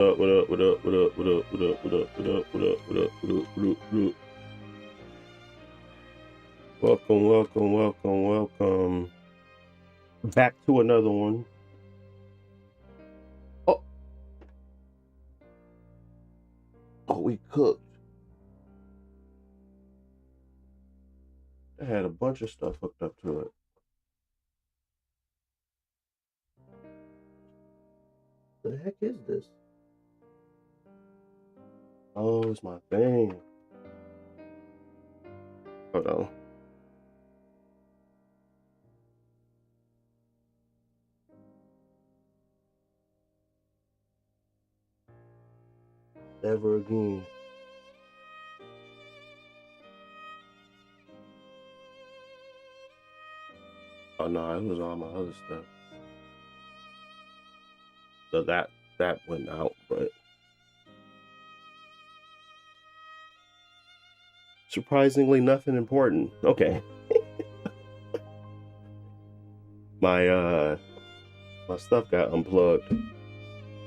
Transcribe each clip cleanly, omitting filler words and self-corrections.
What up, what up, what up, what up, what up, what up, what up, what up, what up, what up, what up, what up. Welcome, welcome, welcome, welcome. Back to another one. Oh, we cooked. I had a bunch of stuff hooked up to it. What the heck is this? Oh, it's my thing. Hold on. Never again. Oh no, it was all my other stuff. So that went out, but surprisingly nothing important. Okay. My my stuff got unplugged.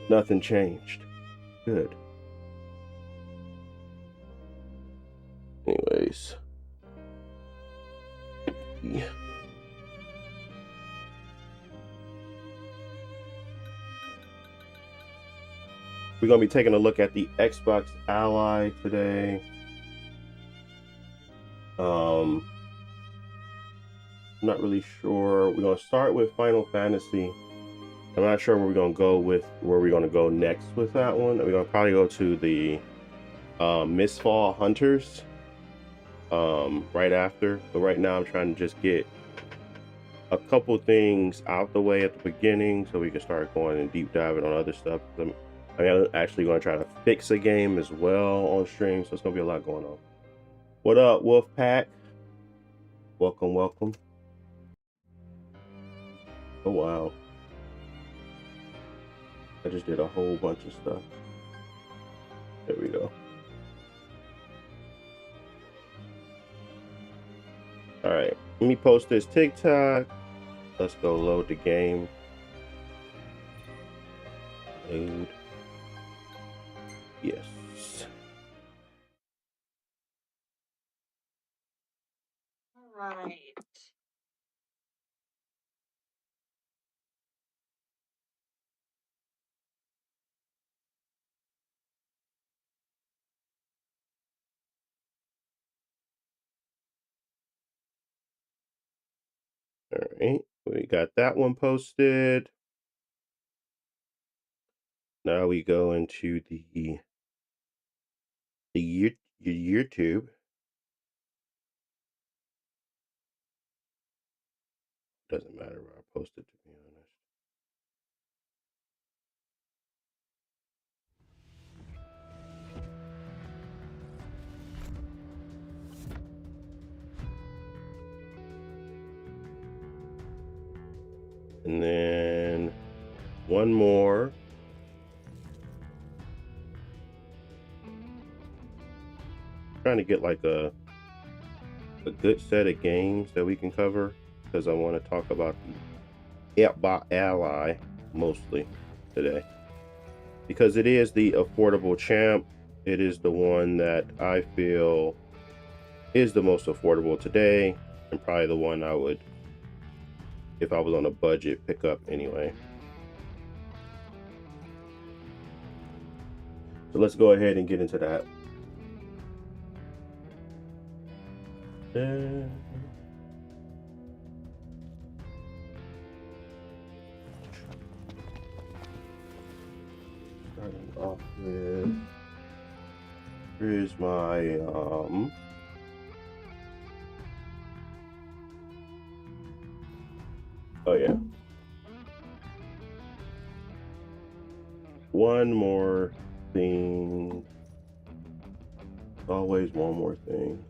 Nothing changed. Good. Anyways. Yeah. We're going to be taking a look at the Xbox Ally today. I'm not really sure. We're going to start with Final Fantasy. I'm not sure where we're going to go with where we're going to go next with that one. We're going to probably go to the Mistfall Hunters right after. But right now I'm trying to just get a couple things out the way at the beginning so we can start going and deep diving on other stuff. I'm actually going to try to fix a game as well on stream, so it's going to be a lot going on. What up, Wolfpack? Welcome, welcome. Oh, wow. I just did a whole bunch of stuff. There we go. All right, let me post this TikTok. Let's go load the game. Load. Yes. All right. All right, we got that one posted. Now we go into the YouTube. Doesn't matter where I post it, to be honest. And then one more. Trying to get like a good set of games that we can cover because I want to talk about the Xbox Ally mostly today because it is the affordable champ. It is the one that I feel is the most affordable today and probably the one I would, if I was on a budget, pick up anyway. So let's go ahead and get into that. Starting off with, here's my oh yeah, one more thing. Always one more thing.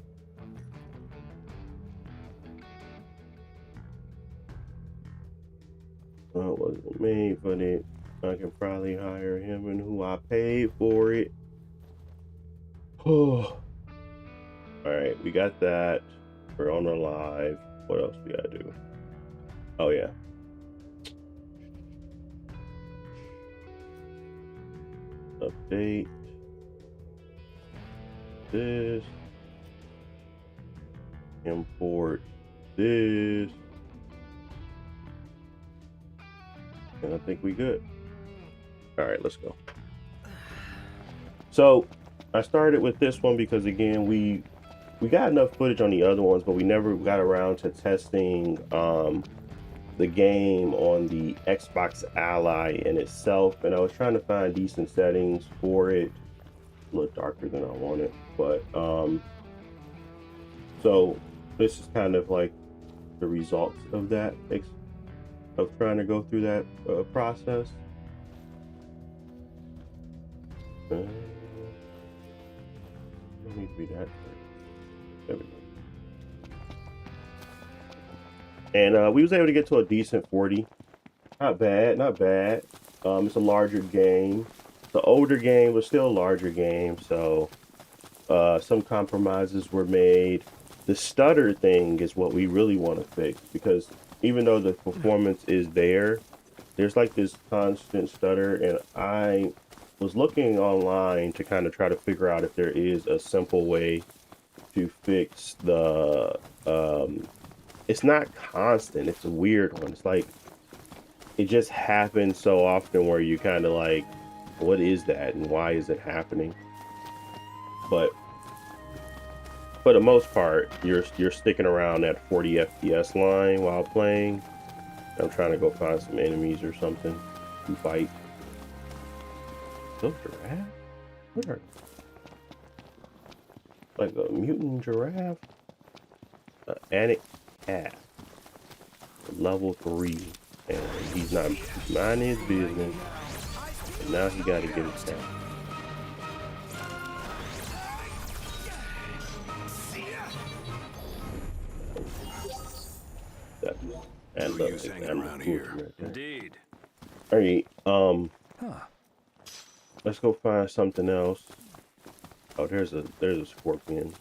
Well, it wasn't me, but I can probably hire him and who I paid for it. Oh. Alright, we got that. We're on the live. What else we gotta do? Oh yeah. I Update this. Import this. And I think we good. All right, let's go. So I started with this one because again, we got enough footage on the other ones, but we never got around to testing the game on the Xbox Ally in itself. And I was trying to find decent settings for it. A little darker than I wanted, but so this is kind of like the results of that, of trying to go through that process. Don't need to be that. There we go. And we was able to get to a decent 40. Not bad, not bad. It's a larger game. The older game was still a larger game, so some compromises were made. The stutter thing is what we really want to fix, because even though the performance is there, there's like this constant stutter, and I was looking online to kind of try to figure out if there is a simple way to fix the it's not constant, it's a weird one. It's like it just happens so often where you kind of like, what is that and why is it happening? But for the most part, you're sticking around that 40 FPS line while playing. I'm trying to go find some enemies or something to fight. Those giraffes? What are they? Like a mutant giraffe? Attic cat. Level 3. And he's not minding his business. And now he gotta get it down. And look, around here. Right. Indeed. All right, let's go find something else. Oh, there's a scorpion.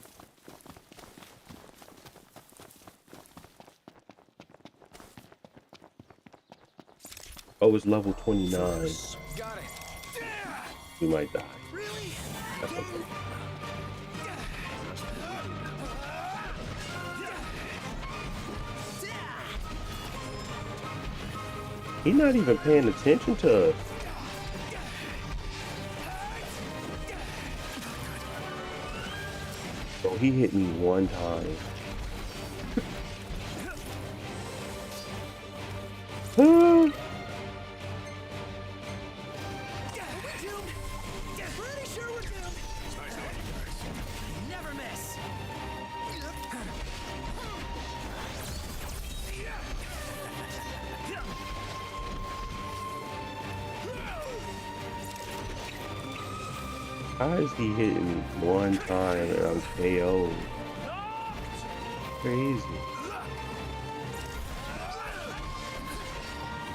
Oh, it's level 29. Got it. We might die. Really? That's okay. He's not even paying attention to us. Oh, he hit me one time. How is he hitting me one time and I'm KO'd? Crazy.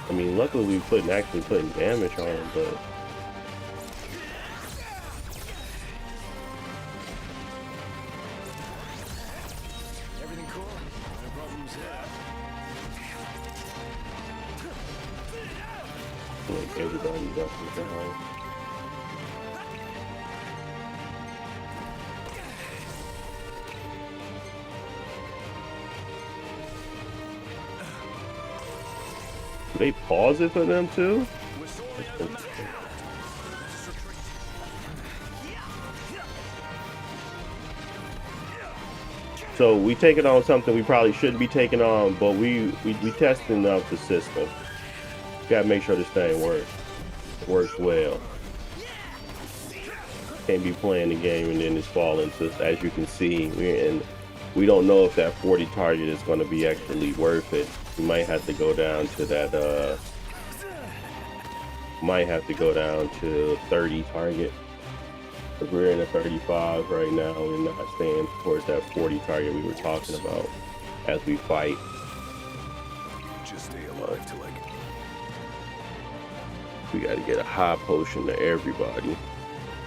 I mean, luckily we actually putting damage on him, but everything cool? No problems there. like everybody's up and down. They pause it for them too? So we take it on something we probably shouldn't be taking on, but we testing out the system. Gotta make sure this thing works. It works well. Can't be playing the game and then just fall into, as you can see, we don't know if that 40 target is going to be actually worth it. We might have to go down to that, might have to go down to 30 target. If we're in a 35 right now, we're not staying towards that 40 target we were talking about as we fight. Just stay alive till I get... We got to get a high potion to everybody.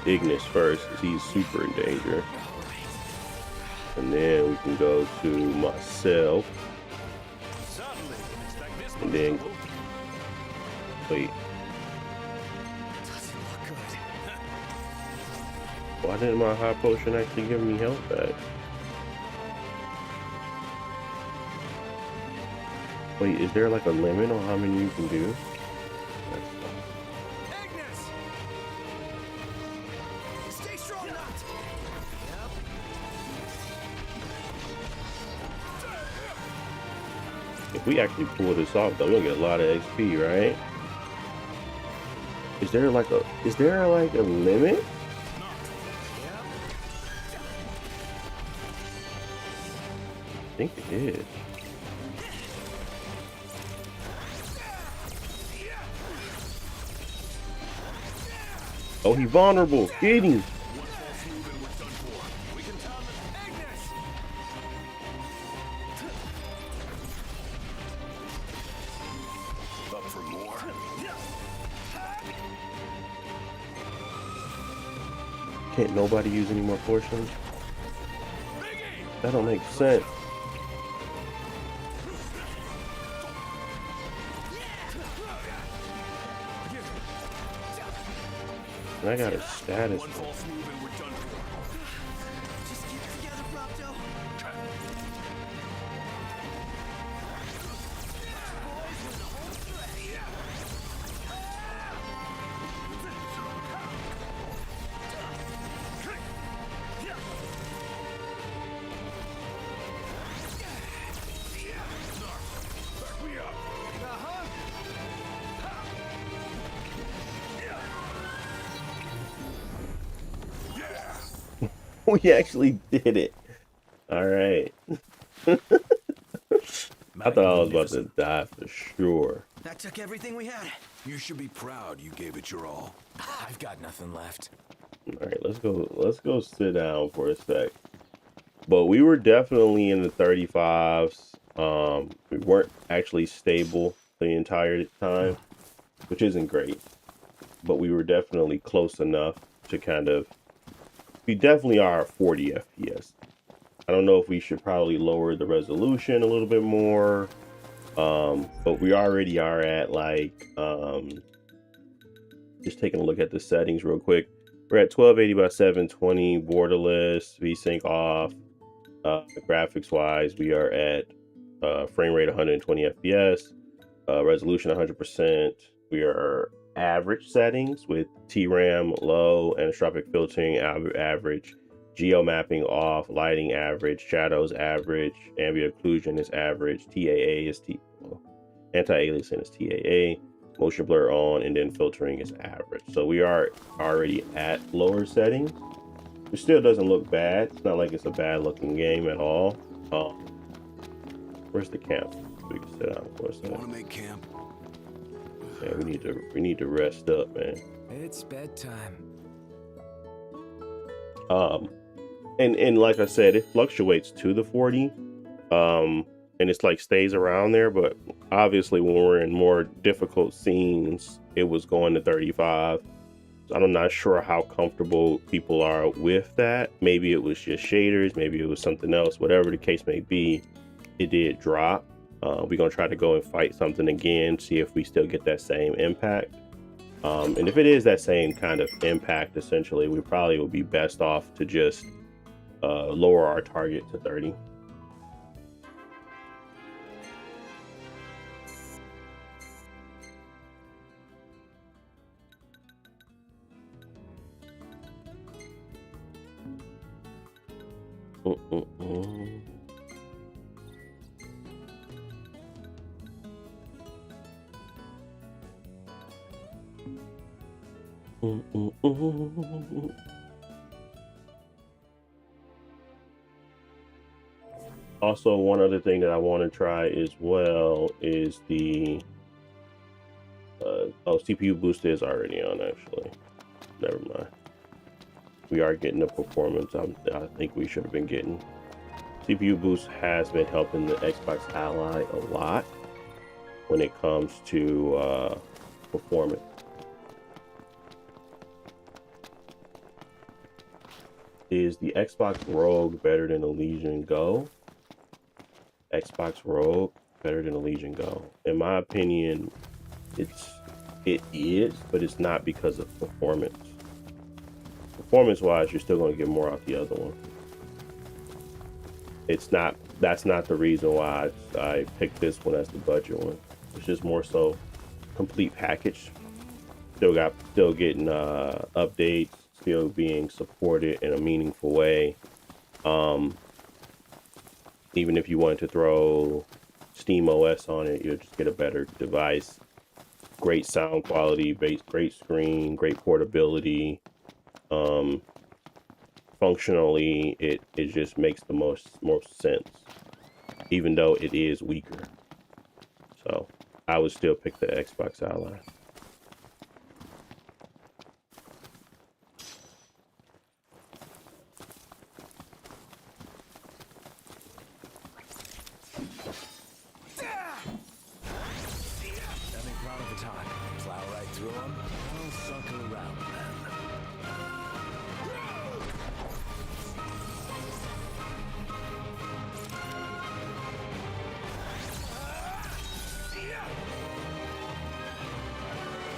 Ignis first, because he's super in danger. And then we can go to myself. And then wait. Why didn't my high potion actually give me health back? Wait, is there like a limit on how many you can do? Agnes! Stay strong, Nut! If we actually pull this off, though, we'll get a lot of XP, right? Is there like a limit? I think it is. Oh, he's vulnerable. Get him. Up for more? Can't nobody use any more potions? That don't make sense. And I got a status. One false move and we're done for. Just keep it together, Procto. Back me up. We actually did it. All right. I thought I was about to die for sure. That took everything we had. You should be proud you gave it your all. I've got nothing left. All right, let's go sit down for a sec. But we were definitely in the 35s. We weren't actually stable the entire time, which isn't great. But we were definitely close enough to kind of. We definitely are at 40 FPS. I don't know if we should probably lower the resolution a little bit more. But we already are at like just taking a look at the settings real quick. We're at 1280 by 720 borderless, VSync off. Graphics wise, we are at frame rate 120 FPS, resolution 100%. We are average settings with TRAM low, anisotropic filtering average, geo mapping off, lighting average, shadows average, ambient occlusion is average, TAA is anti-aliasing is TAA, motion blur on, and then filtering is average. So we are already at lower settings. It still doesn't look bad. It's not like it's a bad looking game at all. Where's the camp? We can sit down for a You second. want to make camp? Yeah, we need to rest up, man. It's bedtime. And like I said, it fluctuates to the 40. And it's like stays around there, but obviously when we're in more difficult scenes, it was going to 35. So I'm not sure how comfortable people are with that. Maybe it was just shaders, maybe it was something else, whatever the case may be, it did drop. We're gonna try to go and fight something again, see if we still get that same impact. And if it is that same kind of impact, essentially, we probably will be best off to just lower our target to 30. Also, one other thing that I want to try as well is the CPU boost is already on, actually. Never mind. We are getting the performance I think we should have been getting. CPU boost has been helping the Xbox Ally a lot when it comes to performance. Is the Xbox Rogue better than the Legion Go? Xbox Rogue better than the Legion Go? In my opinion, it is, but it's not because of performance. performance wise, you're still going to get more out the other one. That's not the reason why I picked this one as the budget one. It's just more so complete package. Still getting updates, still being supported in a meaningful way. Even if you wanted to throw Steam OS on it, you'll just get a better device. Great sound quality, great screen, great portability. Functionally, it just makes the most sense, even though it is weaker. So I would still pick the Xbox Ally. Nothing proud of the time. Plow right through them. I'll circle around them.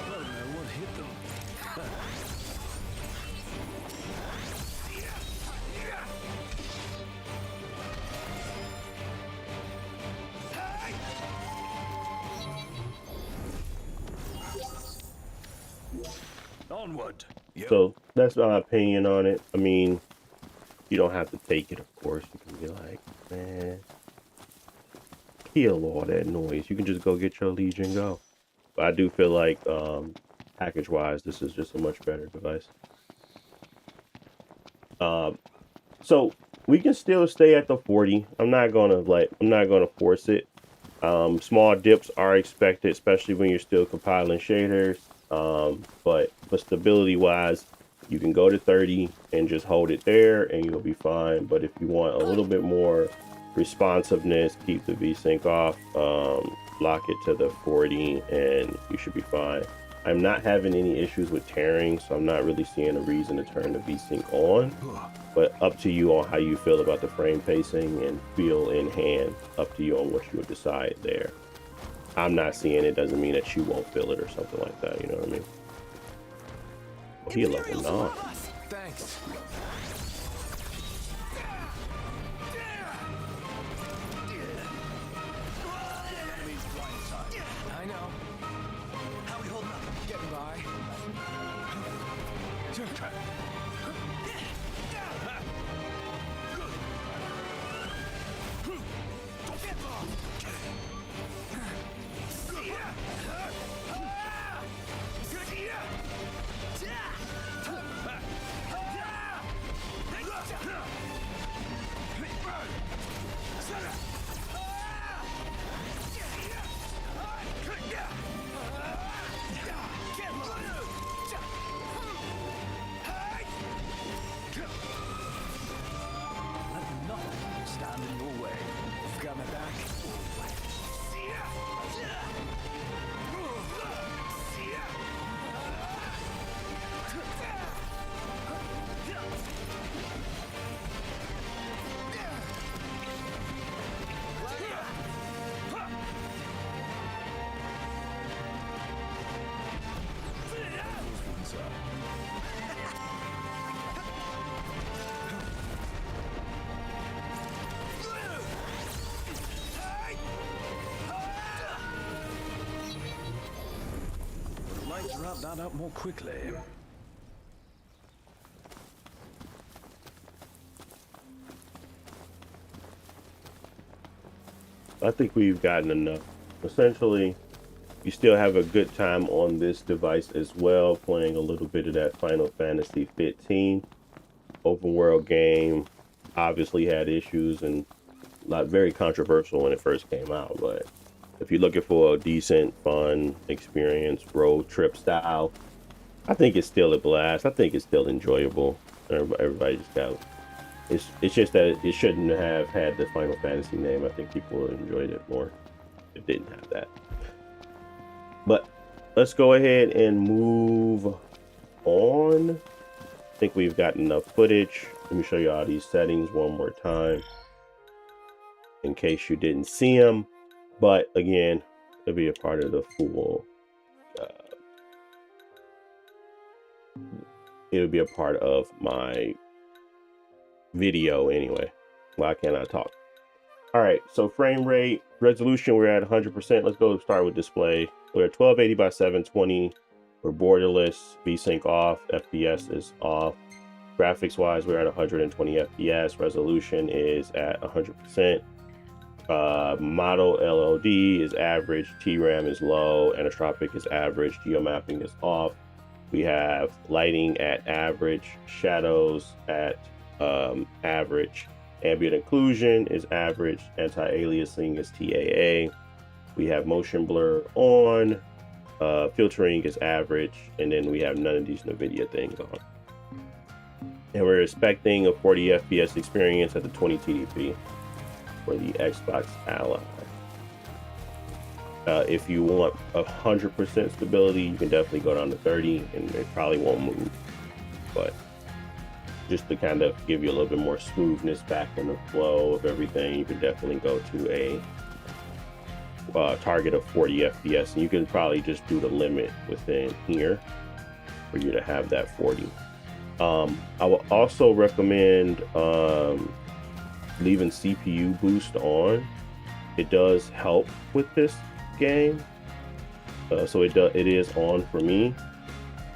Well, no one hit them. Onward. Yep. So that's my opinion on it. I mean, you don't have to take it, of course. You can be like, man, kill all that noise. You can just go get your Legion go. But I do feel like package wise, this is just a much better device. So we can still stay at the 40. I'm not gonna force it. Small dips are expected, especially when you're still compiling shaders. But for stability wise, you can go to 30 and just hold it there and you'll be fine. But if you want a little bit more responsiveness, keep the VSync off, lock it to the 40 and you should be fine. I'm not having any issues with tearing, so I'm not really seeing a reason to turn the VSync on. But up to you on how you feel about the frame pacing and feel in hand. Up to you on what you would decide there. I'm not seeing it, doesn't mean that you won't feel it or something like that, you know what I mean? Well, he level 9. Thanks. I know. How we holding up? Getting by. Stand in your way. You've got my back. Lights wrap that up more quickly. I think we've gotten enough. Essentially, you still have a good time on this device as well, playing a little bit of that Final Fantasy 15 open world game. Obviously had issues and very controversial when it first came out, but if you're looking for a decent, fun experience, road trip style, I think it's still a blast. I think it's still enjoyable. Everybody just got it's just that it shouldn't have had the Final Fantasy name. I think people enjoyed it more. It didn't have that. But let's go ahead and move on. I think we've got enough footage. Let me show you all these settings one more time in case you didn't see them. But again, it'll be a part of the full it would be a part of my video anyway. Why can't I talk? All right, so frame rate, resolution, we're at 100%. Let's go start with display. We're at 1280 by 720. We're borderless, VSync off, FPS is off. Graphics wise, we're at 120 FPS. Resolution is at 100%. Model LLD is average, TRAM is low, anisotropic is average, geomapping is off. We have lighting at average, shadows at average, ambient occlusion is average, anti-aliasing is TAA. We have motion blur on, filtering is average, and then we have none of these NVIDIA things on. And we're expecting a 40 FPS experience at the 20 TDP for the Xbox Ally. If you want 100% stability, you can definitely go down to 30 and it probably won't move. But just to kind of give you a little bit more smoothness back in the flow of everything, you can definitely go to a target of 40 FPS. And you can probably just do the limit within here for you to have that 40. I will also recommend leaving CPU boost on. It does help with this game, so it is on for me.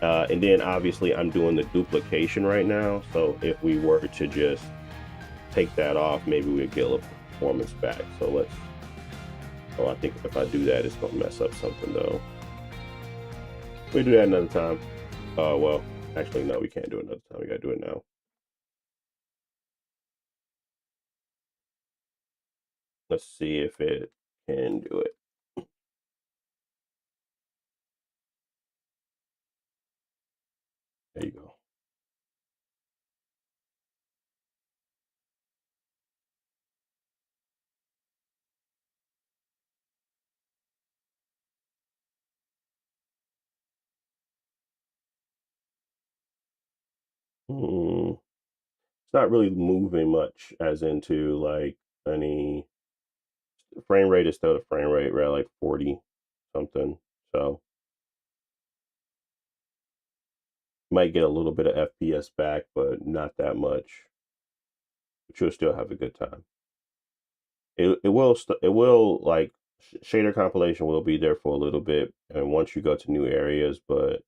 And then obviously I'm doing the duplication right now, so if we were to just take that off, maybe we'd get a little performance back. So let's, I think if I do that, it's gonna mess up something though. We do that another time. Well, actually no, we can't do it another time, we gotta do it now. Let's see if it can do it. There you go. It's not really moving much, as into like any frame rate is still the frame rate, right? Like 40 something. So might get a little bit of FPS back, but not that much. But you'll still have a good time. It will like shader compilation will be there for a little bit, and once you go to new areas, but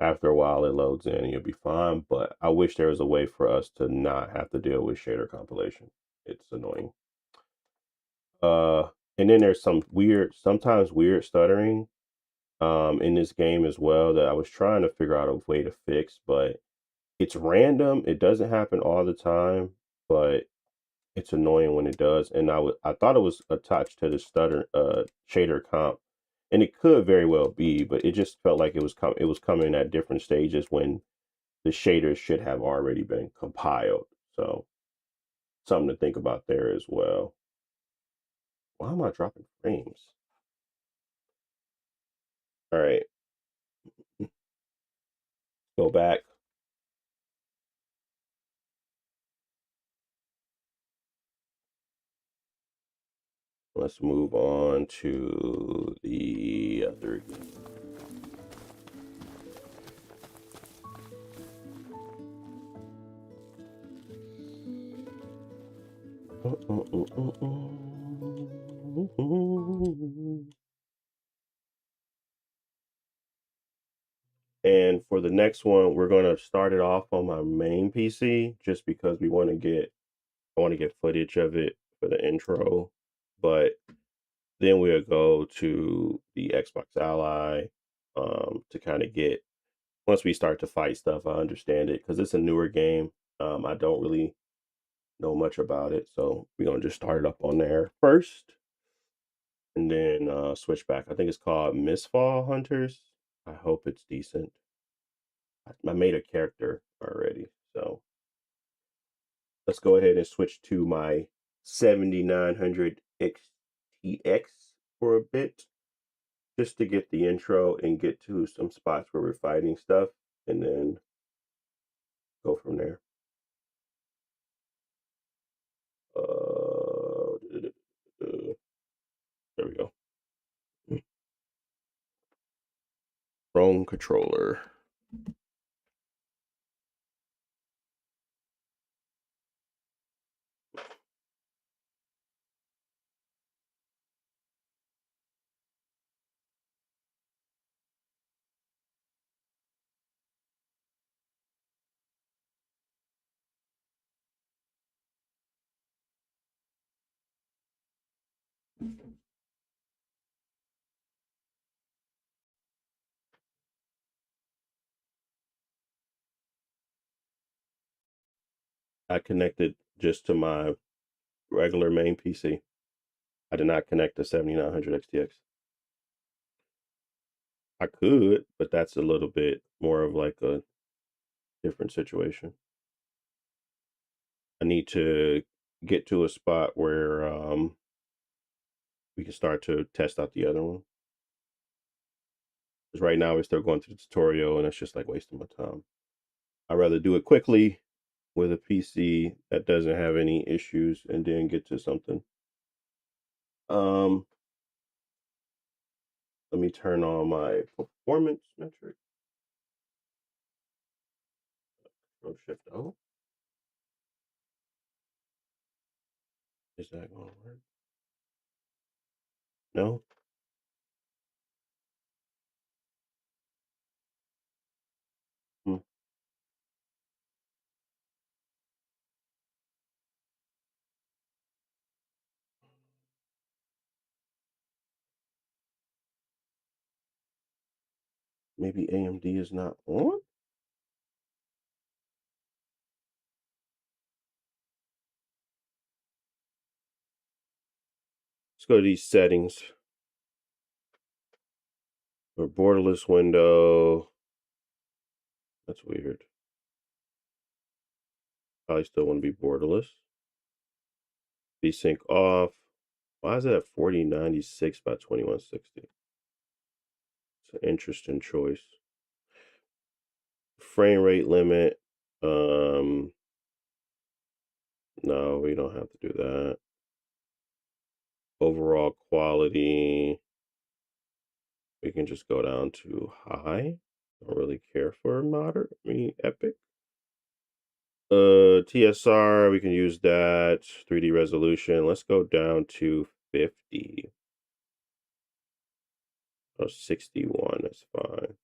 after a while it loads in and you'll be fine. But I wish there was a way for us to not have to deal with shader compilation. It's annoying. And then there's sometimes weird stuttering in this game as well that I was trying to figure out a way to fix, but it's random. It doesn't happen all the time, but it's annoying when it does. And I thought it was attached to the shader comp, and it could very well be, but it just felt like it was coming at different stages when the shaders should have already been compiled. So something to think about there as well. Why am I dropping frames? All right, go back. Let's move on to the other game. And for the next one, we're going to start it off on my main PC just because I want to get footage of it for the intro. But then we'll go to the Xbox Ally to kind of get, once we start to fight stuff, I understand it because it's a newer game. I don't really know much about it, so we're going to just start it up on there first and then switch back. I think it's called Misfall Hunters. I hope it's decent. I made a character already, so let's go ahead and switch to my 7900 XTX for a bit, just to get the intro and get to some spots where we're fighting stuff, and then go from there. There we go. Wrong controller. I connected just to my regular main PC. I did not connect the 7900 XTX. I could, but that's a little bit more of like a different situation. I need to get to a spot where we can start to test out the other one. Because right now we're still going through the tutorial and it's just like wasting my time. I'd rather do it quickly with a PC that doesn't have any issues and then get to something. Um, Let me turn on my performance metric. Control Shift O. Is that going to work? No. Hmm. Maybe AMD is not on. Let's go to these settings. A borderless window. That's weird. Probably still want to be borderless. VSync off. Why is it at 4096 by 2160? It's an interesting choice. Frame rate limit. No, we don't have to do that. Overall quality. We can just go down to high. Don't really care for moderate. I mean, epic. TSR, we can use that. 3D resolution. Let's go down to 50. Oh, 61 is fine.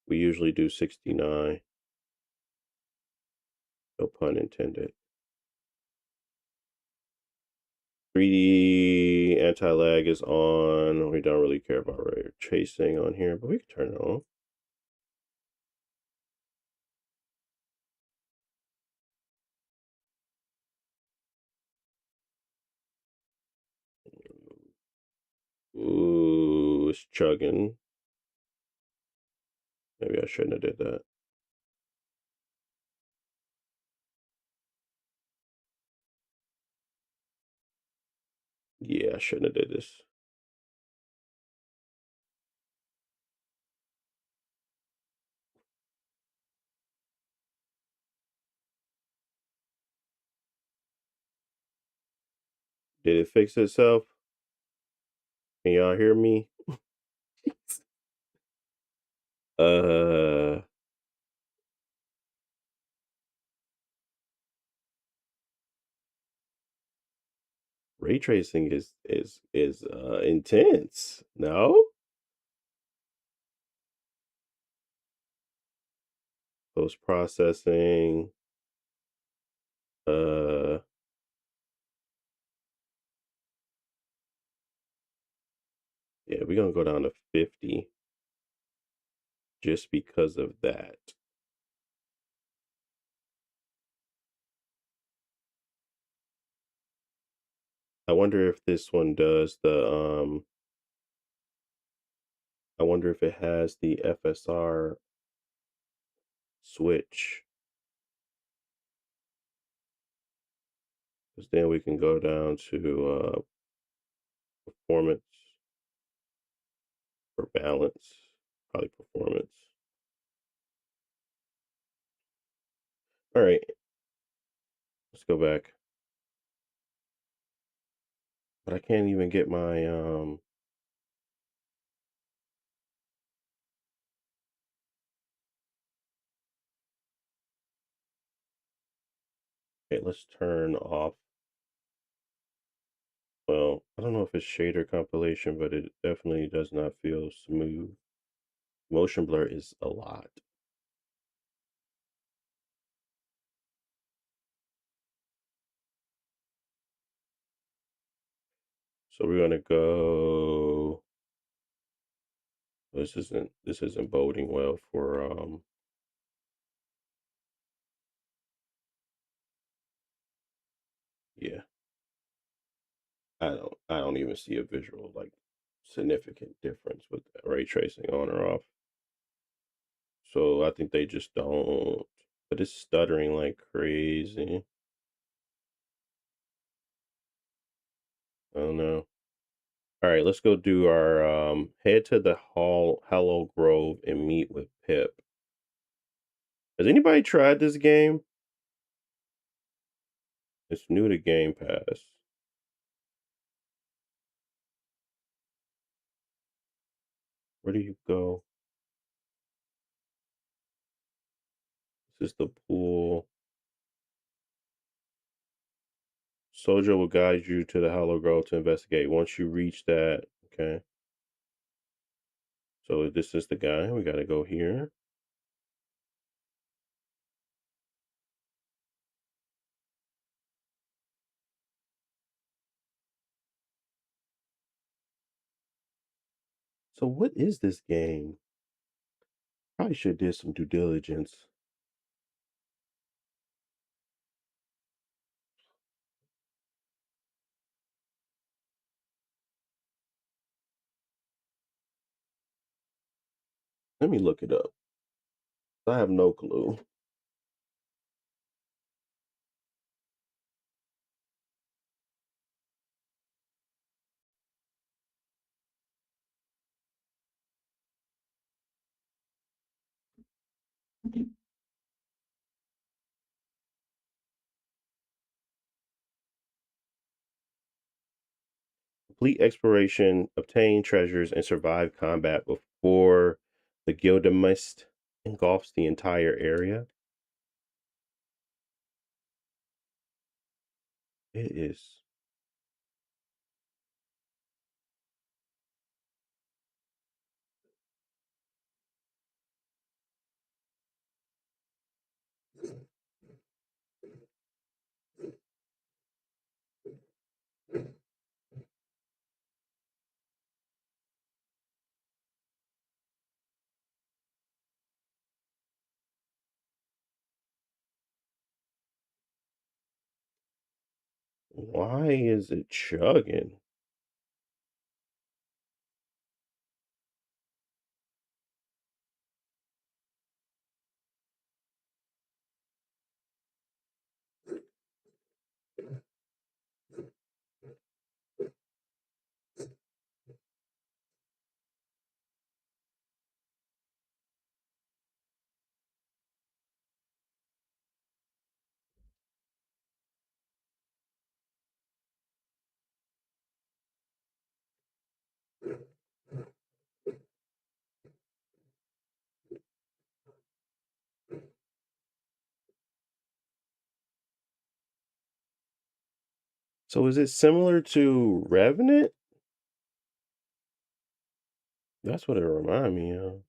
We usually do 69. No pun intended. 3D anti-lag is on. We don't really care about ray tracing on here, but we can turn it on. Ooh, it's chugging. Maybe I shouldn't have did that. Yeah, I shouldn't have did this. Did it fix itself? Can y'all hear me? Uh, Ray tracing is intense. No? Post processing. Uh, yeah, we're gonna go down to 50 just because of that. I wonder if this one does I wonder if it has the FSR switch. Because then we can go down to performance or balance. Probably performance. All right, let's go back. But I can't even get my okay, let's turn off. Well, I don't know if it's shader compilation, but it definitely does not feel smooth. Motion blur is a lot. So we're gonna go. This isn't boding well for yeah. I don't even see a visual like significant difference with ray tracing on or off. So I think they just don't. But it's stuttering like crazy. I don't know. All right, let's go do our head to the hall Hello Grove and meet with Pip. Has anybody tried this game? It's new to Game Pass. Where do you go? This is the pool. Soldier will guide you to the Hollow Grove to investigate. Once you reach that, okay. So this is the guy. We gotta go here. So what is this game? Probably should have did some due diligence. Let me look it up. I have no clue. Complete exploration, obtain treasures, and survive combat before the Gilgamesh engulfs the entire area. It is. Why is it chugging? So is it similar to Revenant? That's what it remind me of.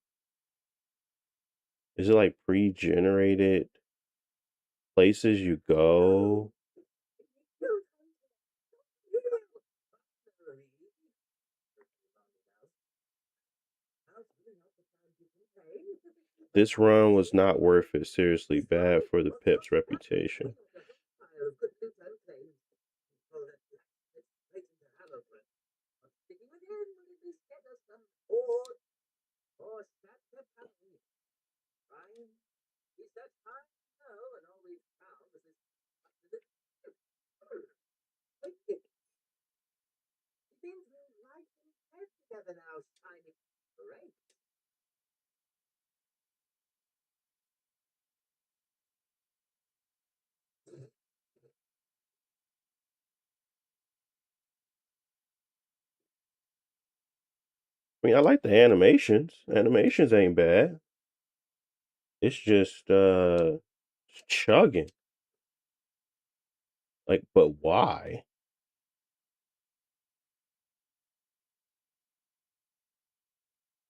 Is it like pre-generated places you go? This run was not worth it. Seriously, bad for the Pip's reputation. I mean, I like the animations. Animations ain't bad. It's just chugging. Like, but why?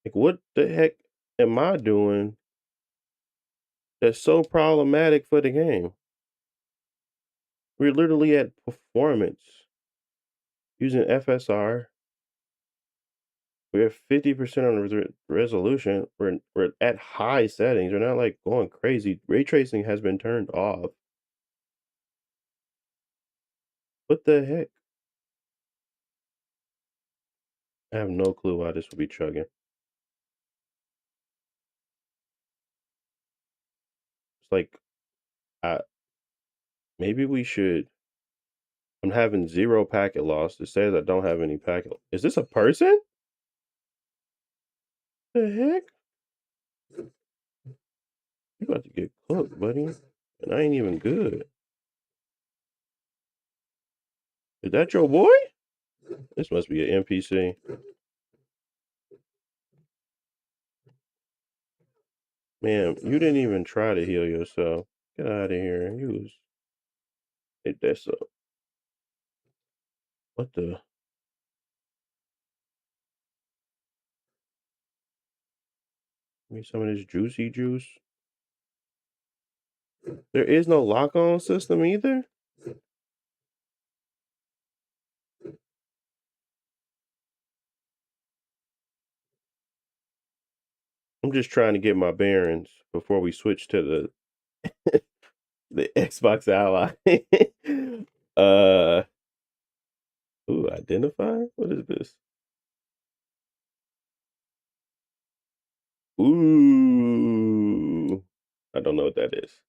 Like, what the heck am I doing that's so problematic for the game? We're literally at performance. Using FSR. We have 50% on the resolution. We're at high settings. We're not like going crazy. Ray tracing has been turned off. What the heck? I have no clue why this would be chugging. It's like, maybe we should. I'm having 0 packet loss. It says I don't have any packet. Is this a person? The heck? You about to get cooked, buddy. And I ain't even good. Is that your boy? This must be an NPC. Man, you didn't even try to heal yourself. Get out of here. You was. That's a. What the? Give me some of this juicy juice. There is no lock-on system either? I'm just trying to get my bearings before we switch to the Xbox Ally. uh ooh, identify? What is this? Ooh. I don't know what that is.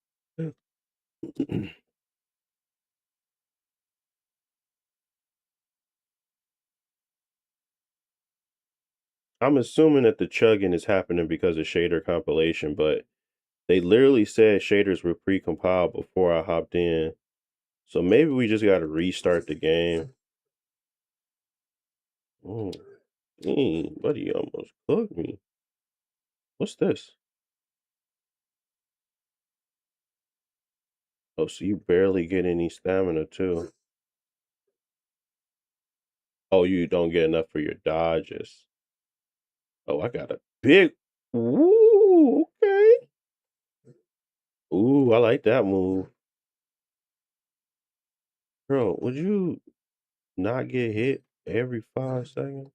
I'm assuming that the chugging is happening because of shader compilation, but they literally said shaders were pre-compiled before I hopped in. So maybe we just got to restart the game. Oh, dang, buddy, you almost cooked me. What's this? Oh, so you barely get any stamina too. Oh, you don't get enough for your dodges. Oh, I got a big. Ooh, okay. Ooh, I like that move. Bro, would you not get hit every 5 seconds?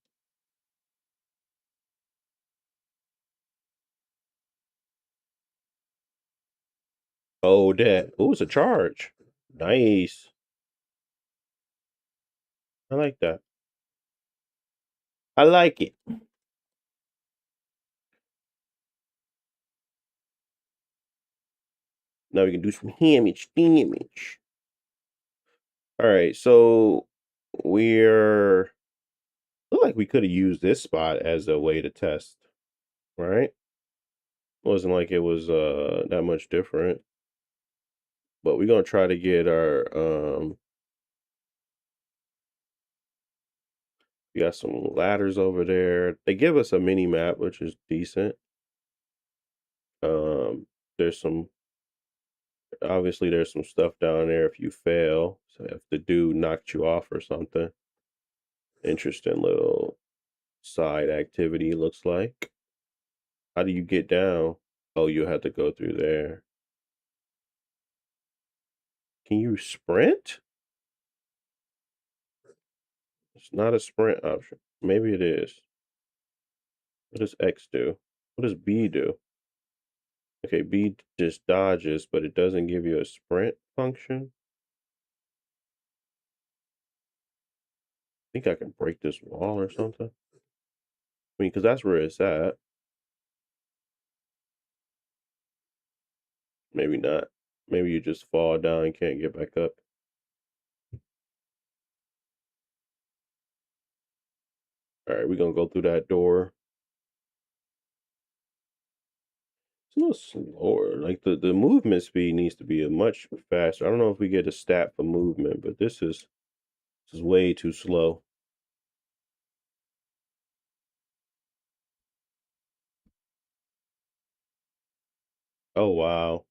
Oh, that. Ooh, it's a charge. Nice. I like that. I like it. Now we can do some damage. All right, so we're look like we could have used this spot as a way to test, right? Wasn't like it was that much different. But we're gonna try to get our we got some ladders over there. They give us a mini map, which is decent. There's some obviously there's some stuff down there if you fail. So if the dude knocked you off or something. Interesting little side activity looks like. How do you get down? Oh, you have to go through there. Can you sprint? It's not a sprint option. Maybe it is. What does X do? What does B do? Okay, B just dodges, but it doesn't give you a sprint function. I think I can break this wall or something. I mean, because that's where it's at. Maybe not. Maybe you just fall down and can't get back up. All right, we're going to go through that door. It's a little slower. Like the movement speed needs to be a much faster. I don't know if we get a stat for movement, but this is way too slow. Oh wow.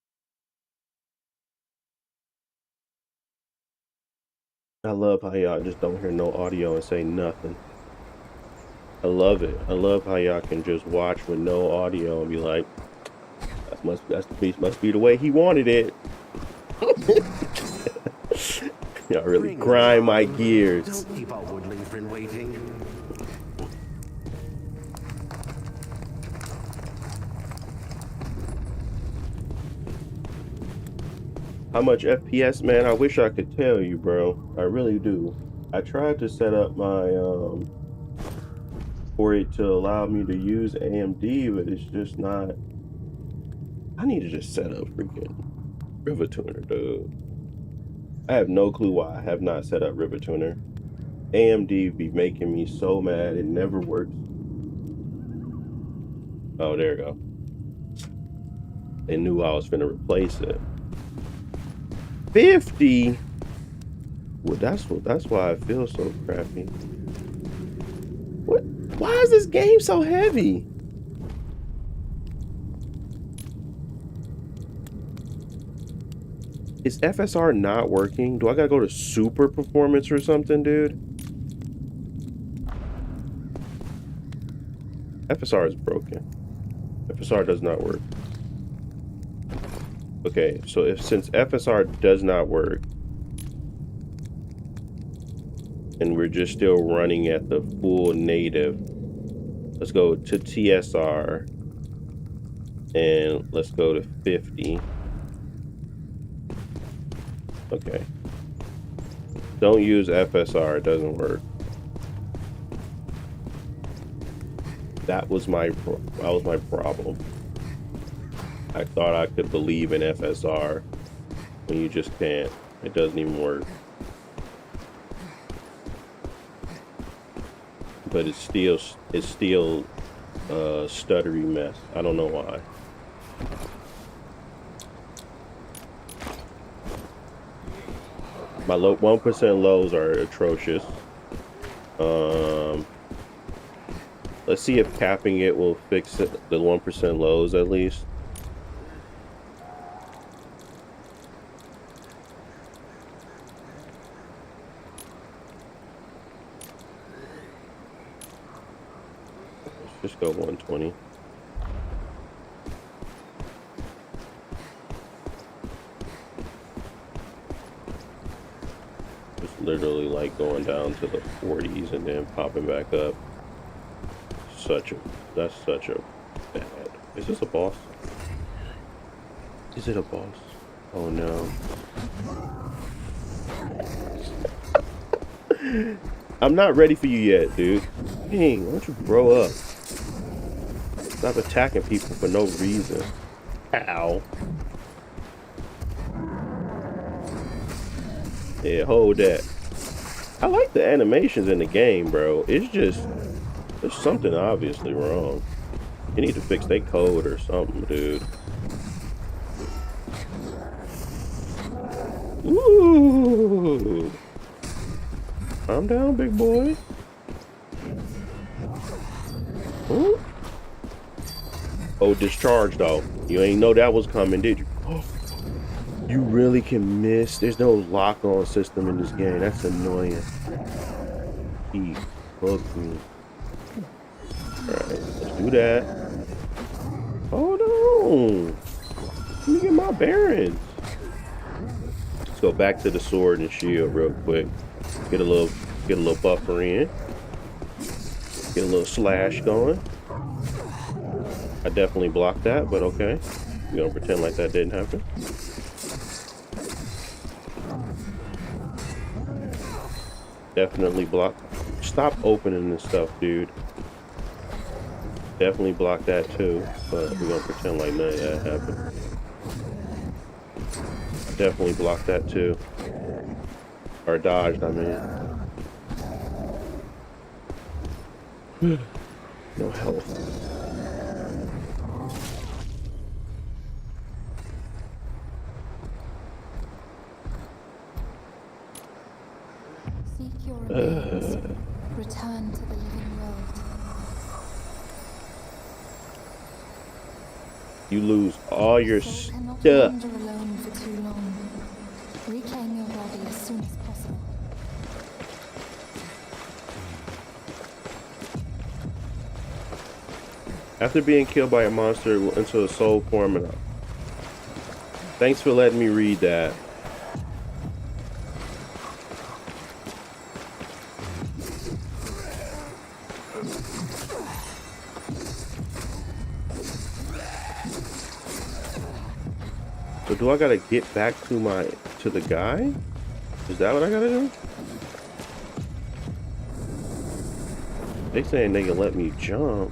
I love how y'all just don't hear no audio and say nothing. I love it. I love how y'all can just watch with no audio and be like, that's the beast must be the way he wanted it. Y'all really grind my gears. Don't keep outwardly in waiting. How much FPS, man? I wish I could tell you, bro. I really do. I tried to set up my for it to allow me to use AMD, but it's just not. I need to just set up freaking River Tuner, dude. I have no clue why I have not set up River Tuner. AMD be making me so mad. It never works. Oh, there you go. They knew I was finna replace it. 50. Well, that's why I feel so crappy. What? Why is this game so heavy? Is FSR not working? Do I gotta go to super performance or something, dude? FSR is broken. FSR does not work. Okay, so since FSR does not work, and we're just still running at the full native, let's go to TSR and let's go to 50. Okay. Don't use FSR, it doesn't work. That was my problem. I thought I could believe in FSR when you just can't. It doesn't even work. But it's still stuttery mess. I don't know why. My 1% lows are atrocious. Let's see if capping it will fix it, the 1% lows at least. Let's just go 120. Just literally like going down to the 40s and then popping back up. That's such a bad. Is this a boss? Is it a boss? Oh no. I'm not ready for you yet, dude. Dang, why don't you grow up? Stop attacking people for no reason. Ow. Yeah, hold that. I like the animations in the game, bro. It's just, there's something obviously wrong. You need to fix their code or something, dude. Ooh. Calm down, big boy. Ooh. Oh, discharge, though. You ain't know that was coming, did you? You really can miss. There's no lock-on system in this game. That's annoying. He fucked me. Alright, let's do that. Hold on. Let me get my bearings. Let's go back to the sword and shield real quick. Get a little buffer in. Get a little slash going. I definitely blocked that, but okay. We're gonna pretend like that didn't happen. Definitely block. Stop opening this stuff, dude. Definitely block that too, but we're gonna pretend like none of that happened. Definitely block that too. Or dodged, I mean. No health. Seek your remains. Return to the living world. You lose all your Soul cannot stuff. wander alone for too long. Reclaim your body as soon as possible. After being killed by a monster, it will enter a soul form. And thanks for letting me read that. do I gotta get back to the guy? Is that what I gotta do? They saying they can let me jump.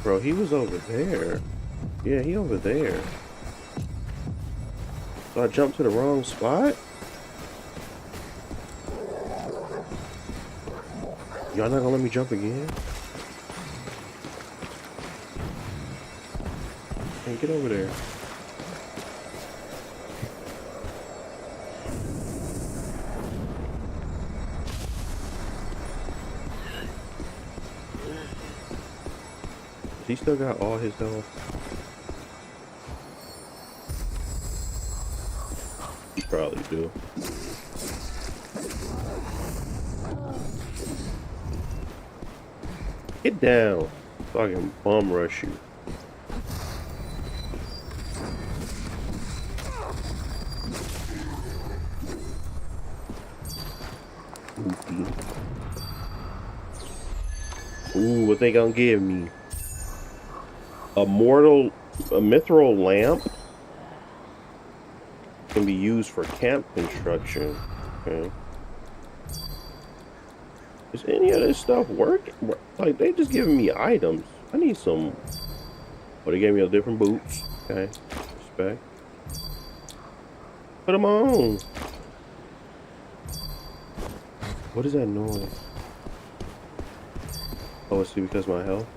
Bro, he was over there. Yeah, he over there. So I jumped to the wrong spot? Y'all not gonna let me jump again? Hey, get over there. He still got all his health. He probably do. Get down so I can bum rush you. Ooh, what they gonna give me? A mithril lamp can be used for camp construction. Okay. Is any of this stuff working? Like, they just giving me items. I need some. Oh, they gave me a different boots. Okay. Respect. Put them on. What is that noise? Oh, it's because of my health.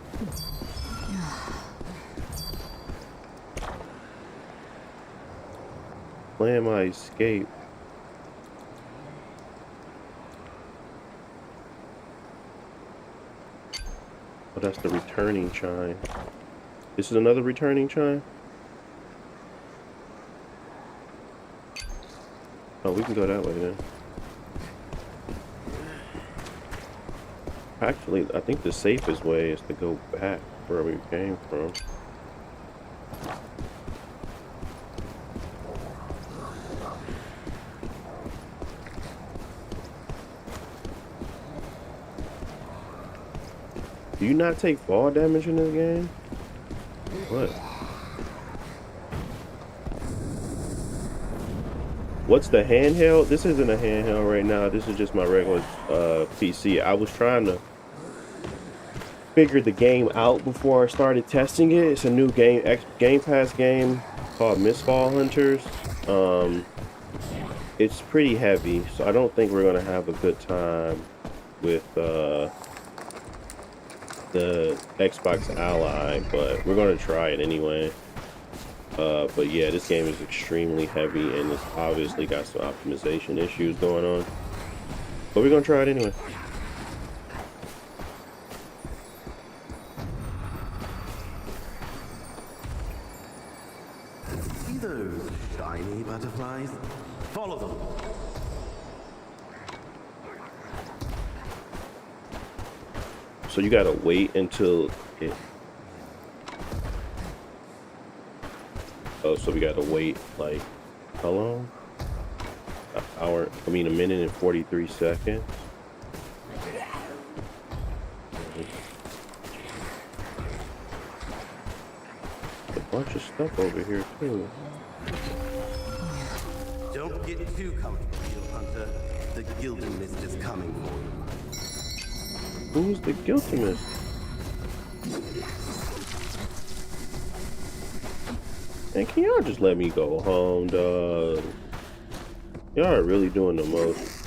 Plan my escape. Oh, that's the returning chime. This is another returning chime? Oh, we can go that way then. Actually, I think the safest way is to go back where we came from. Do you not take fall damage in this game? What? What's the handheld? This isn't a handheld right now. This is just my regular PC. I was trying to figure the game out before I started testing it. It's a new GamePass game called Mistfall Hunters. It's pretty heavy, so I don't think we're gonna have a good time with the Xbox Ally, but we're gonna try it anyway. But yeah, this game is extremely heavy and it's obviously got some optimization issues going on. But we're gonna try it anyway. See those shiny butterflies? Follow them. So you gotta wait until it. Oh, so we gotta wait like how long? An hour. I mean, a minute and 43 seconds. A bunch of stuff over here too. Don't get too comfortable, Shield Hunter. The Gilded Mist is coming for you. Who's the Guiltimist? Man, can y'all just let me go home, dog? Y'all are really doing the most.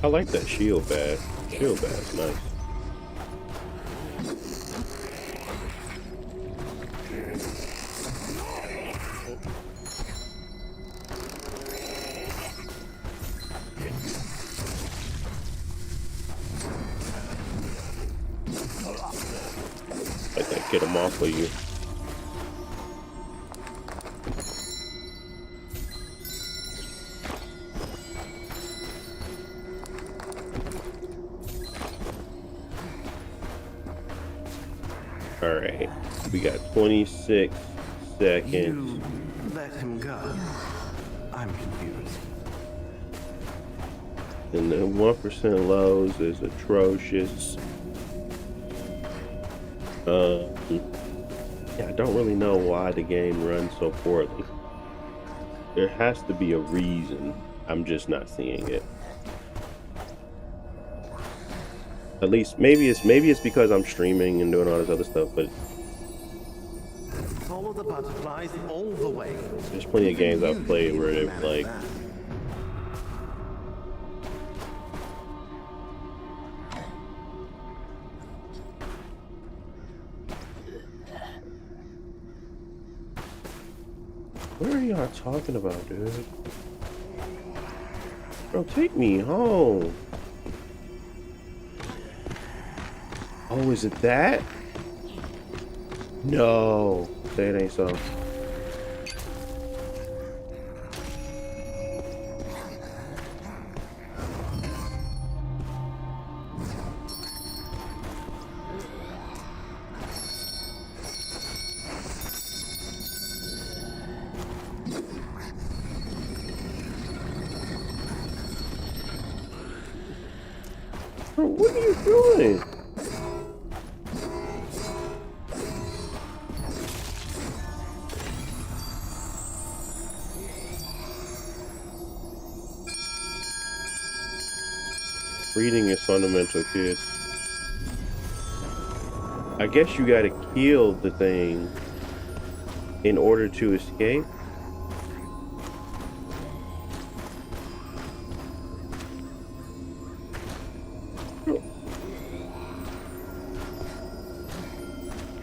I like that shield badge. Shield badge, nice. Like that, get him off of you. All right, we got 26 seconds. You let him go. confused. And the 1% lows is atrocious. Yeah, I don't really know why the game runs so poorly. There has to be a reason. I'm just not seeing it. At least maybe it's because I'm streaming and doing all this other stuff, but Follow the butterflies all the way. there's plenty of games I've played where they've like what are y'all talking about, dude? Bro, take me home. Oh, is it that? No, say it ain't so. Bro, what are you doing? Reading is fundamental, kids. I guess you gotta kill the thing in order to escape.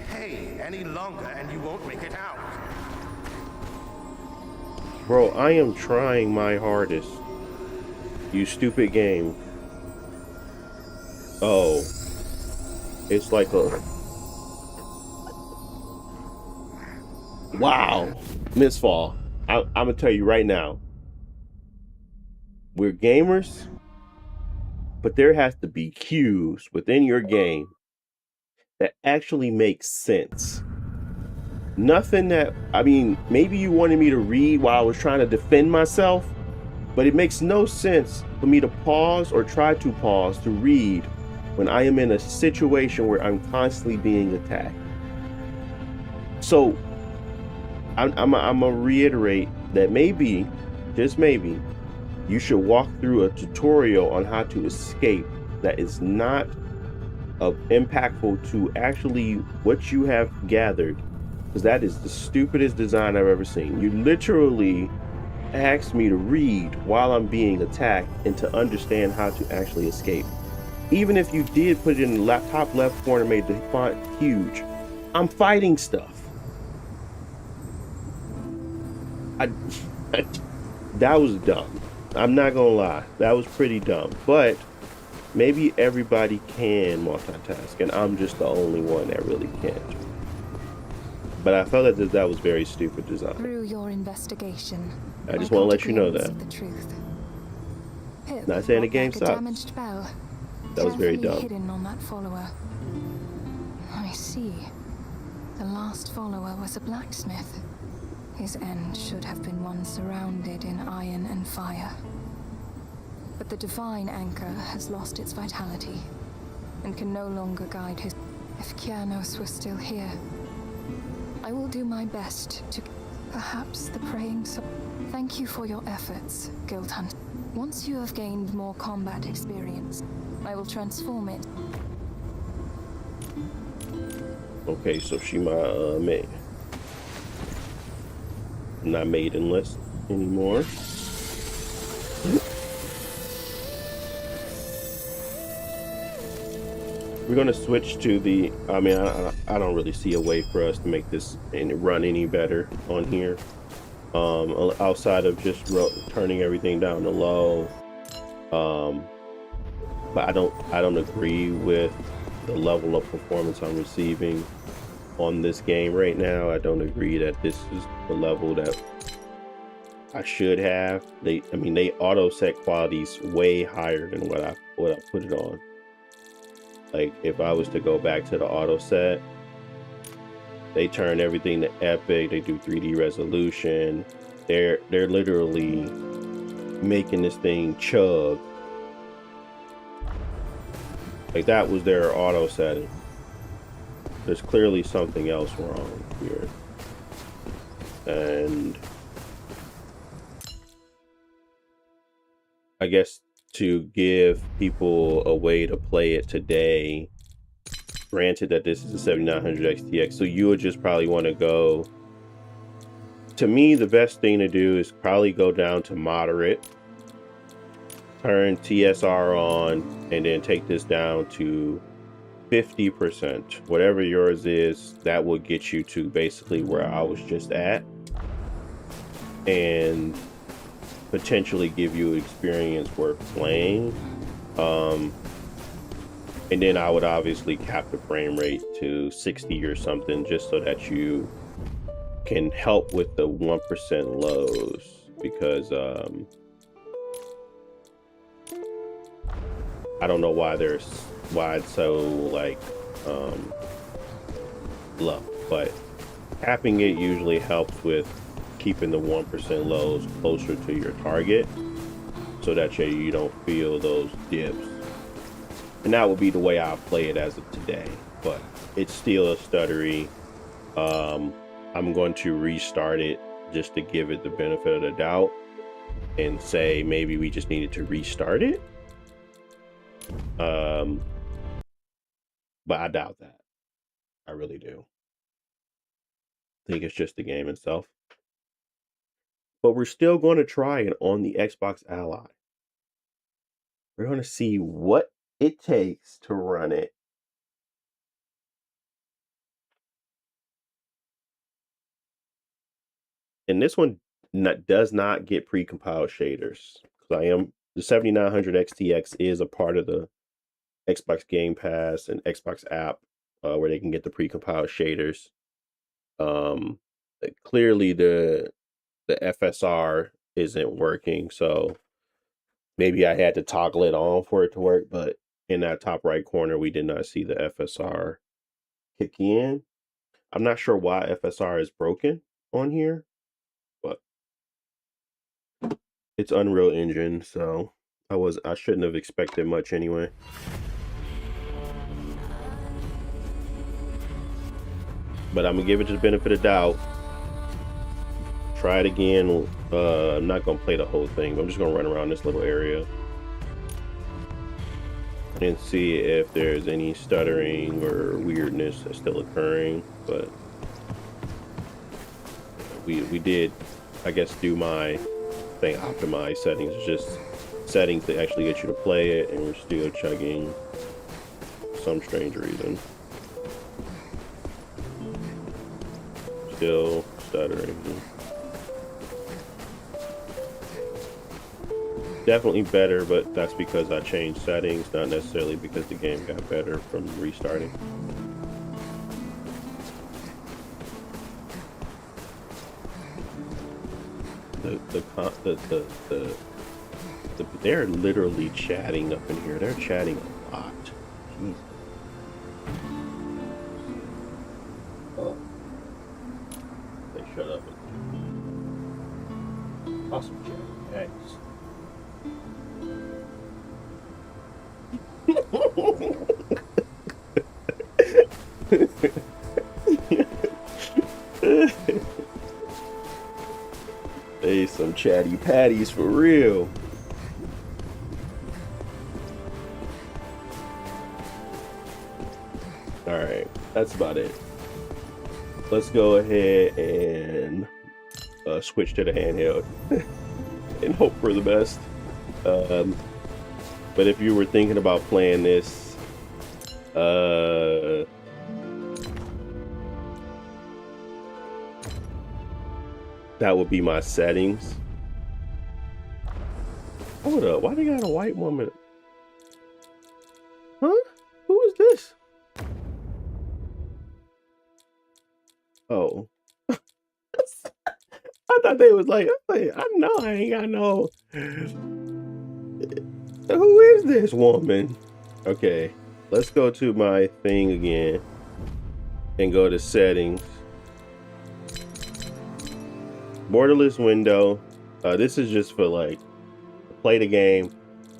Hey, any longer and you won't make it out. Bro, I am trying my hardest. You stupid game. Oh. It's like a... Wow. Misfall. I'm gonna tell you right now. We're gamers, but there has to be cues within your game that actually make sense. Nothing that, I mean, maybe you wanted me to read while I was trying to defend myself, but it makes no sense for me to pause or try to pause to read when I am in a situation where I'm constantly being attacked. So I'm gonna reiterate that maybe, just maybe, you should walk through a tutorial on how to escape that is not impactful to actually what you have gathered, because that is the stupidest design I've ever seen. You literally asked me to read while I'm being attacked and to understand how to actually escape. Even if you did put it in the top left corner, made the font huge, I'm fighting stuff. That was dumb. I'm not gonna lie, that was pretty dumb. But maybe everybody can multitask, and I'm just the only one that really can't. But I felt that was very stupid design. Through your investigation, I just want to let you know that. the truth. Pip Not saying the game like a sucks. damaged bell, That was very carefully dumb. hidden on that follower. I see. The last follower was a blacksmith. His end should have been one surrounded in iron and fire. But the divine anchor has lost its vitality and can no longer guide his... If Kianos were still here, I will do my best to... Perhaps the praying soul... Thank you for your efforts, Guild Hunter. Once you have gained more combat experience, I will transform it. Okay, so she my maid. Not maidenless anymore. We're gonna switch to the, I mean, I don't really see a way for us to make this run any better on here. Outside of just turning everything down to low. But I don't agree with the level of performance I'm receiving on this game right now. I don't agree that this is the level that I should have. They auto set qualities way higher than what I put it on. Like if I was to go back to the auto set, they turn everything to epic. They do 3D resolution. they're literally making this thing chug. Like that was their auto setting. There's clearly something else wrong here. And I guess to give people a way to play it today, granted that this is a 7900 XTX, so you would just probably want to go, to me, the best thing to do is probably go down to moderate, turn TSR on, and then take this down to 50%. Whatever yours is, that will get you to basically where I was just at, and potentially give you experience worth playing. And then I would obviously cap the frame rate to 60 or something, just so that you can help with the 1% lows, because I don't know why it's so like low, but capping it usually helps with keeping the 1% lows closer to your target, so that you don't feel those dips. And that would be the way I play it as of today, but it's still a stuttery. I'm going to restart it just to give it the benefit of the doubt and say maybe we just needed to restart it. But I doubt that. I really do. I think it's just the game itself. But we're still going to try it on the Xbox Ally. We're going to see what it takes to run it. And this one does not get pre-compiled shaders. Because the 7900 XTX is a part of the Xbox GamePass and Xbox app, where they can get the pre-compiled shaders. Clearly the FSR isn't working, so maybe I had to toggle it on for it to work, but in that top right corner we did not see the FSR kick in. I'm not sure why FSR is broken on here, but it's Unreal Engine, so I shouldn't have expected much anyway. But I'm gonna give it the benefit of doubt. Try it again. I'm not gonna play the whole thing, but I'm just gonna run around this little area and see if there's any stuttering or weirdness that's still occurring. But we did, I guess, do my thing, optimize settings. It's just settings to actually get you to play it, and we're still chugging for some strange reason. Still stuttering. Definitely better, but that's because I changed settings, not necessarily because the game got better from restarting. They're literally chatting up in here. They're chatting a lot. Jeez. Oh. They shut up. Awesome chat. Thanks. Hey, some chatty patties for real. All right, that's about it. Let's go ahead and switch to the handheld and hope for the best. But if you were thinking about playing this, that would be my settings. Hold up, why they got a white woman? Huh? Who is this? Oh. I thought they was like, I know I ain't got no. Who is this woman? Okay, let's go to my thing again and go to settings. borderless window. This is just for like play the game.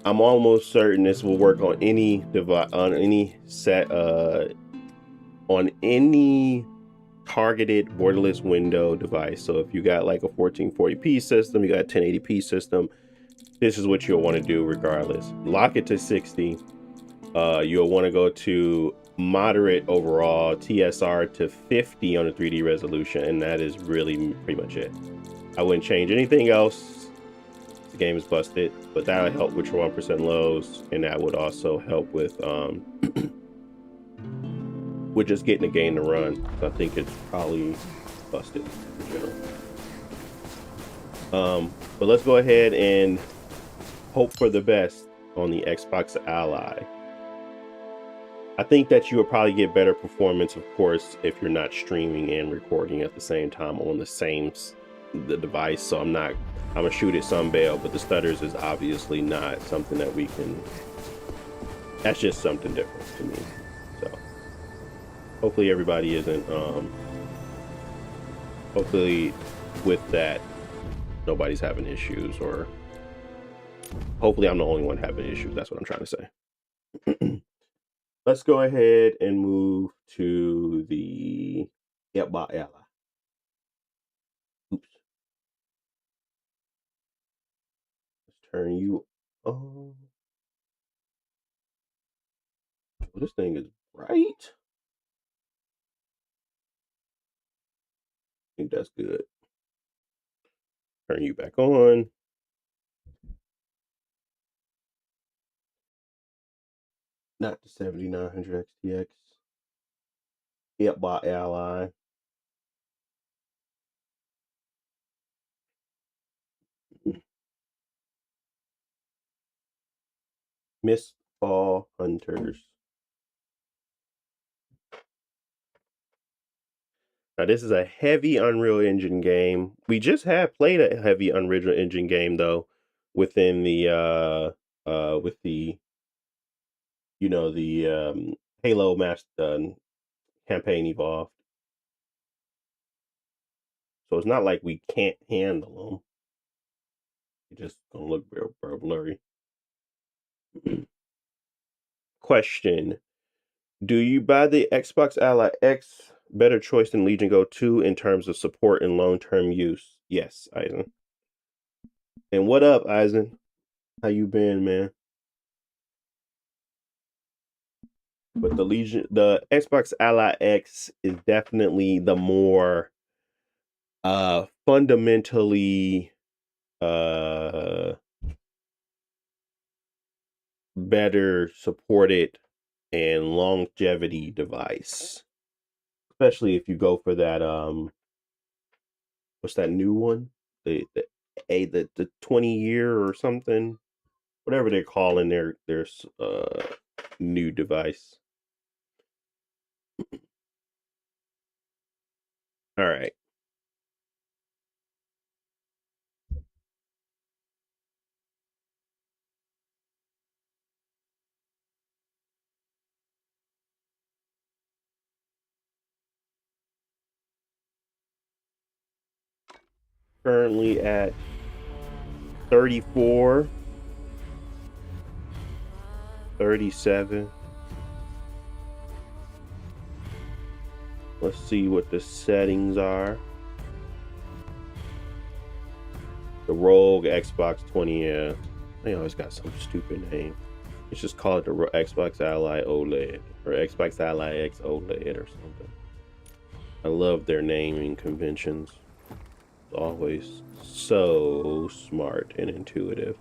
I'm almost certain this will work on any device, on any set, on any targeted borderless window device. So if you got like a 1440p system, you got a 1080p system, this is what you'll want to do regardless. Lock it to 60. You'll want to go to moderate overall, TSR to 50 on the 3D resolution, and that is really pretty much it. I wouldn't change anything else. The game is busted, but that'll help with your 1% lows, and that would also help with with just getting the game to run. So I think it's probably busted in general. But let's go ahead and hope for the best on the Xbox Ally. I think that you will probably get better performance, of course, if you're not streaming and recording at the same time on the device. So I'm gonna shoot at some bail, but the stutters is obviously not something that we can. That's just something different to me. So hopefully everybody isn't. Hopefully with that, nobody's having issues, or hopefully I'm the only one having issues. That's what I'm trying to say. Let's go ahead and move to the Xbox Ally. Oops. Let's turn you on. Oh, this thing is bright. I think that's good. Turn you back on. Not the 7900 XTX. Xbox Ally. Mistfall Hunters. Now this is a heavy Unreal Engine game. We just have played a heavy Unreal Engine game though, within the with the the Halo Master campaign evolved. So it's not like we can't handle them. It's just gonna look real blurry. Question: do you buy the Xbox Ally X better choice than Legion Go 2 in terms of support and long-term use? Yes, Eisen. And what up, Eisen? How you been, man? But the Xbox Ally X is definitely the more fundamentally better supported and longevity device. Especially if you go for that what's that new one? The 20-year or something. Whatever they're calling their new device. All right. Currently at 34, 37. Let's see what the settings are. The Rogue Xbox 20. Yeah, they always got some stupid name. Let's just call it the Xbox Ally OLED or Xbox Ally X OLED or something. I love their naming conventions. It's always so smart and intuitive.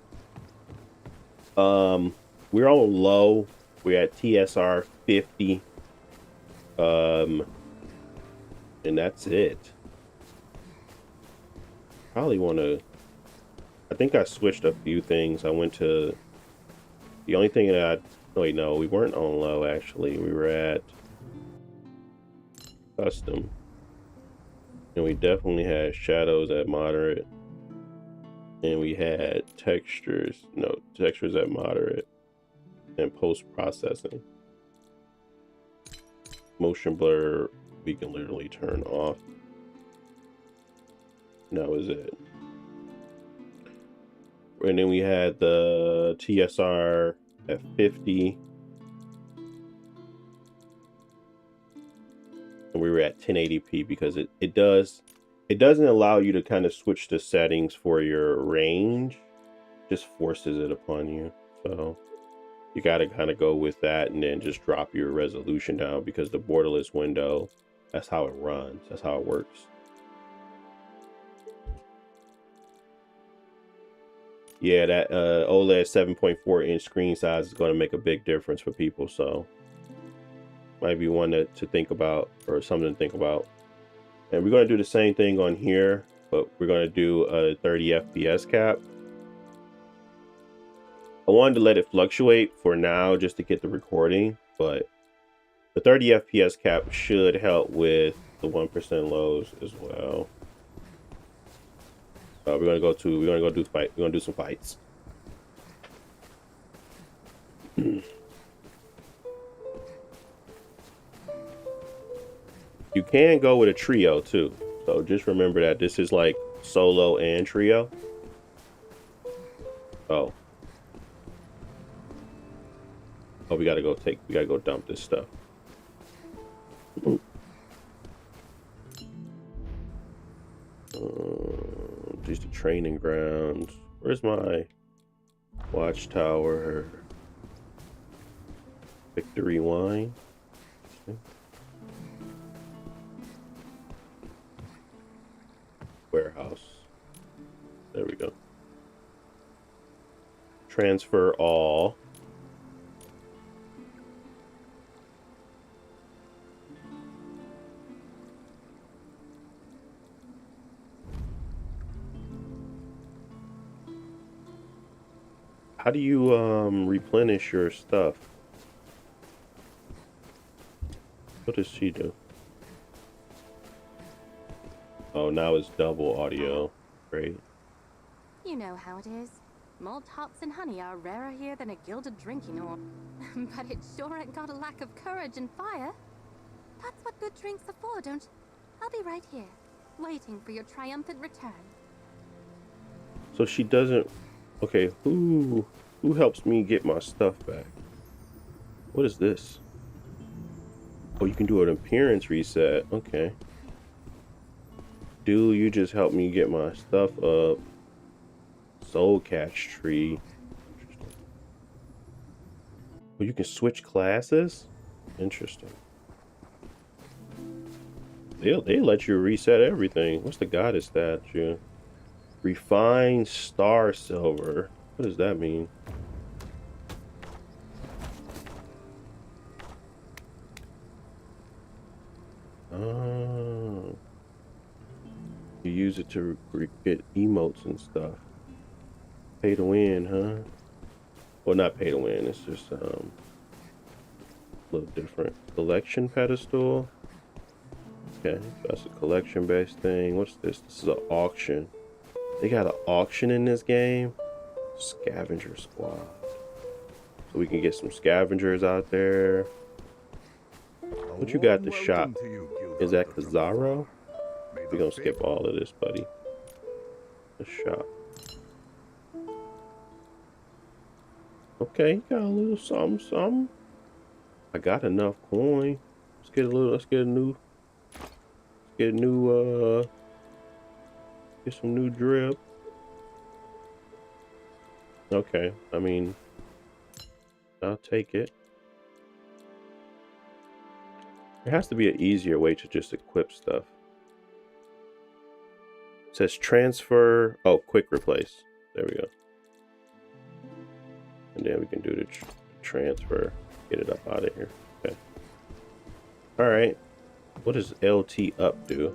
We're on low. We're at TSR 50. And that's it. Probably want to. I think I switched a few things. I went to the only thing that wait, no, we weren't on low actually. We were at custom. And we definitely had shadows at moderate. And we had textures at moderate. And post-processing. Motion blur we can literally turn off. And that was it. And then we had the TSR at 50. And we were at 1080p because it doesn't allow you to kind of switch the settings for your range. Just forces it upon you. So you got to kind of go with that and then just drop your resolution down because the borderless window, that's how it runs. That's how it works. Yeah, that OLED 7.4 inch screen size is going to make a big difference for people. So might be one to think about, or something to think about. And we're going to do the same thing on here, but we're going to do a 30 FPS cap. I wanted to let it fluctuate for now just to get the recording, but the 30 FPS cap should help with the 1% lows as well. We're gonna do some fights. You can go with a trio too, so just remember that this is like solo and trio. Oh, we gotta go dump this stuff. Just the training grounds. Where's my watchtower? Victory wine. Warehouse. There we go. Transfer all. How do you replenish your stuff? What does she do? Oh, now it's double audio. Great. You know how it is. Mulled hops and honey are rarer here than a gilded drinking horn. But it sure ain't got a lack of courage and fire. That's what good drinks are for, don't you? I'll be right here, waiting for your triumphant return. So she doesn't... Okay, who helps me get my stuff back? What is this? Oh, you can do an appearance reset. Okay. Dude, you just helped me get my stuff up. Soul catch tree. Oh, you can switch classes? Interesting. They let you reset everything. What's the goddess statue? Refined star silver. What does that mean? Oh. You use it to get emotes and stuff. Pay to win, huh? Well, not pay to win. It's just a little different. Collection pedestal. Okay, that's a collection-based thing. What's this? This is an auction. They got an auction in this game. Scavenger squad. So we can get some scavengers out there. What you got to shop? Is that Kazaro? We're gonna skip all of this, buddy. The shop. Okay, got a little something. I got enough coin. Let's get some new drip. Okay, I mean, I'll take it. There has to be an easier way to just equip stuff. It says transfer. Oh, quick replace. There we go. And then we can do the transfer. Get it up out of here. Okay. All right. What does LT up do?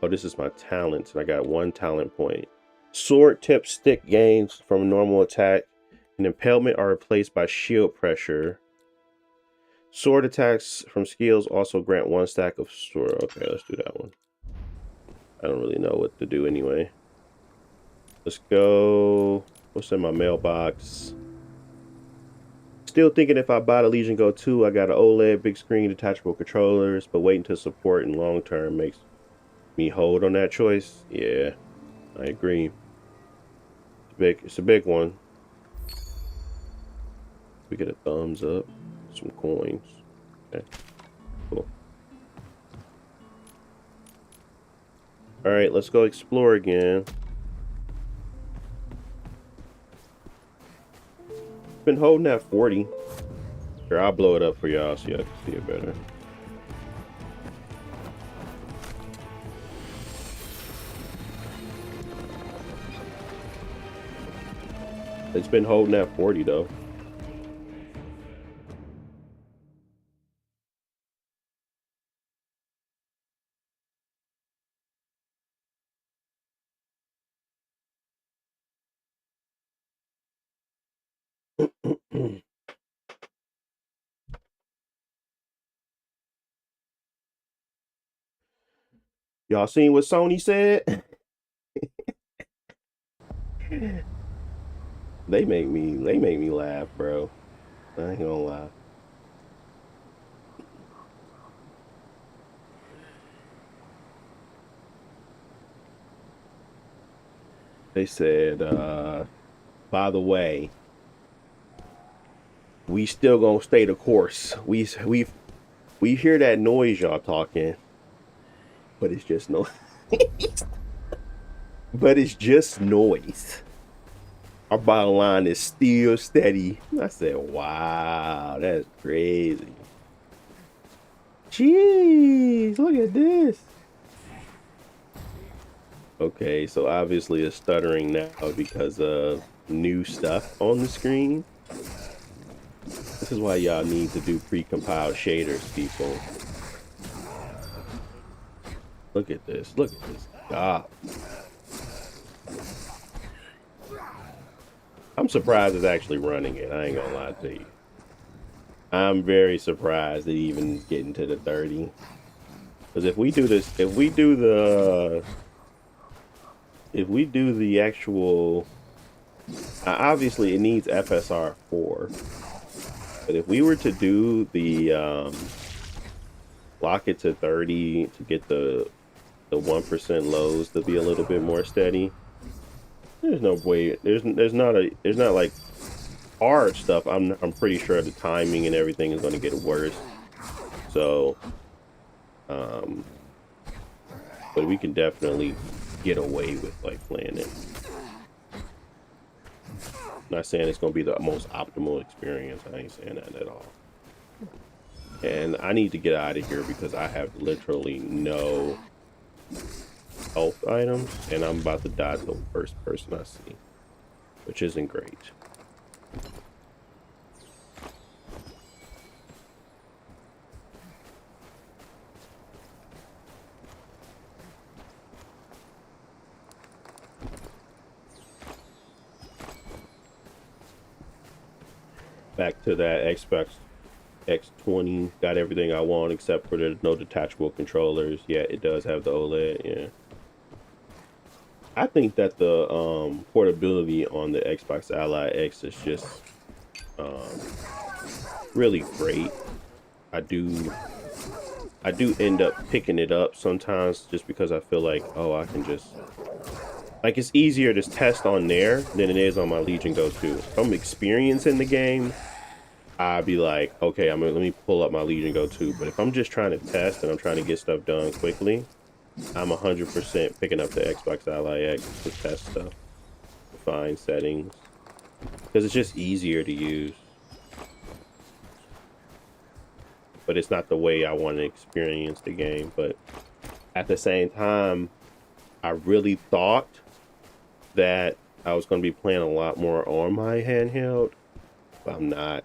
Oh, this is my talents, and I got 1 talent point. Sword tip stick gains from normal attack and impalement are replaced by shield pressure. Sword attacks from skills also grant 1 stack of sword. Okay, let's do that one. I don't really know what to do anyway. Let's go. What's in my mailbox? Still thinking if I buy the Legion Go 2, I got an OLED, big screen, detachable controllers, but waiting to support in long term makes me hold on that choice. Yeah, I agree. It's a big one. We get a thumbs up, some coins. Okay, cool. All right, let's go explore again. Been holding that 40. Here, I'll blow it up for y'all so y'all can see it better. It's been holding that 40 though. Y'all seen what Sony said? They make me laugh, bro. I ain't gonna lie. They said, by the way, we still gonna stay the course. We hear that noise y'all talking, but it's just no but it's just noise. Our bottom line is still steady. I said, wow, that's crazy. Jeez, look at this. Okay, so obviously it's stuttering now because of new stuff on the screen. This is why y'all need to do pre-compiled shaders, people. Look at this. Look at this. God. I'm surprised it's actually running it. I ain't gonna lie to you. I'm very surprised it even getting to the 30. Because if we do this, if we do the actual, obviously it needs FSR 4. But if we were to do the lock it to 30 to get the 1% lows to be a little bit more steady, there's no way. There's not like hard stuff. I'm pretty sure the timing and everything is going to get worse. So, but we can definitely get away with like playing it. Not saying it's going to be the most optimal experience. I ain't saying that at all. And I need to get out of here because I have literally no health items, and I'm about to die to the first person I see, which isn't great. Back to that Xbox X20, got everything I want except for the no detachable controllers. Yeah, it does have the OLED. Yeah, I think that the portability on the Xbox Ally X is just really great. I do end up picking it up sometimes just because I feel like, oh, I can just, like, it's easier to test on there than it is on my Legion Go 2. If I'm experiencing the game, I'd be like, okay, let me pull up my Legion Go 2. But if I'm just trying to test and I'm trying to get stuff done quickly, I'm 100% picking up the Xbox Ally X to test stuff, to find settings, because it's just easier to use. But it's not the way I want to experience the game. But at the same time, I really thought that I was going to be playing a lot more on my handheld, but I'm not.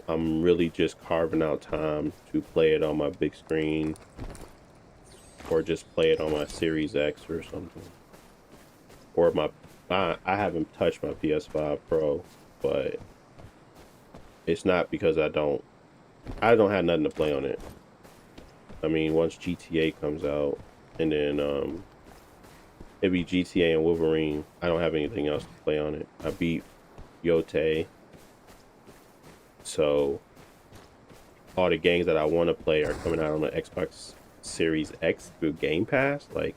I'm really just carving out time to play it on my big screen, or just play it on my Series X or something. Or I haven't touched my PS5 Pro, but it's not because I don't have nothing to play on it. I mean, once GTA comes out, and then it'd be GTA and Wolverine, I don't have anything else to play on it. I beat Yote, so all the games that I want to play are coming out on the Xbox Series X through GamePass, like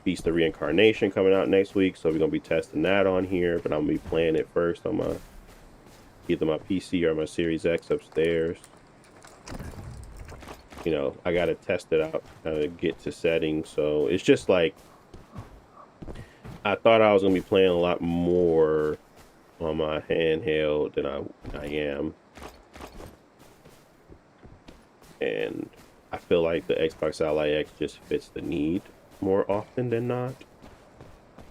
Beast of Reincarnation coming out next week. So we're gonna be testing that on here, but I'm gonna be playing it first on my either my PC or my Series X upstairs. You know, I gotta test it out, get to settings. So it's just like I thought I was gonna be playing a lot more on my handheld than I am, and I feel like the Xbox Ally X just fits the need more often than not.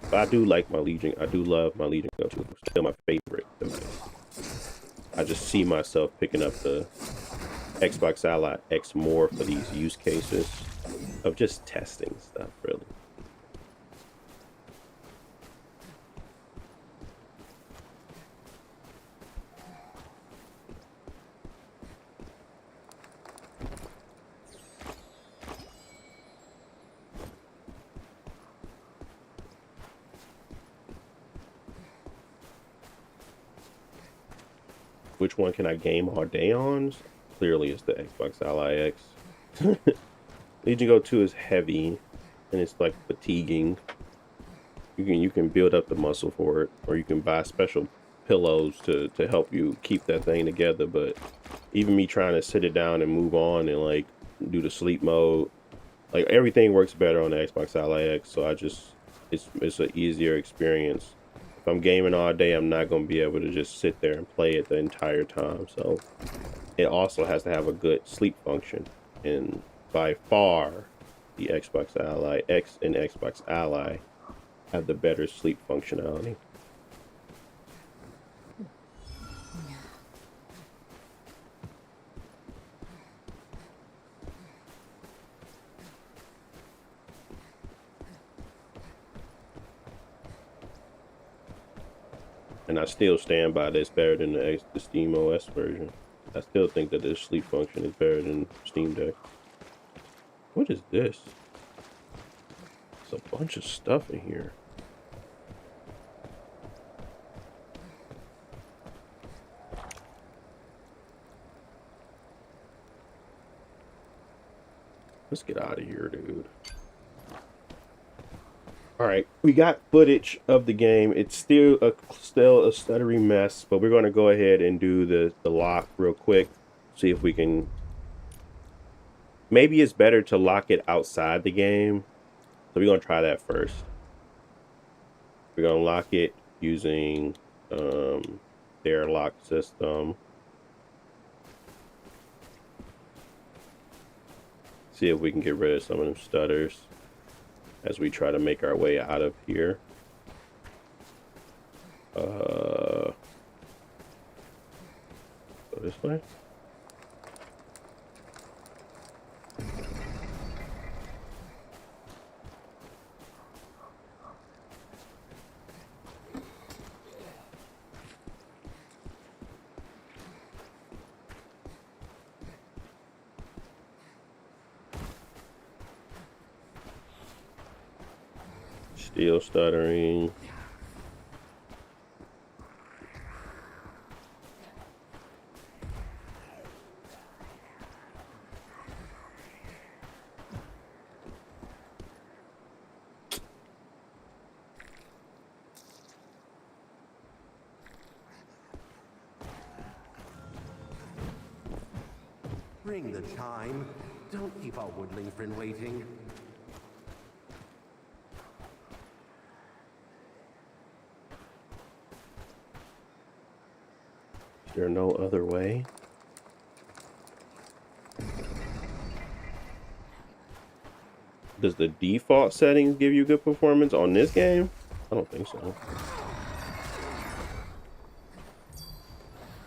But I do like my Legion. I do love my Legion Go 2. It's still my favorite device. I just see myself picking up the Xbox Ally X more for these use cases of just testing stuff, really. Which one can I game all day on? Clearly it's the Xbox Ally X. Legion Go 2 is heavy and it's like fatiguing. You can build up the muscle for it, or you can buy special pillows to help you keep that thing together. But even me trying to sit it down and move on and like do the sleep mode, like everything works better on the Xbox Ally X. So it's an easier experience. If I'm gaming all day, I'm not going to be able to just sit there and play it the entire time. So it also has to have a good sleep function. And by far, the Xbox Ally X and Xbox Ally have the better sleep functionality. And I still stand by this better than the Steam OS version. I still think that the sleep function is better than Steam Deck. What is this? There's a bunch of stuff in here. Let's get out of here, dude. All right, we got footage of the game. It's still a stuttery mess, but we're going to go ahead and do the lock real quick. See if we can. Maybe it's better to lock it outside the game. So we're going to try that first. We're going to lock it using their lock system. See if we can get rid of some of them stutters as we try to make our way out of here. Go this way. Still stuttering. Ring the chime. Don't keep our woodling friend waiting. Is there no other way? Does the default settings give you good performance on this game? I don't think so.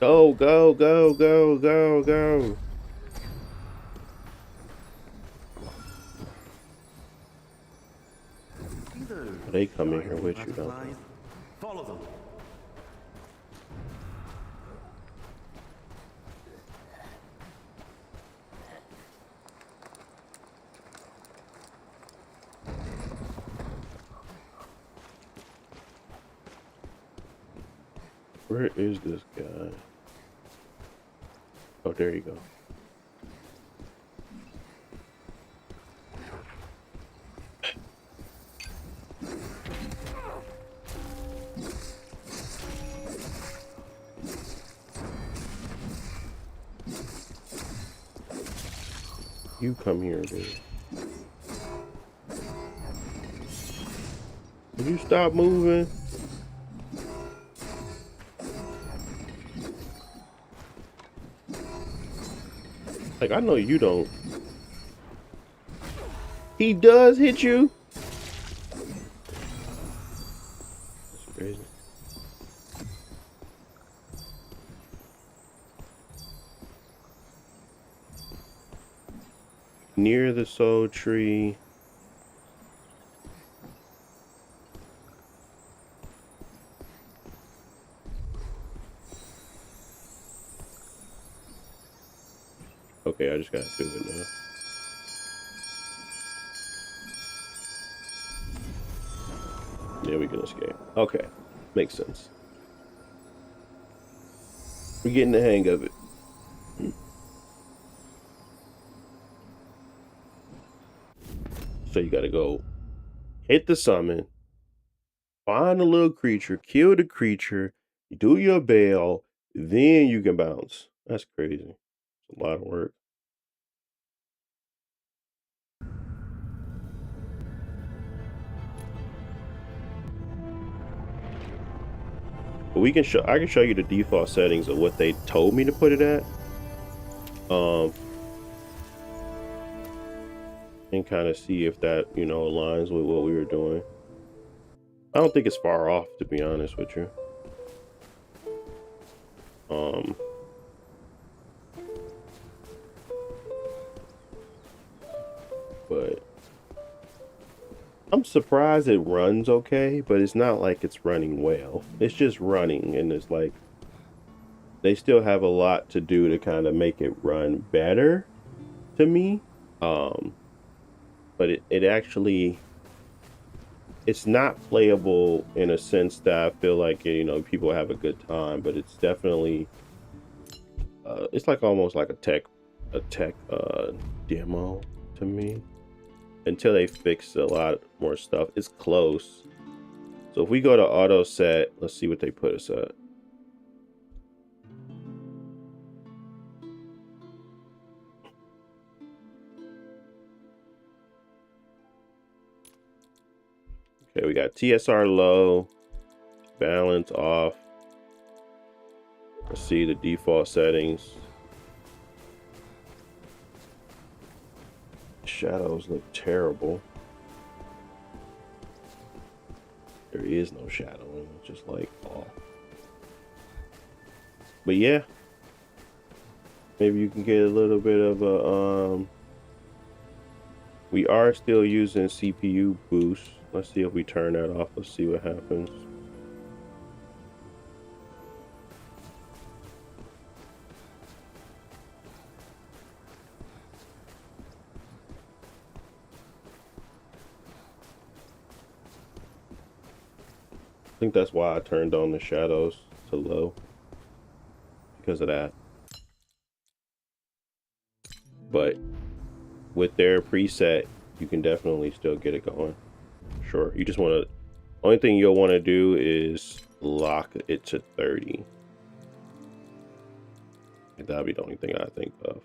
Go, go, go, go, go, go. They come in here with you, don't they? Follow them. Where is this guy? Oh, there you go. You come here, dude. Will you stop moving? Like, I know you don't. He does hit you? That's crazy. Near the soul tree. Okay, I just gotta do it now. Yeah, we can escape. Okay, makes sense. We're getting the hang of it. So you gotta go hit the summon, find a little creature, kill the creature, do your bail, then you can bounce. That's crazy. It's a lot of work. But we can show. I can show you the default settings of what they told me to put it at. And kind of see if that, you know, aligns with what we were doing. I don't think it's far off, to be honest with you. But I'm surprised it runs okay, but it's not like it's running well. It's just running, and it's like they still have a lot to do to kind of make it run better to me. But it actually, it's not playable in a sense that I feel like, you know, people have a good time, but it's definitely it's like almost like a tech demo to me, until they fix a lot more stuff. It's close. So if we go to auto set, let's see what they put us at. Okay, we got TSR low, balance off. Let's see the default settings. Shadows look terrible. There is no shadowing, it's just like off. But yeah, maybe you can get a little bit of a we are still using CPU boost. Let's see if we turn that off. Let's see what happens. I think that's why I turned on the shadows to low, because of that. But with their preset, you can definitely still get it going. Sure, you just want to, only thing you'll want to do is lock it to 30. That'll be the only thing I think of.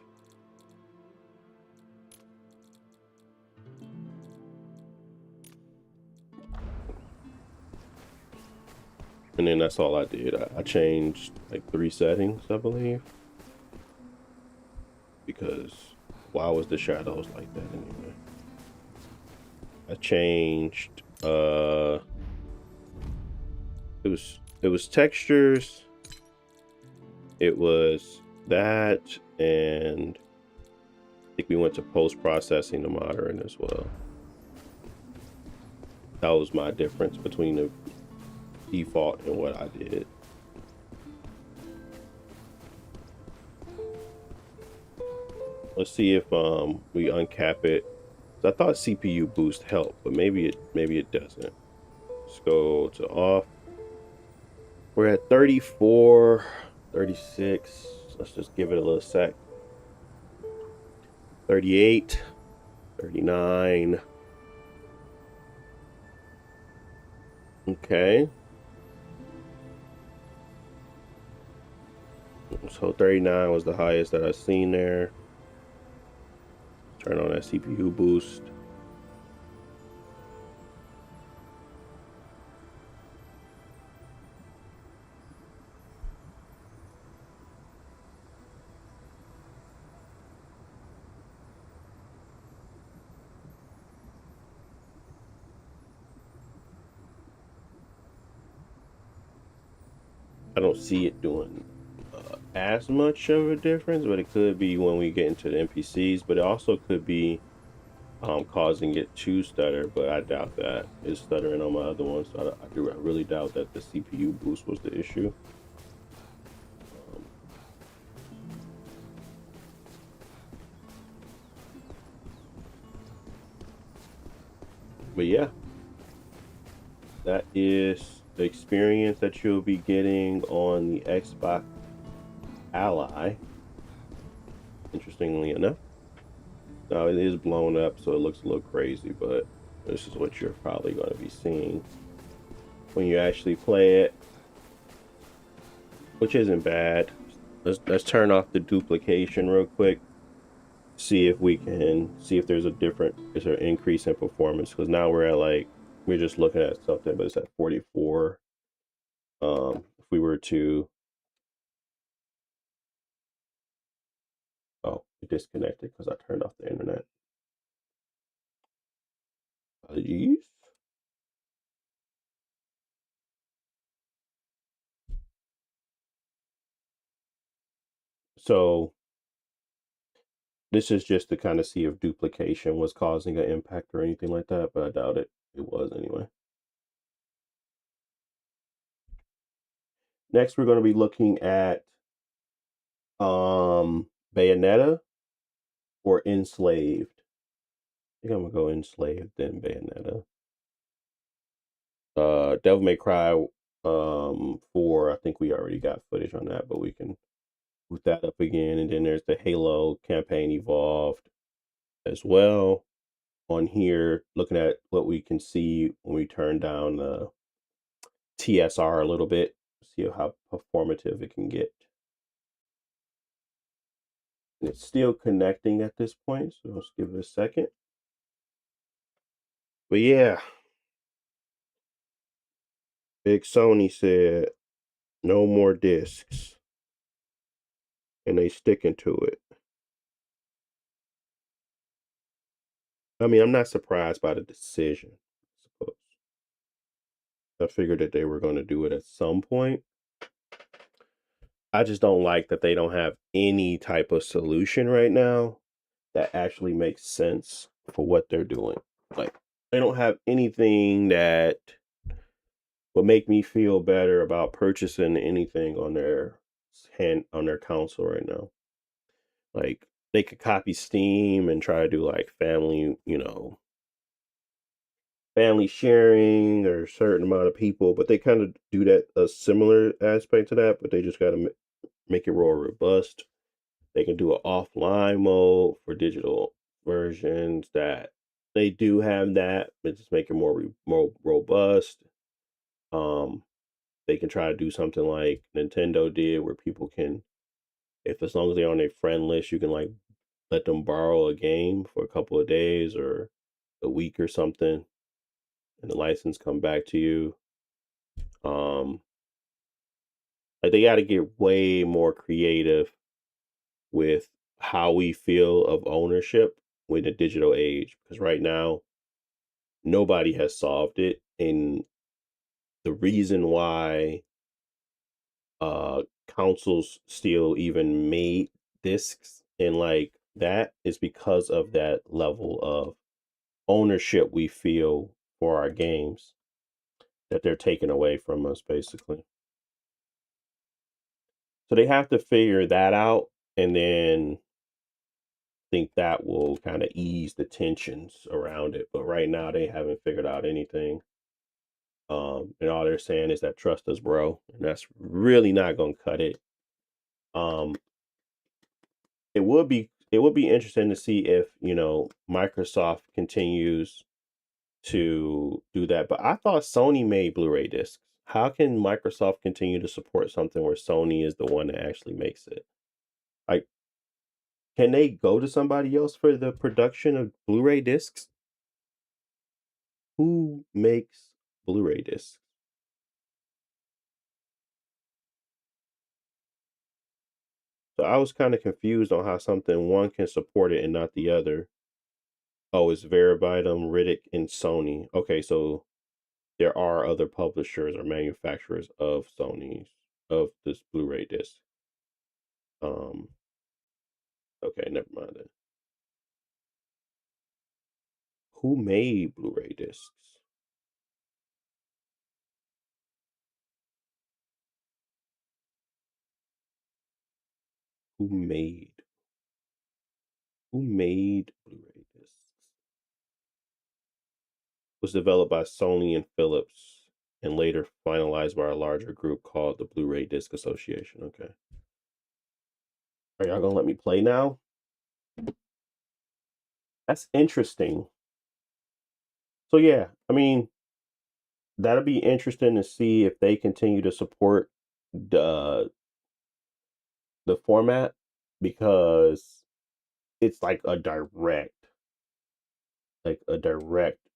And then that's all I did. I changed like 3 settings, I believe. Because why was the shadows like that anyway? I changed it was textures, it was that, and I think we went to post-processing to modern as well. That was my difference between the default and what I did. Let's see if we uncap it. I thought CPU boost helped, but maybe it doesn't. Let's go to off. We're at 34, 36. Let's just give it a little sec. 38, 39. Okay. So 39 was the highest that I've seen there. Turn on that CPU boost. I don't see it doing as much of a difference, but it could be when we get into the NPCs, but it also could be causing it to stutter, but I doubt that. It's stuttering on my other ones, so I really doubt that the CPU boost was the issue. Um, but yeah, that is the experience that you'll be getting on the Xbox Ally. Interestingly enough, now it is blown up, so it looks a little crazy, but this is what you're probably going to be seeing when you actually play it, which isn't bad. Let's turn off the duplication real quick. See if we can see if there's is there an increase in performance, because now we're at like we're just looking at something, but it's at 44. If we were to it disconnected because I turned off the internet. Apologies. So this is just to kind of see if duplication was causing an impact or anything like that, but I doubt it. It was anyway. Next, we're going to be looking at Bayonetta or Enslaved. I think I'm gonna go Enslaved then Bayonetta. Devil May Cry 4. I think we already got footage on that, but we can boot that up again. And then there's the Halo campaign evolved as well. On here, looking at what we can see when we turn down the TSR a little bit, see how performative it can get. And it's still connecting at this point, so let's give it a second. But yeah, Big Sony said no more discs, and they sticking to it. I mean, I'm not surprised by the decision, I suppose. I figured that they were going to do it at some point. I just don't like that they don't have any type of solution right now that actually makes sense for what they're doing. Like, they don't have anything that would make me feel better about purchasing anything on their console right now. Like, they could copy Steam and try to do like family sharing or a certain amount of people, but they kind of do that a similar aspect to that, but they just got to make it more robust. They can do an offline mode for digital versions that they do have that, but just make it more robust. Um, they can try to do something like Nintendo did, where people can, if as long as they're on a friend list, you can like let them borrow a game for a couple of days or a week or something, and the license come back to you. Um, like they got to get way more creative with how we feel of ownership with the digital age, because right now nobody has solved it, and the reason why consoles still even made discs and like that is because of that level of ownership we feel for our games that they're taking away from us basically. So they have to figure that out, and then think that will kind of ease the tensions around it. But right now they haven't figured out anything. And all they're saying is that trust us, bro, and that's really not gonna cut it. Um, it would be interesting to see if Microsoft continues to do that. But I thought Sony made Blu-ray discs. How can Microsoft continue to support something where Sony is the one that actually makes it? Like, Can they go to somebody else for the production of Blu-ray discs? Who makes Blu-ray discs? So I was kind of confused on how something one can support it and not the other. Oh, it's Veribitum, Riddick, and Sony. Okay, so there are other publishers or manufacturers of Sony's of this Blu-ray disc. Um, okay, never mind then. Who made Blu-ray discs? Who made Blu-ray discs? Was developed by Sony and Philips and later finalized by a larger group called the Blu-ray Disc Association. Okay. Are y'all gonna let me play now? That's interesting. So yeah, I mean, that'll be interesting to see if they continue to support the format because it's like a direct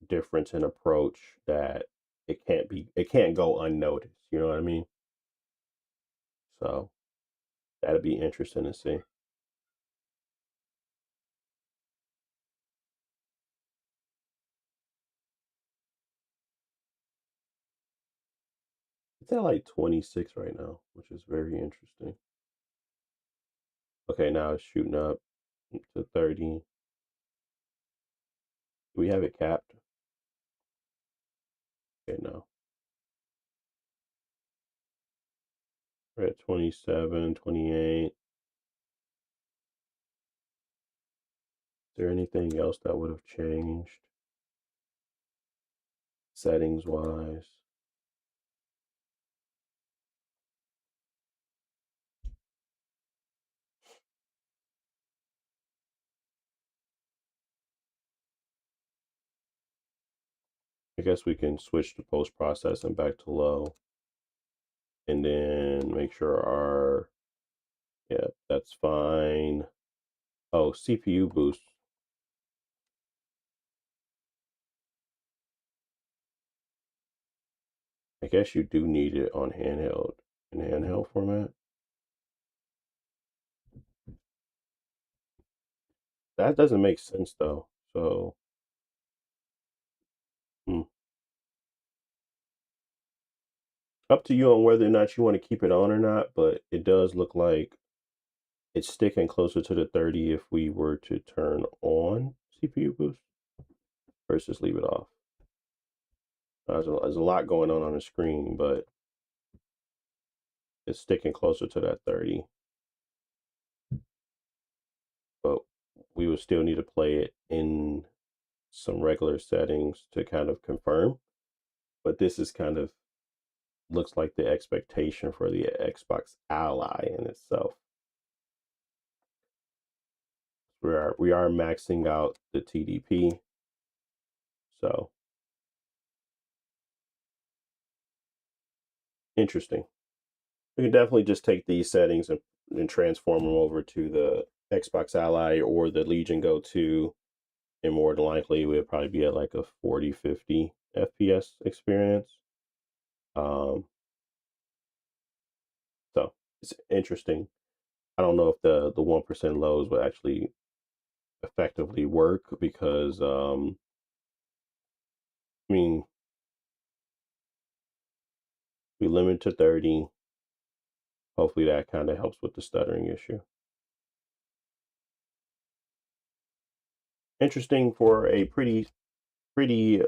difference in approach that it can't go unnoticed, you know what I mean? So that'll be interesting to see. It's at like 26 right now, which is very interesting. Okay, now it's shooting up to 30. Do we have it capped? Okay, no. We're at 27, 28. Is there anything else that would have changed settings wise? I guess we can switch to post processing back to low and then make sure yeah, that's fine. Oh, CPU boost. I guess you do need it on in handheld format. That doesn't make sense though. So, hmm. Up to you on whether or not you want to keep it on or not, but it does look like it's sticking closer to the 30 if we were to turn on CPU boost versus leave it off. There's a lot going on the screen, but it's sticking closer to that 30. But we would still need to play it in some regular settings to kind of confirm. But this is kind of looks like the expectation for the Xbox Ally in itself. We are maxing out the TDP. So interesting. We can definitely just take these settings and transform them over to the Xbox Ally or the Legion Go 2, and more than likely we'll probably be at like a 40, 50 FPS experience. So it's interesting. I don't know if the 1% lows will actually effectively work because I mean, we limit to 30. Hopefully that kind of helps with the stuttering issue. Interesting for a pretty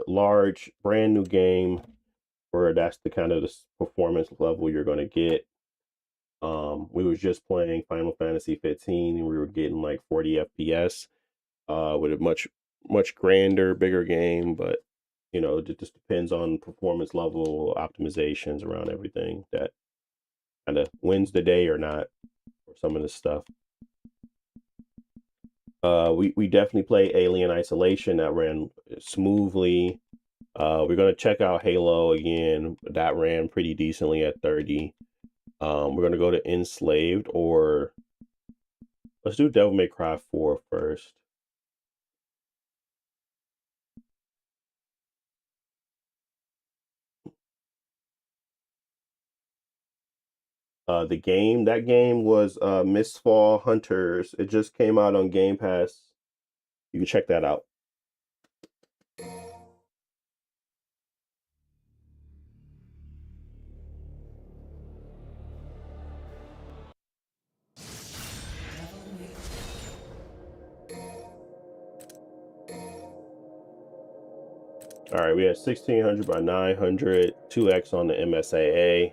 large brand new game where that's the kind of the performance level you're going to get. We was just playing Final Fantasy 15 and we were getting like 40 FPS with a much grander, bigger game, but you know, it just depends on performance level optimizations around everything that kind of wins the day or not for some of this stuff. We definitely play Alien Isolation that ran smoothly. We're gonna check out Halo again. That ran pretty decently at 30. We're gonna go to Enslaved or Let's do Devil May Cry 4 first. That game was Mistfall Hunters. It just came out on Game Pass. You can check that out. All right, we have 1600 by 900, 2x on the MSAA.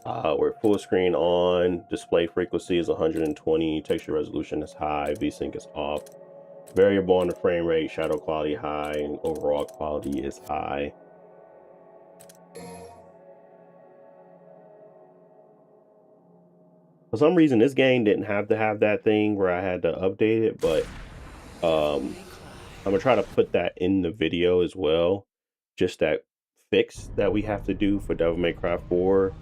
We're full screen on. Display frequency is 120. Texture resolution is high. VSync is off. Variable on the frame rate. Shadow quality high, and overall quality is high. For some reason, this game didn't have to have that thing where I had to update it, but I'm gonna try to put that in the video as well. Just that fix that we have to do for Devil May Cry 4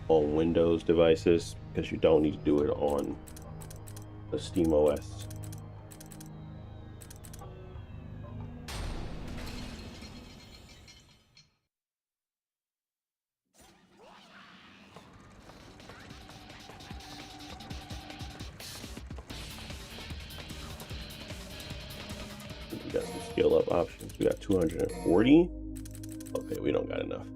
on Windows devices, because you don't need to do it on the Steam OS. We got some skill up options. We got 240. Okay, we don't got enough.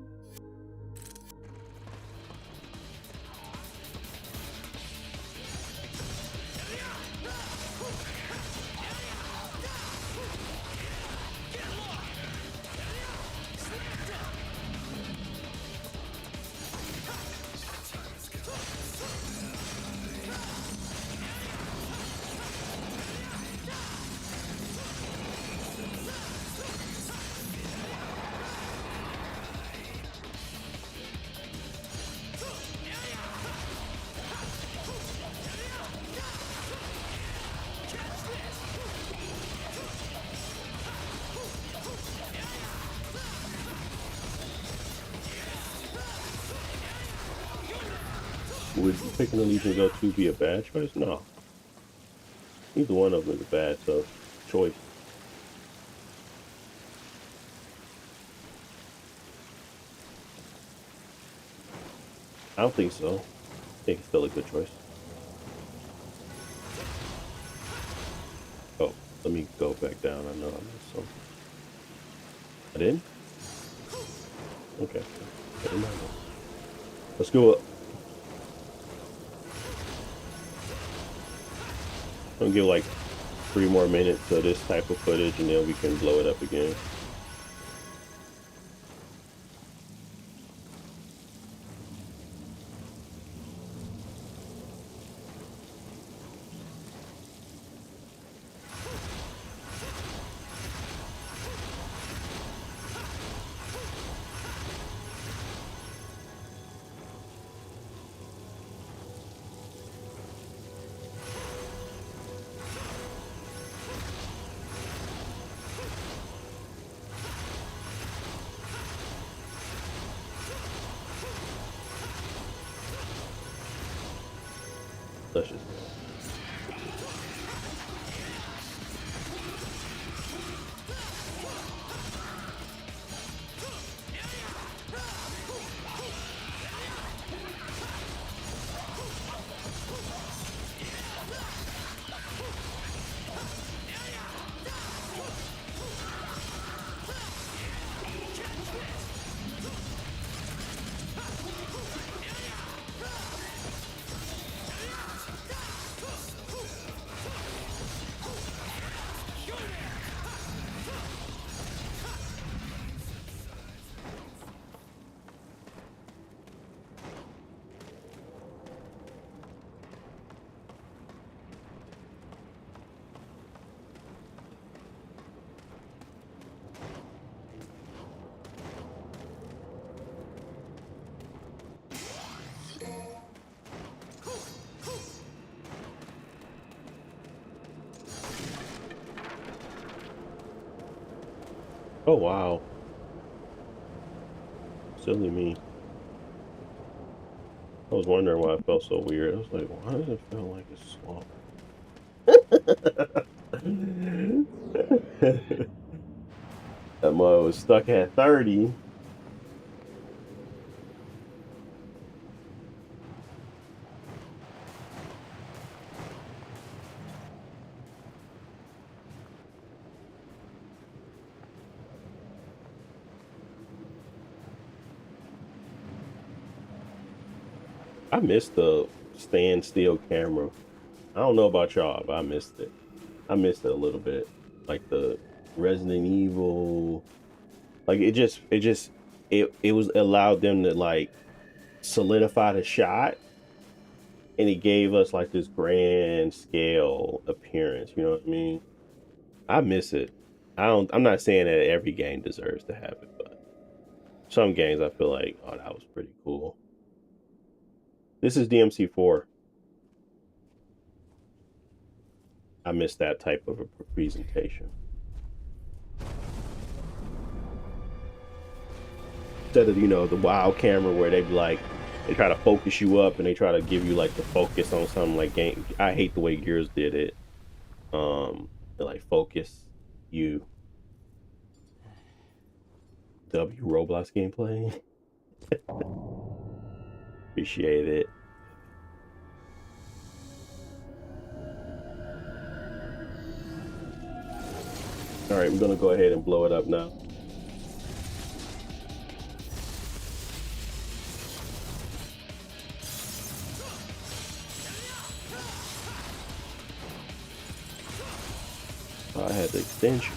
Would picking Allegiant Go 2 be a bad choice? No. Neither one of them is a bad choice. I don't think so. I think it's still a good choice. Oh, let me go back down. I know I missed some. I didn't? Okay. Let's go up. I'm gonna give like 3 more minutes of this type of footage, and then we can blow it up again. Let's just go. Oh wow. Silly me. I was wondering why it felt so weird. I was like, why does it feel like it's swamp? That mother was stuck at 30. I missed the standstill camera. I don't know about y'all, but I missed it. I missed it a little bit. Like the Resident Evil, like it was allowed them to like solidify the shot, and it gave us like this grand scale appearance. You know what I mean? I miss it. I'm not saying that every game deserves to have it, but some games I feel like, oh, that was pretty cool. This is DMC4. I miss that type of a presentation. Instead of, you know, the wild camera where they be like, they try to focus you up and they try to give you like the focus on something like game. I hate the way Gears did it. They like focus you. W Roblox gameplay. Appreciate it. All right, we're gonna go ahead and blow it up now. Oh, I had the extension.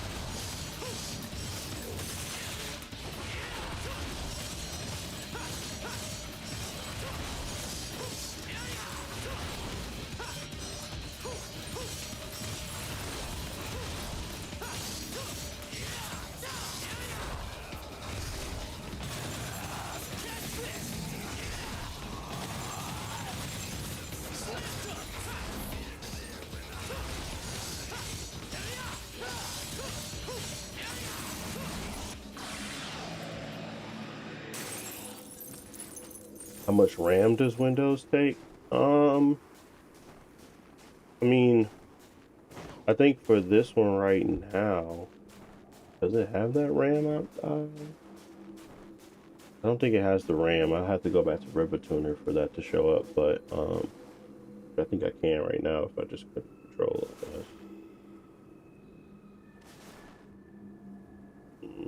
How much RAM does Windows take? I mean, I think for this one right now, does it have that RAM out? I don't think it has the RAM. I have to go back to River Tuner for that to show up, but I think I can right now if I just click control it.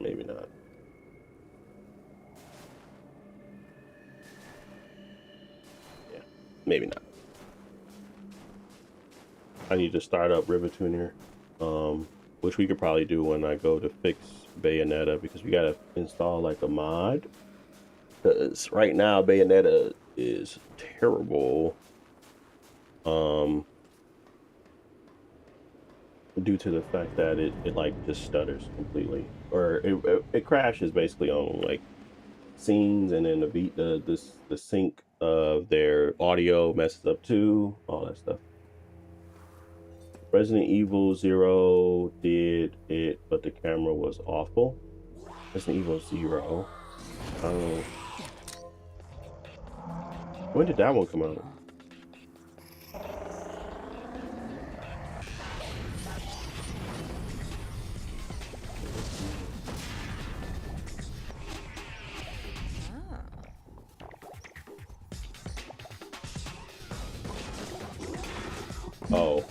Maybe not. Maybe not. I need to start up River Tuner, which we could probably do when I go to fix Bayonetta, because we gotta install like a mod. Because right now Bayonetta is terrible, due to the fact that it like just stutters completely, or it crashes basically on like scenes, and then the sync of their audio messes up too, all that stuff. Resident Evil 0 did it, but the camera was awful. Resident Evil 0. When did that one come out? Oh.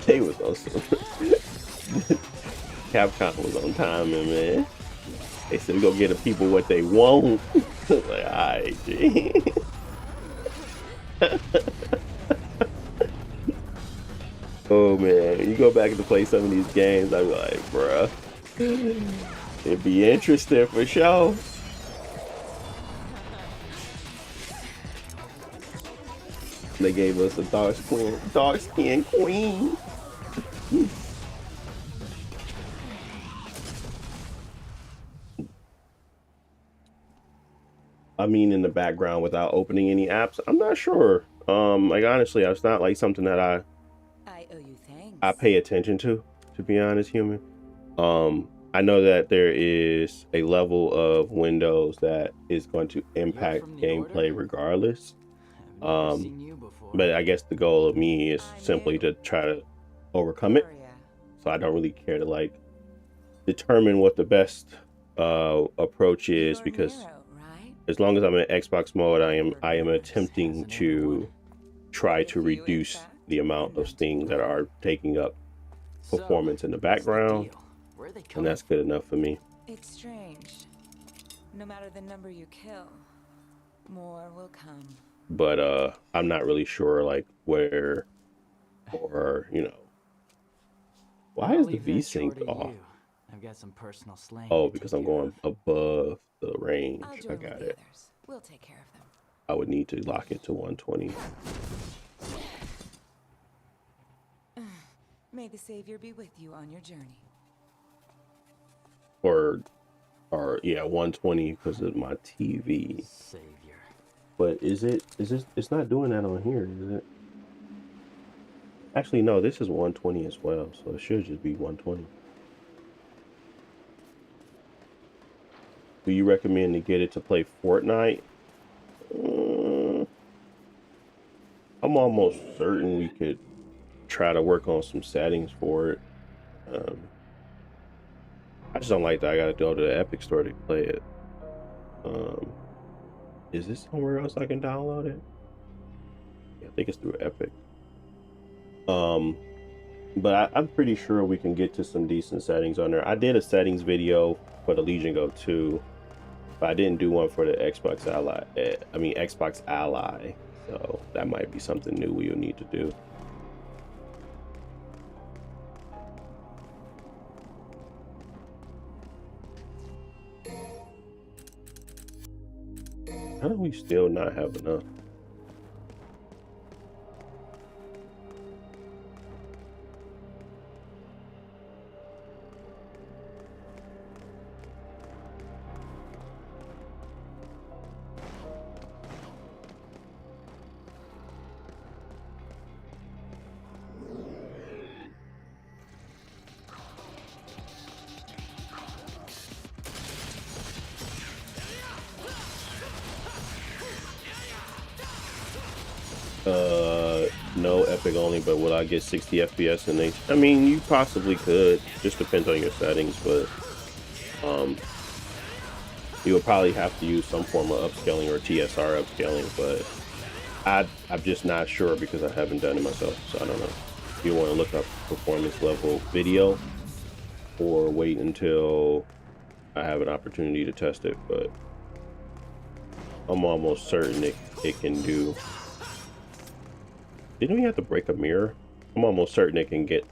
They was awesome. Capcom was on time, man. They said we gonna get the people what they want. Like, alright, G. Oh man, you go back and play some of these games, I'm like, bruh, it'd be interesting for sure. They gave us a dark skin queen. I mean, in the background without opening any apps, I'm not sure. Like honestly, it's not like something that I owe you thanks. I pay attention to be honest, human. I know that there is a level of Windows that is going to impact from the gameplay Order? regardless. I've never Um, seen you before. but I guess the goal of me is simply to try to overcome it. Gloria. So I don't really care to like determine what the best approach is, You're because Nero, right? as long as I'm in Xbox mode, I am Has attempting an to everyone. try Quite a to few, in reduce fact. the amount of things that are taking up performance in the So, what's background, deal? Where are they and coming that's good enough for me. It's strange. No matter the number you kill, more will come. But I'm not really sure like where, or you know, why I'll is the leave that chore V-Sync to off? you. I've got some personal slang Oh, to because take I'm care going of. above the range. I'll I join with got the it. others. We'll take care of them. I would need to lock it to 120. May the Savior be with you on your journey. Or yeah, 120 because of my TV. Savior. But is this, it's not doing that on here, is it? Actually, no, this is 120 as well, so it should just be 120. Do you recommend to get it to play Fortnite? I'm almost certain we could try to work on some settings for it. I just don't like that I gotta go to the Epic Store to play it. Is this somewhere else I can download it? Yeah, I think it's through Epic. But I'm pretty sure we can get to some decent settings on there. I did a settings video for the Legion Go 2, but I didn't do one for the Xbox Ally. Xbox Ally. So that might be something new we'll need to do. How do we still not have enough? No, Epic only, but will I get 60 FPS in H? I mean, you possibly could. Just depends on your settings, but you would probably have to use some form of upscaling or TSR upscaling, but I'm just not sure because I haven't done it myself, so I don't know. You want to look up performance level video or wait until I have an opportunity to test it, but I'm almost certain it can do. Didn't we have to break a mirror? I'm almost certain it can get,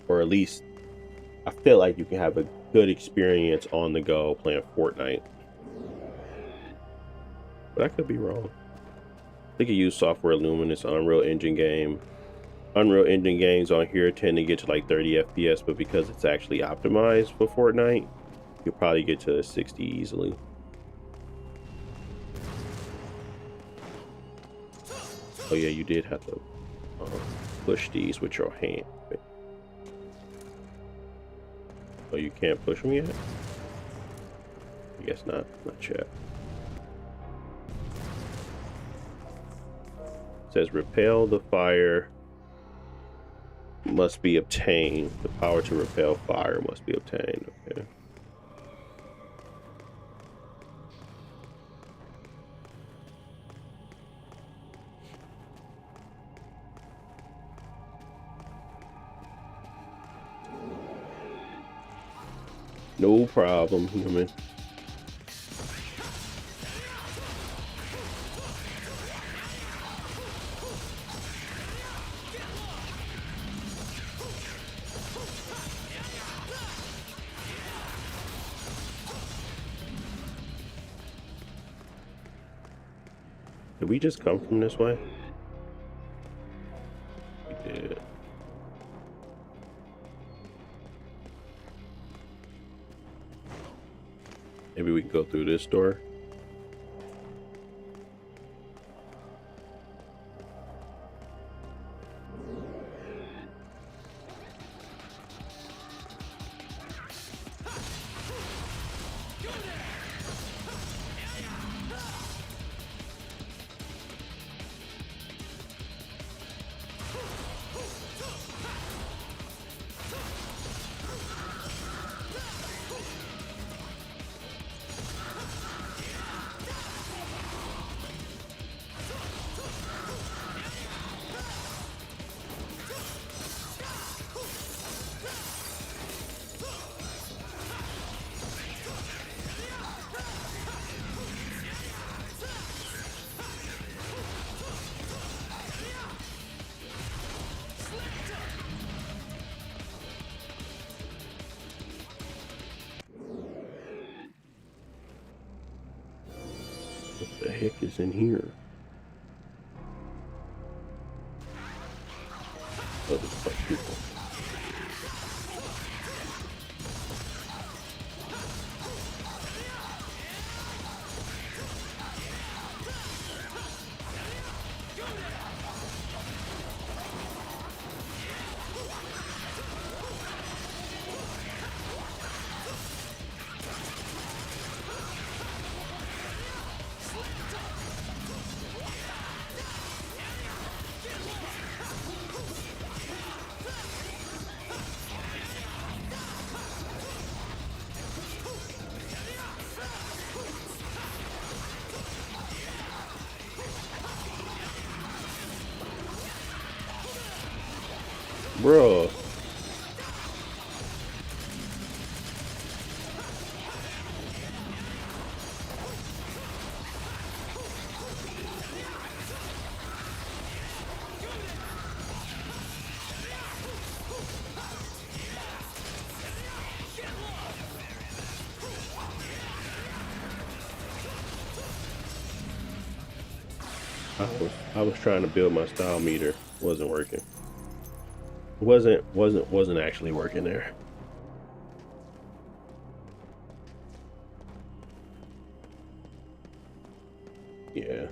or at least I feel like you can have a good experience on the go playing Fortnite. But I could be wrong. They could use software Luminous, Unreal Engine game. Unreal Engine games on here tend to get to like 30 FPS, but because it's actually optimized for Fortnite, you'll probably get to 60 easily. Oh yeah, you did have to push these with your hand. Oh, you can't push them yet? I guess not. Not yet. It says repel the fire must be obtained. The power to repel fire must be obtained. Okay. No problem, human. Did we just come from this way? We did. Maybe we can go through this door. heck is in here? Oh, there's like people. Bro. I was trying to build my style meter. Wasn't working. Wasn't actually working there. Yeah.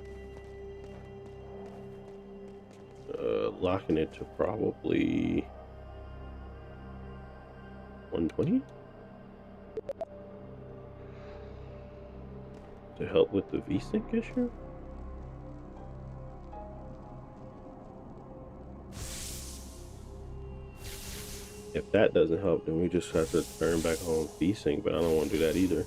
Locking it to probably 120 to help with the VSync issue. If that doesn't help, then we just have to turn back on VSync, but I don't want to do that either.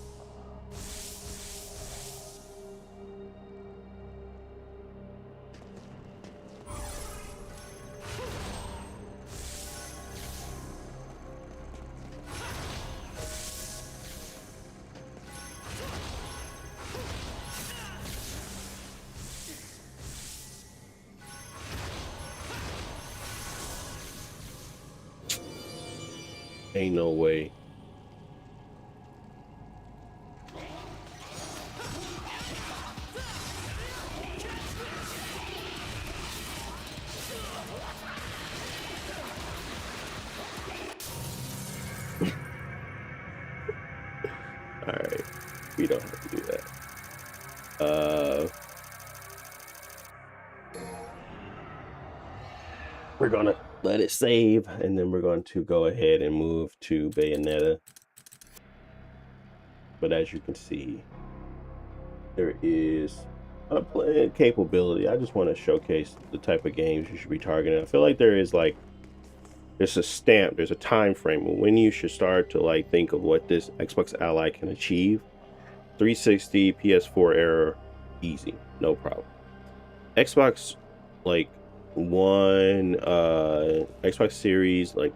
Ain't no way. All right, we don't have to do that. We're gonna let it save, and then we're going to go ahead and move to Bayonetta. But as you can see, there is a planned capability. I just want to showcase the type of games you should be targeting. I feel like there's a stamp, there's a time frame when you should start to like think of what this Xbox Ally can achieve. 360, PS4 era, easy, no problem. Xbox like One, Xbox Series, like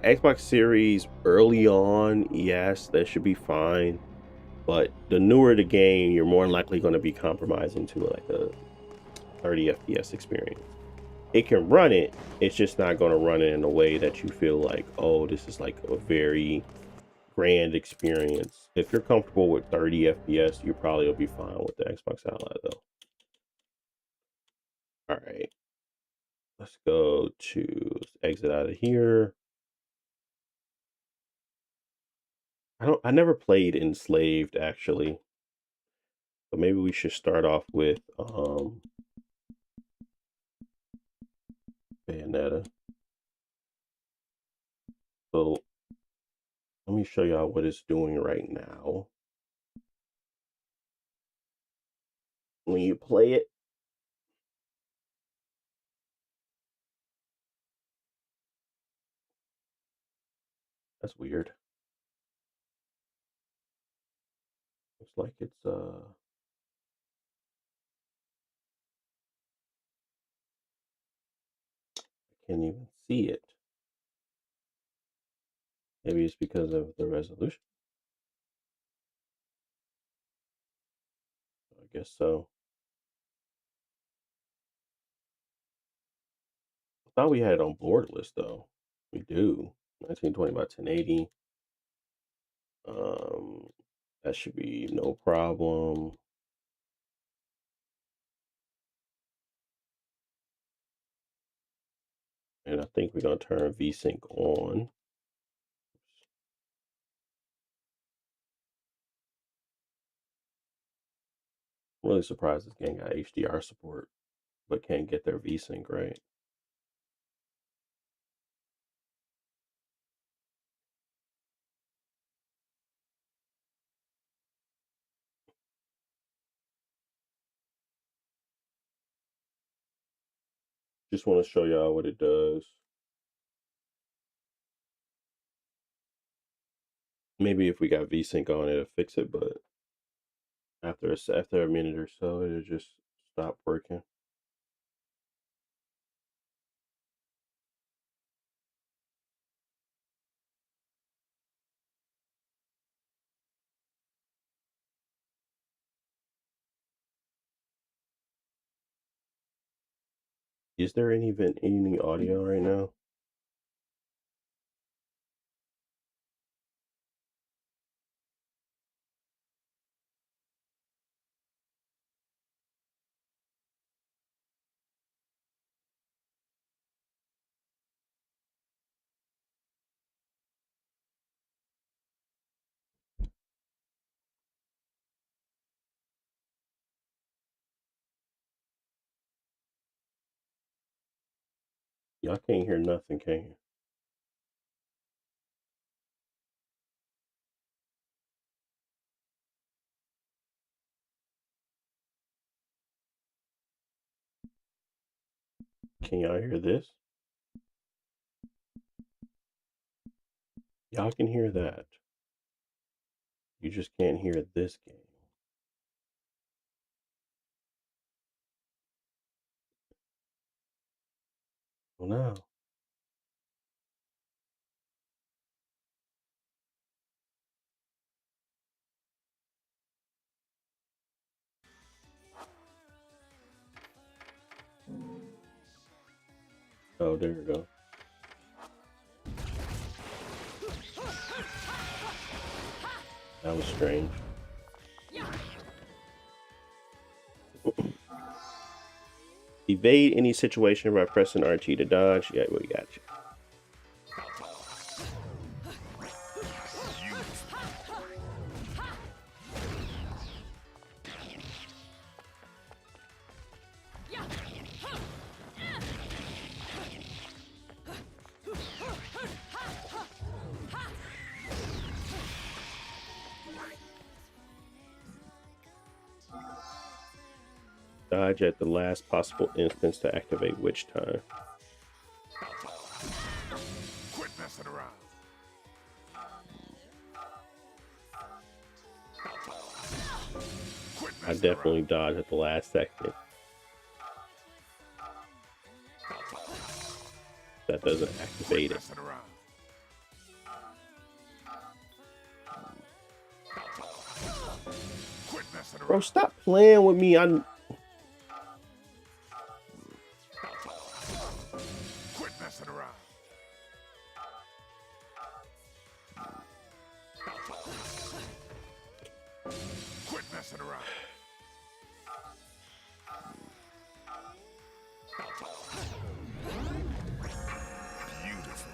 Xbox Series early on, yes, that should be fine. But the newer the game, you're more likely going to be compromising to like a 30 FPS experience. It can run it, it's just not going to run it in a way that you feel like, oh, this is like a very grand experience. If you're comfortable with 30 FPS, you probably will be fine with the Xbox Ally though. All right, let's go to exit out of here. I never played Enslaved actually, but maybe we should start off with Bayonetta. So let me show y'all what it's doing right now. When you play it, that's weird. Looks like it's I can't even see it. Maybe it's because of the resolution. I guess so. I thought we had it on borderless though. We do. 1920 by 1080. That should be no problem. And I think we're gonna turn VSync on. I'm really surprised this game got HDR support, but can't get their VSync right. Just want to show y'all what it does. Maybe if we got VSync on, it'll fix it, but after a minute or so, it'll just stop working. Is there any audio right now? Y'all can't hear nothing, can you? Can y'all hear this? Y'all can hear that. You just can't hear this game. Well, now. Oh, there we go. That was strange. Evade any situation by pressing RT to dodge. Yeah, we got you. Dodge at the last possible instance to activate witch time. Quit messing around. I definitely dodge at the last second. That doesn't activate it. Bro, stop playing with me. Quit messing around. Quit messing around. Beautiful.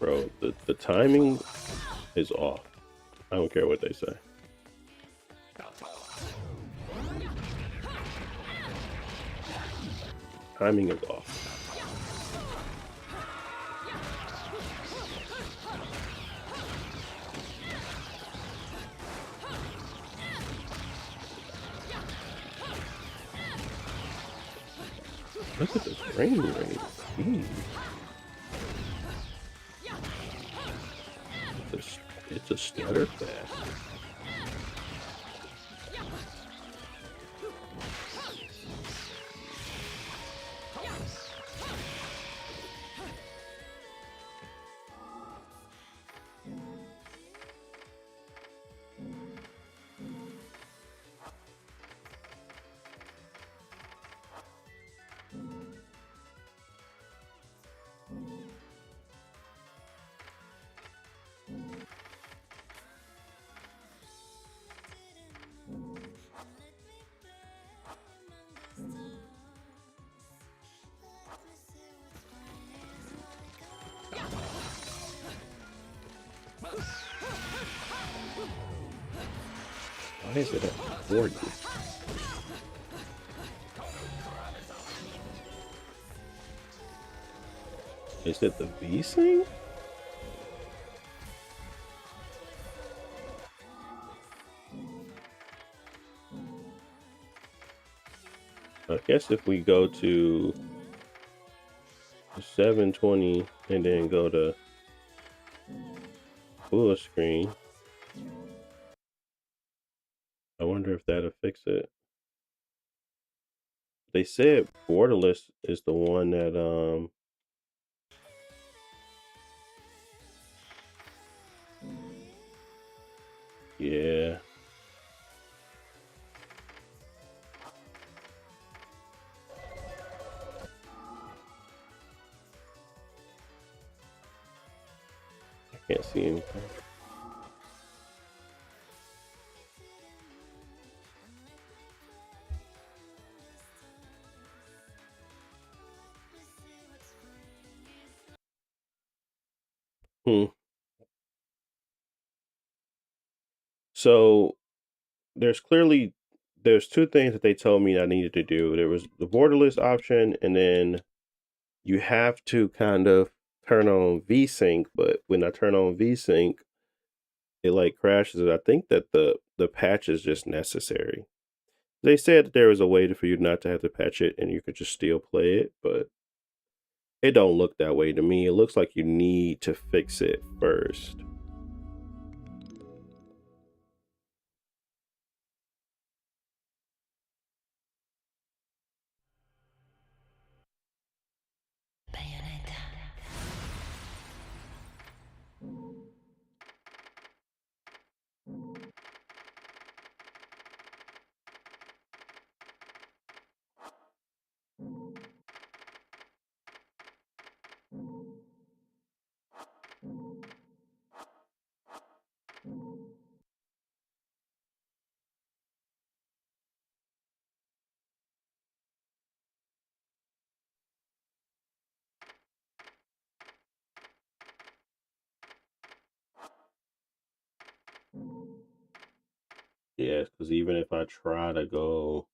Bro, the timing is off. I don't care what they say. Timing is off. Look at this frame rate. Jeez. It's a stutter fest. Why is it at 40? Is it the V-Sync? I guess if we go to 720 and then go to full screen, I wonder if that'll fix it. They said borderless is the one that yeah. I can't see anything. So there's two things that they told me I needed to do. There was the borderless option, and then you have to kind of turn on VSync, but when I turn on VSync, it like crashes it. I think that the patch is just necessary. They said that there was a way for you not to have to patch it and you could just still play it, but it don't look that way to me. It looks like you need to fix it first. Yeah, because even if I try to go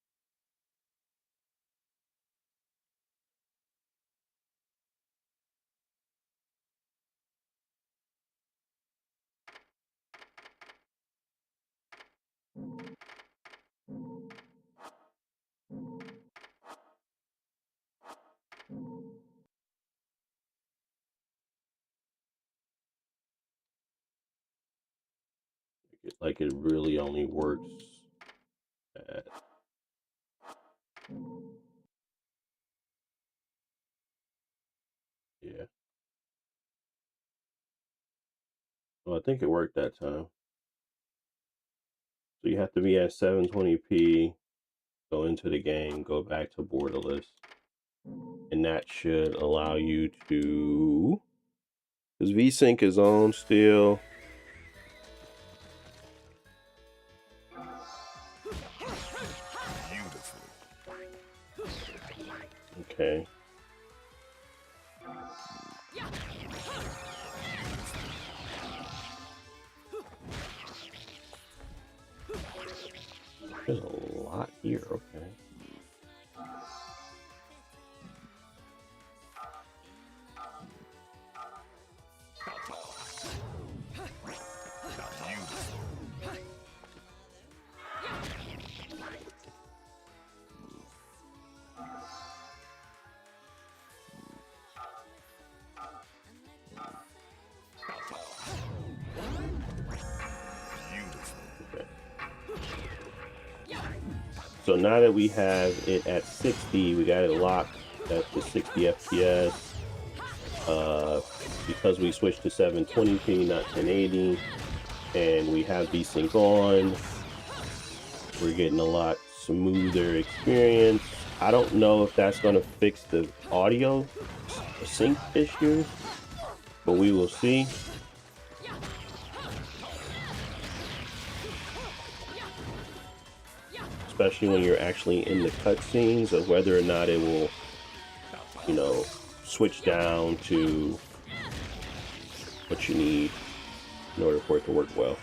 like it really only works at yeah. Well, I think it worked that time. So you have to be at 720p, go into the game, go back to borderless, and that should allow you to, because VSync is on still. Beautiful. Okay. There's a lot here, okay. So now that we have it at 60, we got it locked at the 60 FPS. Because we switched to 720p, not 1080, and we have VSync on, we're getting a lot smoother experience. I don't know if that's going to fix the audio sync issues, but we will see. Especially when you're actually in the cutscenes, of whether or not it will, you know, switch down to what you need in order for it to work well.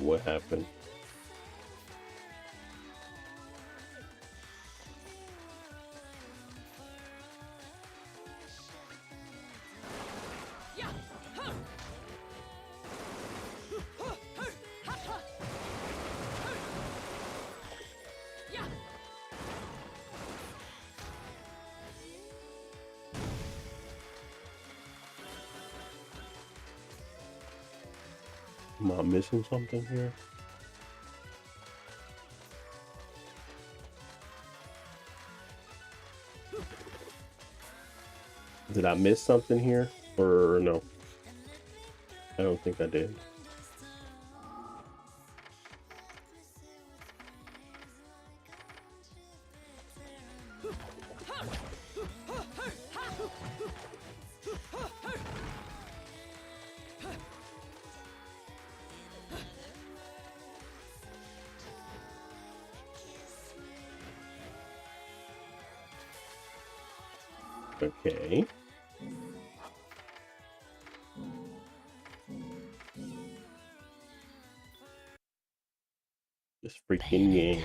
what happened. Am I missing something here? Did I miss something here? Or no? I don't think I did. Okay. This freaking game.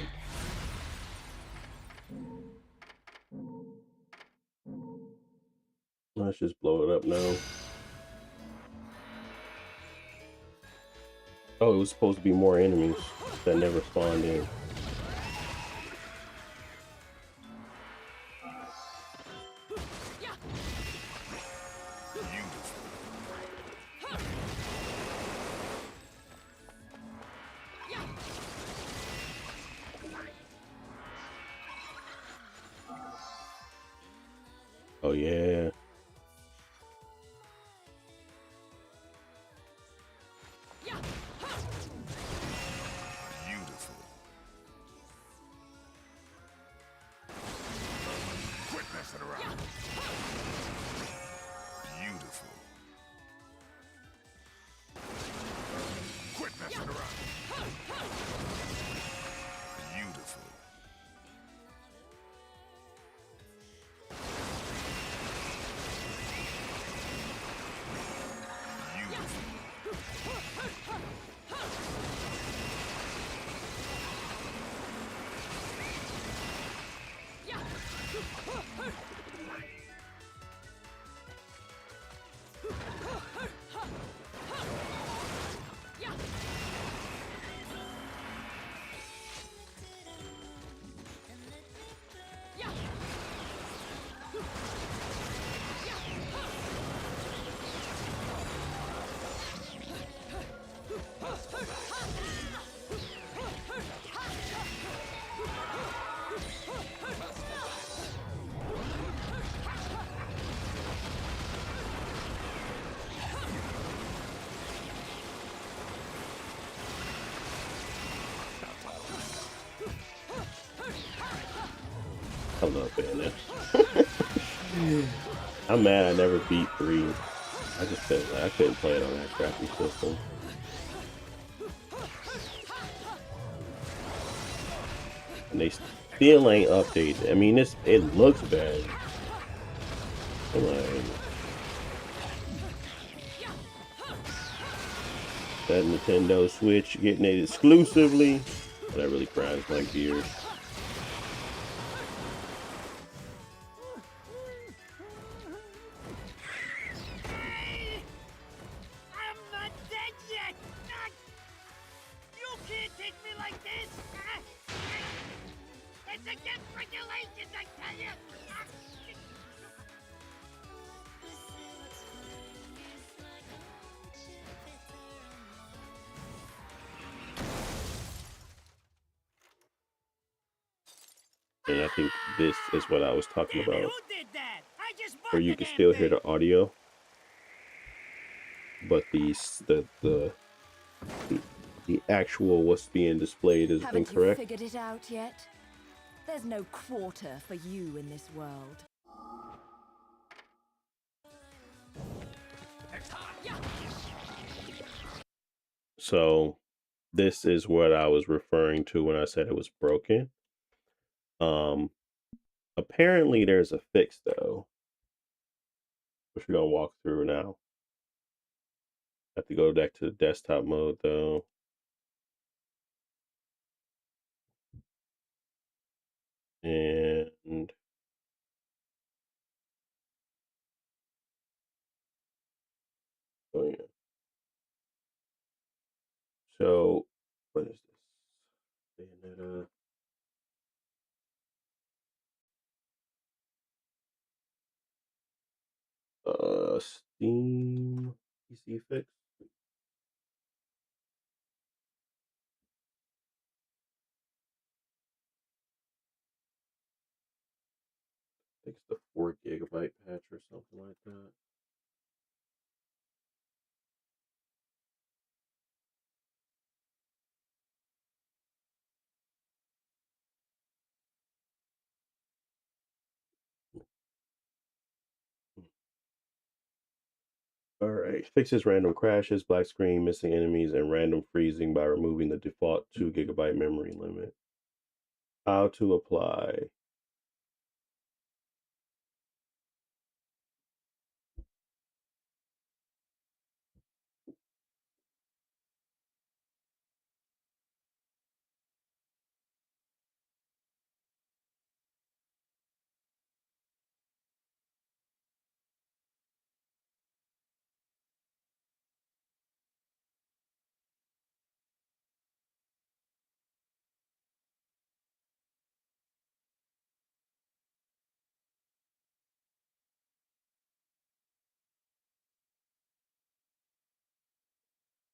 Let's just blow it up now. Oh, it was supposed to be more enemies that never spawned in. Oh yeah. Beautiful. Quit messing around. Beautiful. Quit messing around. Beautiful. I love Bayonetta. I'm mad I never beat 3. I couldn't play it on that crappy system. And they still ain't updated. I mean, it looks bad. I'm like, that Nintendo Switch getting it exclusively. That really grinds my gears. I'm not dead yet! You can't take me like this! It's against regulations, I tell you! And I think this is what I was talking Damn it, about, who did that? I just bought where you the can damn still hear thing. the audio, but the actual what's being displayed is Haven't you incorrect. figured it out yet? There's no quarter for you in this world. So this is what I was referring to when I said it was broken. Apparently there's a fix though, which we're gonna walk through now. I have to go back to the desktop mode though. And oh yeah. So what is this? Bayonetta. Steam PC fix. Fix the 4 GB patch or something like that. All right. Fixes random crashes, black screen, missing enemies, and random freezing by removing the default 2 GB memory limit. How to apply.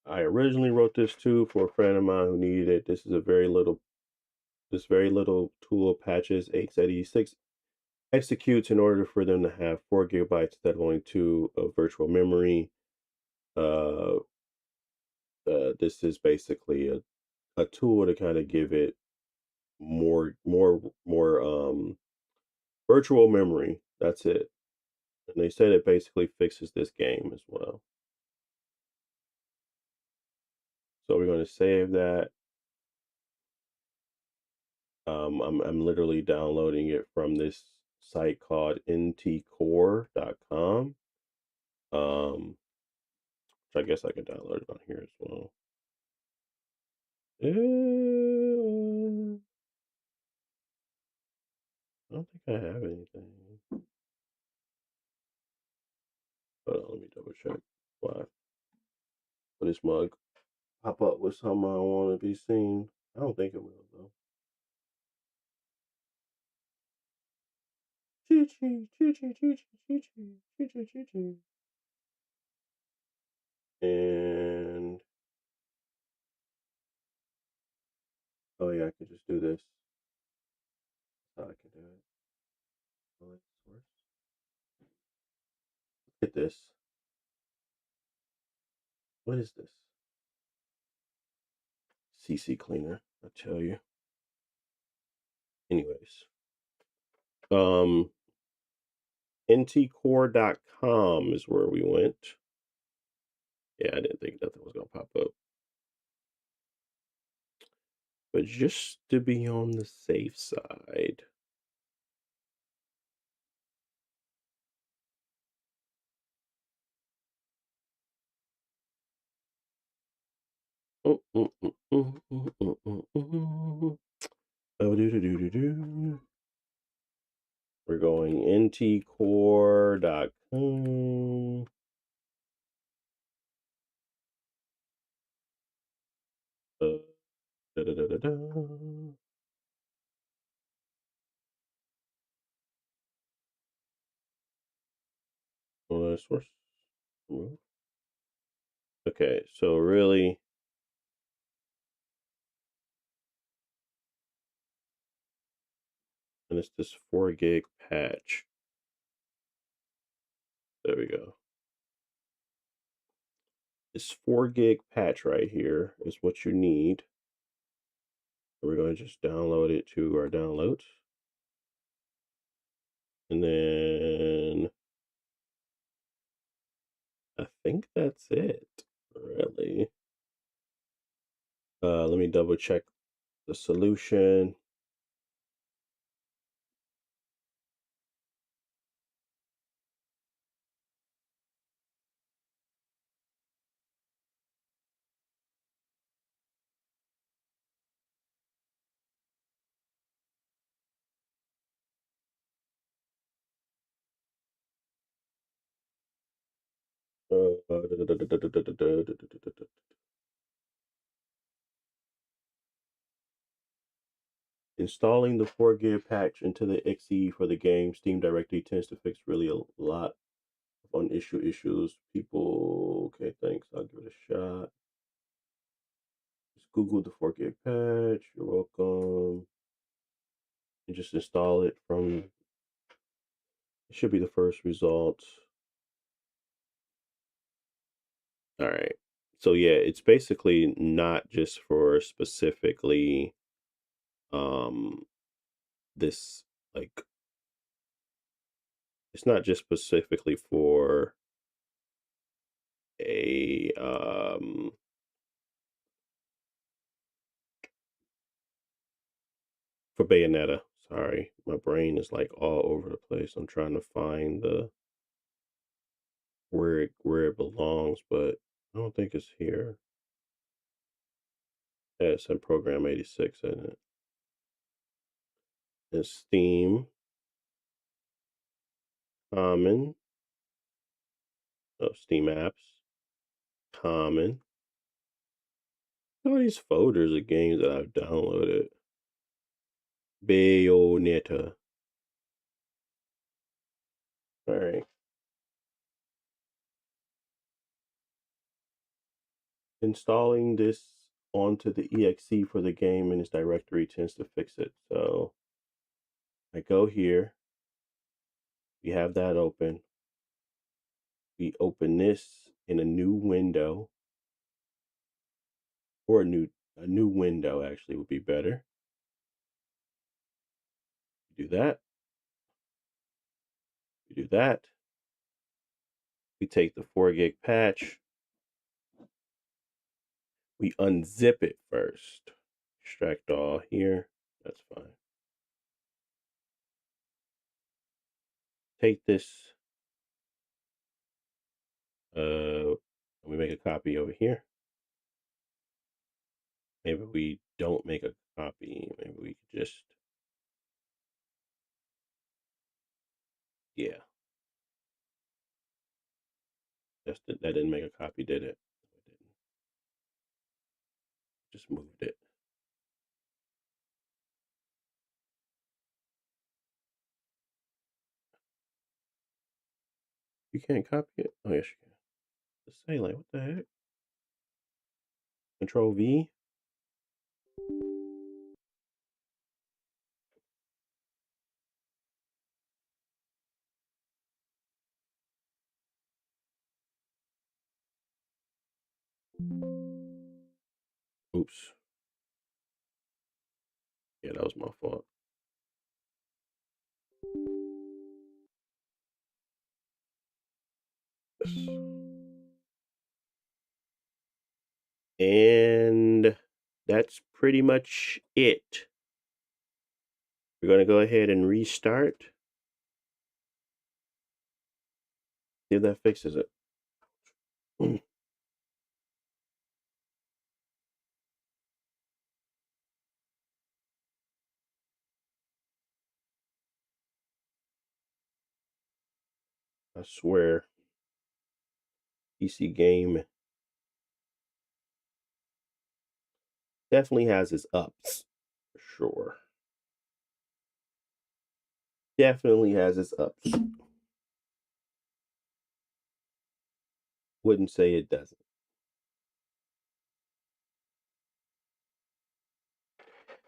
I originally wrote this too for a friend of mine who needed it. This very little tool patches x86 executes in order for them to have 4 GB instead of only 2 of virtual memory. Uh, this is basically a tool to kind of give it more virtual memory. That's it. And they said it basically fixes this game as well. So we're going to save that. I'm literally downloading it from this site called ntcore.com. Which I guess I can download it on here as well. I don't think I have anything. Hold on, let me double check. Why? Will this mug pop up with something I want to be seen? I don't think it will though. Chee chee chee chee chee chee chee chee chee chee chee. And oh yeah, I could just do this. That's how I can do it. Select source. Look at this. What is this? CC cleaner. I tell you. Anyways, um, ntcore.com is where we went. Yeah, I didn't think nothing was gonna pop up. But just to be on the safe side. Oh, do. We're going ntcore.com. Da, da, da, da, da. Source. Remove. Okay, so really, and it's this 4 GB patch. There we go. This 4 GB patch right here is what you need. We're going to just download it to our downloads. And then I think that's it, really. Let me double check the solution. Installing the 4 gig patch into the XE for the game Steam directly tends to fix really a lot of on-issue issues. People, okay, thanks. I'll give it a shot. Just Google the 4 gig patch. You're welcome. And just install it from. It should be the first result. All right. So yeah, it's basically not just for specifically this, like, it's not just specifically for a for Bayonetta. Sorry, my brain is like all over the place. I'm trying to find the where it belongs, but I don't think it's here. Yeah, it's in Program 86, isn't it? It's Steam, Common, Steam apps, Common. All these folders of games that I've downloaded. Bayonetta. All right. Installing this onto the exe for the game in its directory tends to fix it. So I go here. We have that open. We open this in a new window, or a new window actually would be better. Do that. We do that. We take the 4 gig patch. We unzip it first. Extract all here. That's fine. Take this. We make a copy over here. Maybe we don't make a copy. Maybe we could just, yeah. That didn't make a copy, did it? It didn't. Just moved it. You can't copy it? Oh, yes, you can. Just say, like, what the heck? Control V? Oops. Yeah, that was my fault. And that's pretty much it. We're going to go ahead and restart. See if that fixes it. I swear. PC game definitely has its ups, for sure. Definitely has its ups. Wouldn't say it doesn't.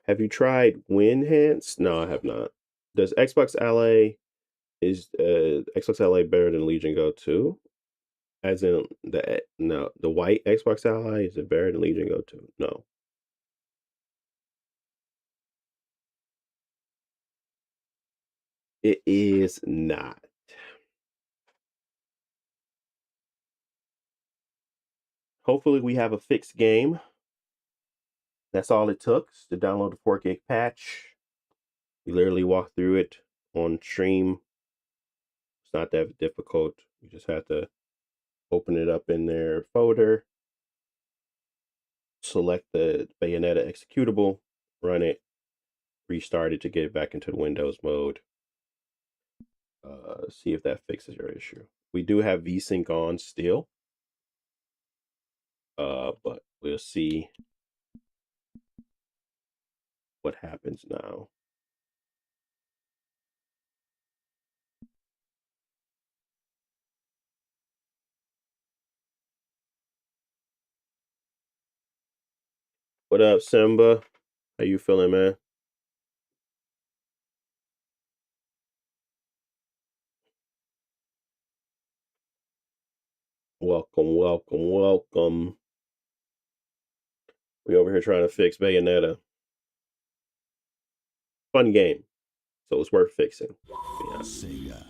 Have you tried WinHance? No, I have not. Does Xbox Ally Xbox Ally better than Legion Go 2? As in the white Xbox Ally, is it better than Legion Go 2? No. It is not. Hopefully we have a fixed game. That's all it took to download the 4 gig patch. We literally walked through it on stream. It's not that difficult. You just have to open it up in their folder, select the Bayonetta executable, run it, restart it to get it back into the Windows mode. See if that fixes your issue. We do have VSync on still. But we'll see what happens now. What up, Simba? How you feeling, man? Welcome, welcome, welcome. We over here trying to fix Bayonetta. Fun game, so it's worth fixing. Yeah. Sega.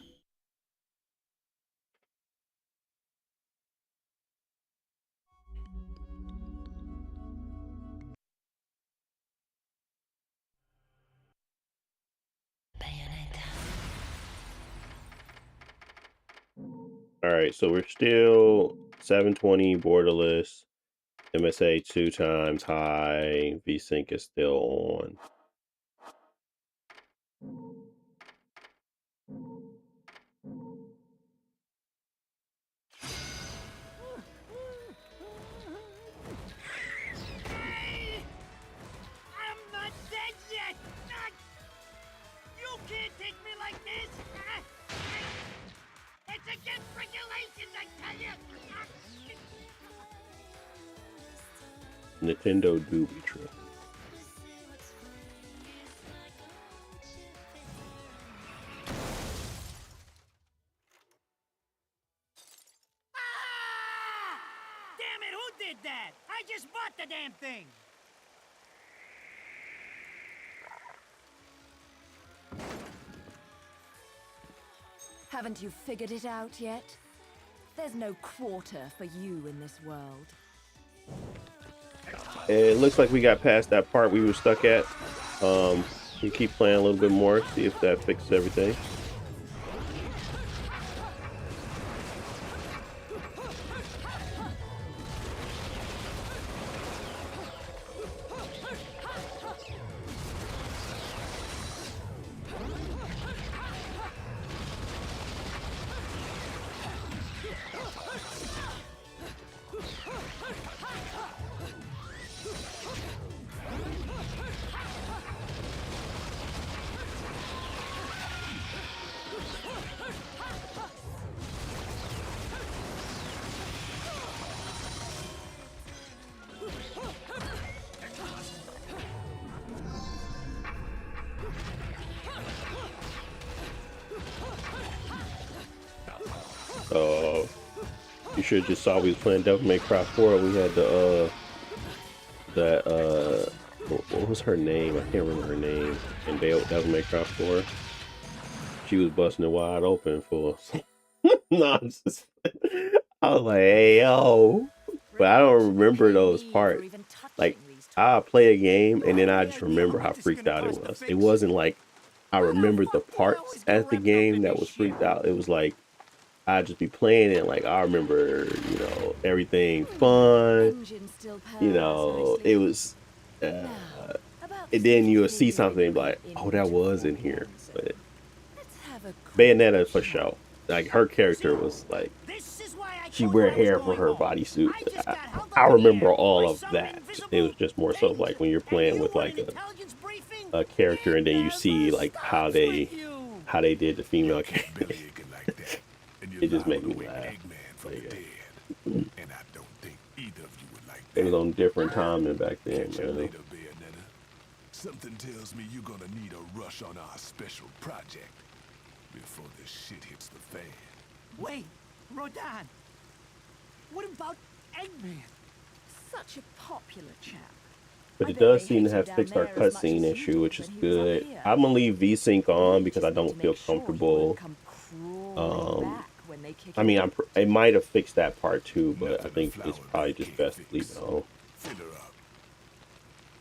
All right, so we're still 720 borderless. MSA 2 times high. VSync is still on. I'm not dead yet! You can't take me like this! It's against regulations, I tell you! Nintendo Doobie Trip. Damn it, who did that? I just bought the damn thing! Haven't you figured it out yet? There's no quarter for you in this world. It looks like we got past that part we were stuck at. We keep playing a little bit more, see if that fixes everything. You should have just saw we was playing Devil May Cry 4. We had the what was her name? I can't remember her name. And Devil May Cry 4. She was busting it wide open for nonsense. I was like, hey yo, but I don't remember those parts. Like I play a game and then I just remember how freaked out it was. It wasn't like I remembered the parts as the game that was freaked out. It was like I'd just be playing it like I remember, you know, everything fun. You know, it was and then you'll see something like, oh, that was in here. But Bayonetta for sure. Like her character was like she wear hair for her bodysuit. I remember all of that. It was just more so like when you're playing with like a character and then you see like how they did the female character. It just made me laugh. It was on different time than back then, really. Something tells me you're gonna need a rush on our special project before this shit hits the fan. Wait, Rodan! What about Eggman? Such a popular chap. But it does seem to have fixed our cutscene issue, which is good. I'm gonna leave VSync on because I don't feel comfortable. I mean, it might have fixed that part too, but I think it's probably just best to leave it on.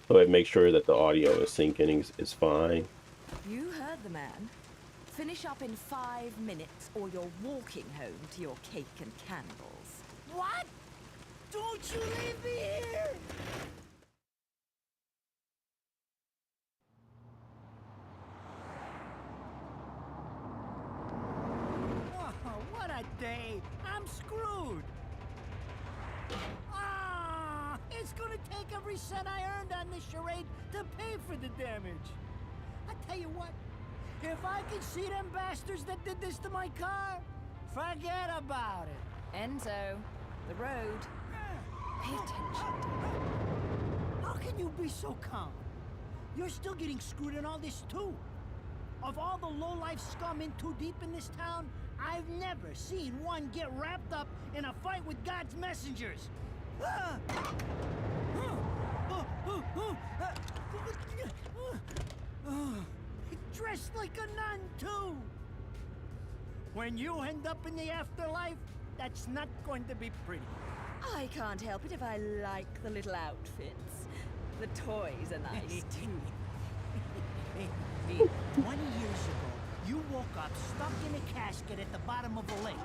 So it makes sure that the audio is syncing is fine. You heard the man. Finish up in 5 minutes or you're walking home to your cake and candles. What? Don't you leave me here! Oh, what a day! I'm screwed! Ah! It's gonna take every cent I earned on this charade to pay for the damage. I tell you what, if I could see them bastards that did this to my car, forget about it. Enzo, the road. Pay attention. How can you be so calm? You're still getting screwed in all this too. Of all the low-life scum in too deep in this town, I've never seen one get wrapped up in a fight with God's messengers. Dressed like a nun too. When you end up in the afterlife, that's not going to be pretty. I can't help it if I like the little outfits. The toys are nice too. Hey, 20 years ago, you woke up stuck in a casket at the bottom of a lake.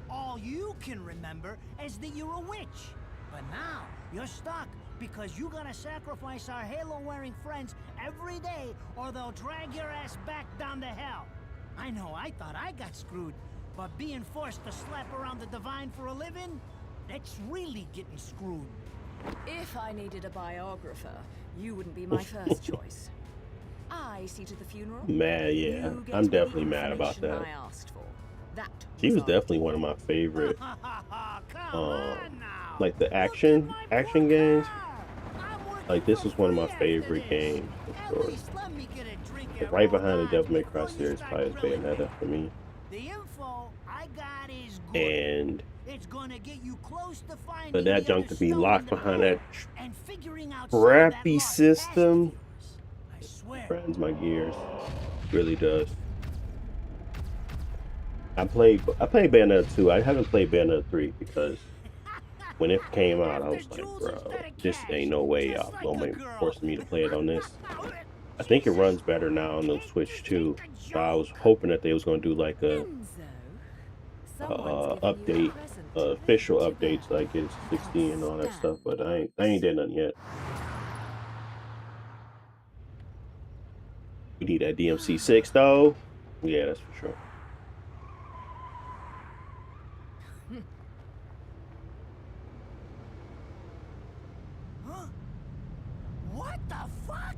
All you can remember is that you're a witch. But now, you're stuck because you gotta sacrifice our halo-wearing friends every day or they'll drag your ass back down to hell. I know, I thought I got screwed, but being forced to slap around the divine for a living, that's really getting screwed. If I needed a biographer, you wouldn't be my first choice. I see to the funeral. Mad, yeah. I'm definitely mad about that. I asked for. That She was definitely one of my favorite, like the action games. Like this was one of my favorite games for sure. Like, right behind the Devil May Cry series, probably is Bayonetta for me. The info I got is good. And it's gonna get you close to finding for that the junk other to be stone locked in the behind road that and figuring out crappy some of that lost system, past of yours. I swear. grinds my gears. Really does. I played Bayonetta 2. I haven't played Bayonetta 3 because when it came out, I was like, bro, this ain't no way y'all gonna force me to play it on this. I think it runs better now on the Switch too. So I was hoping that they was gonna do like a update, official updates like it's 16 and all that stuff, but I ain't did nothing yet. We need that DMC 6 though. Yeah, that's for sure. Huh? What the fuck?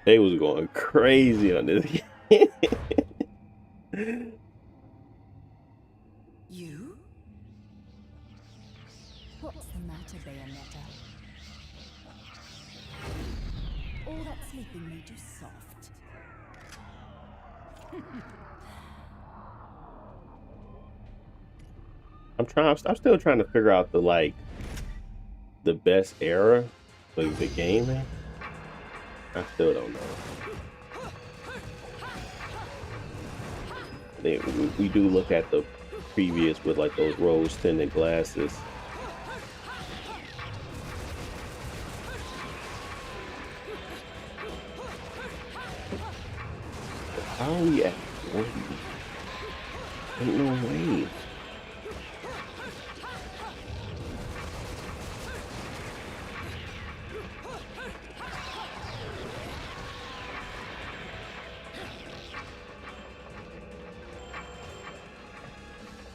They was going crazy on this. You? What's the matter, Bayonetta? All that sleeping made you soft. I'm still trying to figure out the best era of the game, man. I still don't know. We do look at the previous with like those rose tinted glasses. How are we at 40? Ain't no way.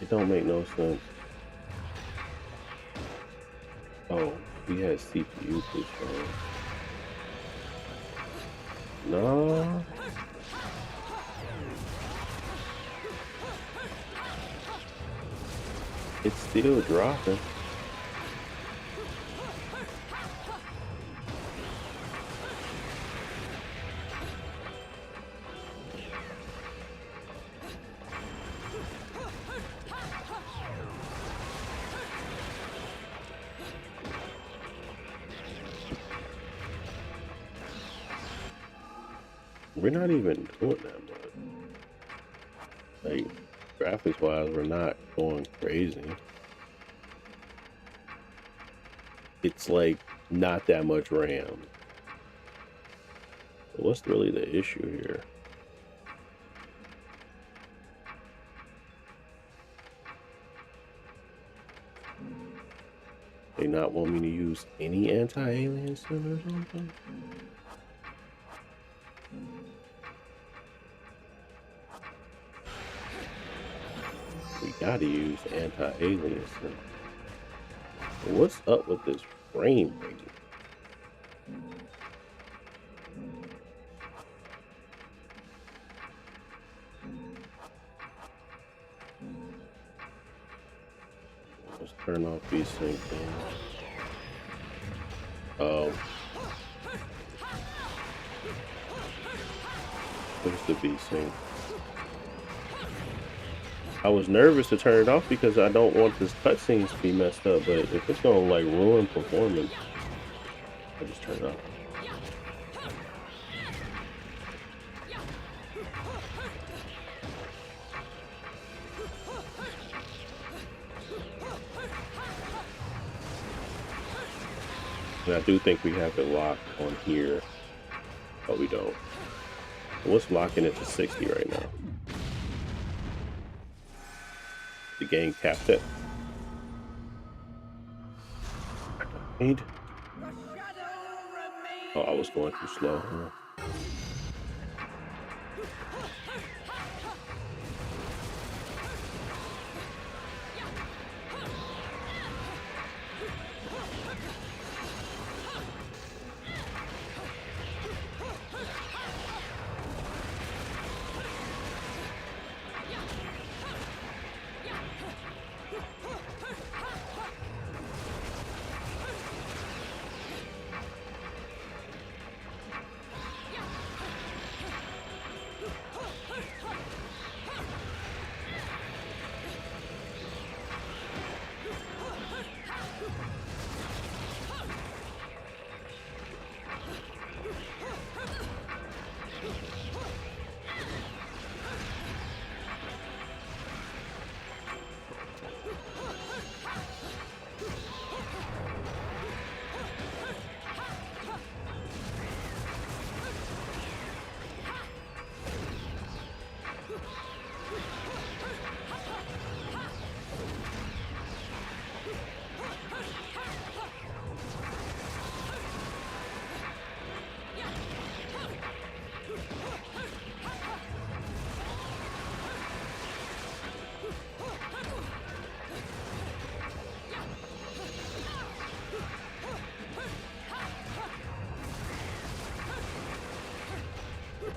It don't make no sense. Oh, we had CPU push on. No. It's still dropping. We're not even doing that much. Like, graphics wise, we're not going crazy. It's like not that much RAM. But what's really the issue here? They not want me to use any anti-alien center or something? We gotta use anti-alien center. What's up with this frame rate? Let's turn off VSync then. Oh. Where's the VSync? I was nervous to turn it off because I don't want this cutscenes to be messed up, but if it's gonna like ruin performance, I just turn it off. And I do think we have it locked on here, but we don't. What's locking it to 60 right now? The game capped it. Oh, I was going too slow. Huh?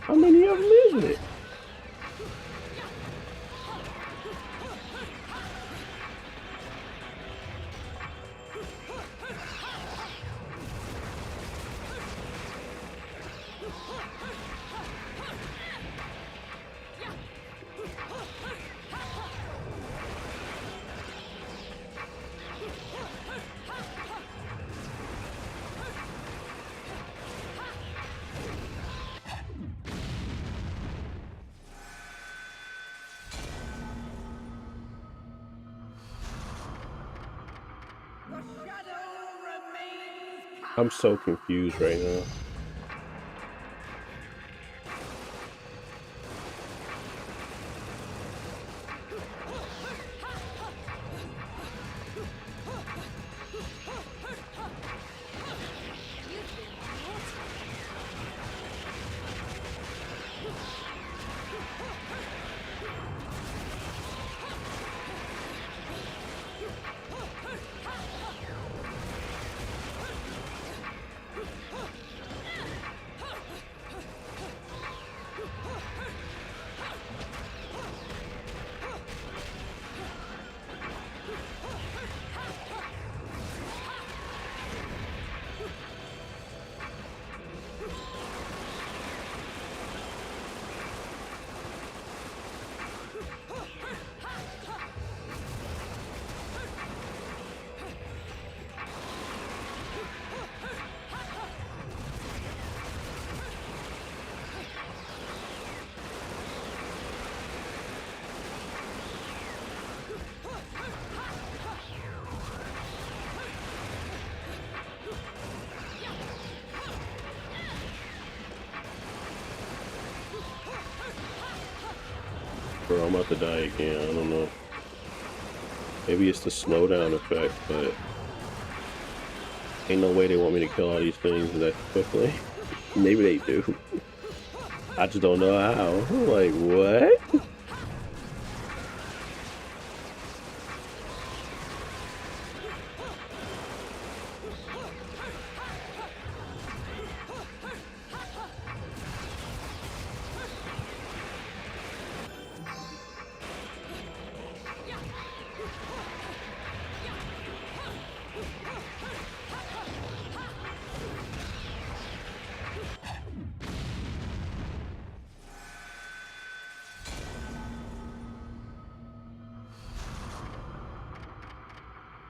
How many of them is it? I'm so confused right now. bro. I'm about to die again. I don't know. Maybe it's the slowdown effect, but ain't no way they want me to kill all these things that quickly. Maybe they do. I just don't know how. Like, what?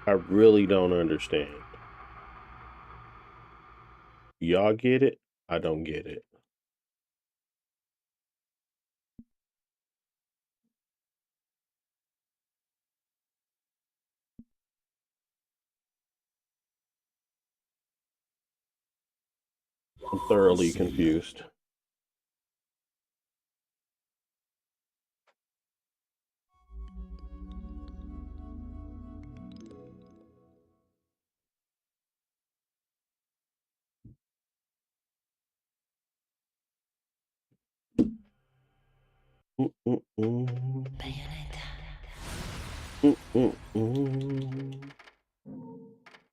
I really don't understand. Y'all get it? I don't get it. I'm thoroughly confused.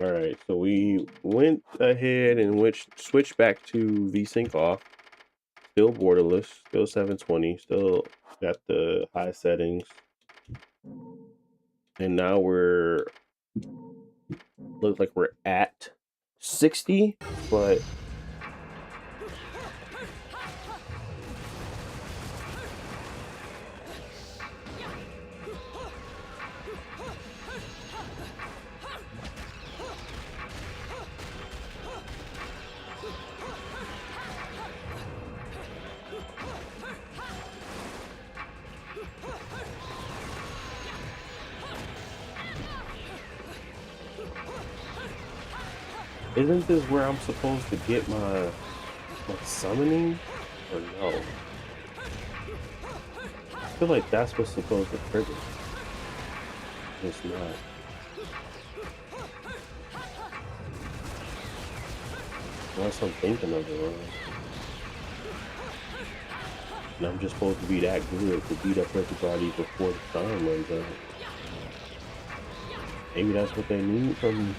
All right, so we went ahead and switched back to VSync off. Still borderless, still 720, still got the high settings. And now looks like we're at 60, but isn't this where I'm supposed to get my summoning? Or no? I feel like that's what's supposed to trigger. It's not. Unless I'm thinking of it wrong. And I'm just supposed to be that good to beat up everybody before the time runs out. Maybe that's what they need from me.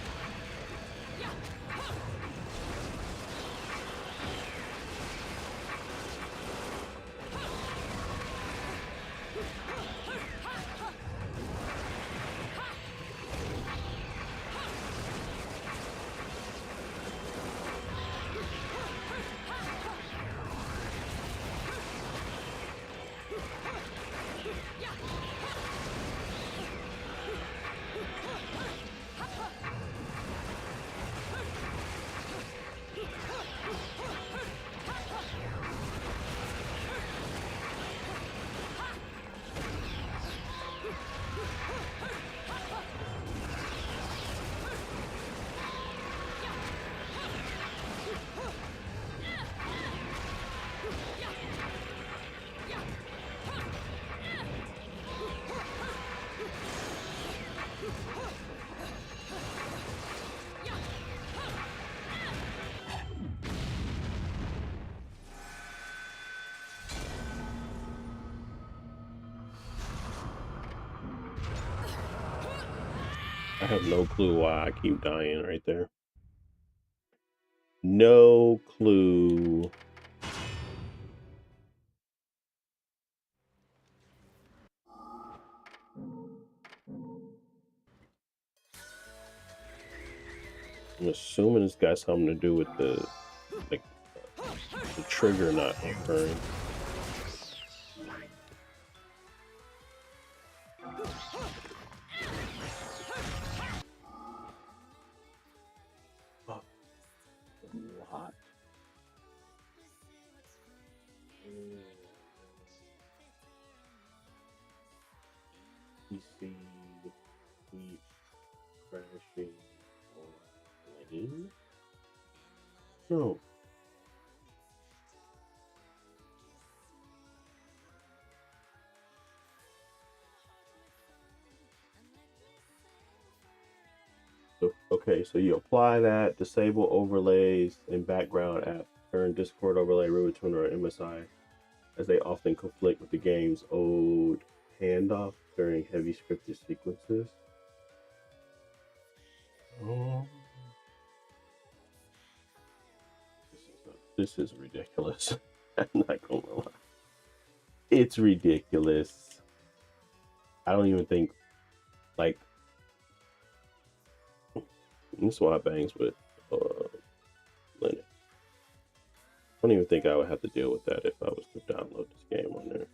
I have no clue why I keep dying right there. No clue. I'm assuming it's got something to do with the trigger not occurring. What? PC keeps crashing on plane? No. Okay, so you apply that, disable overlays in background app, turn Discord overlay, Rivertuner, or MSI, as they often conflict with the game's old handoff during heavy scripted sequences. Oh, this is ridiculous. I'm not gonna lie. It's ridiculous. I don't even think, like, this is why I bangs with Linux. I don't even think I would have to deal with that if I was to download this game on there.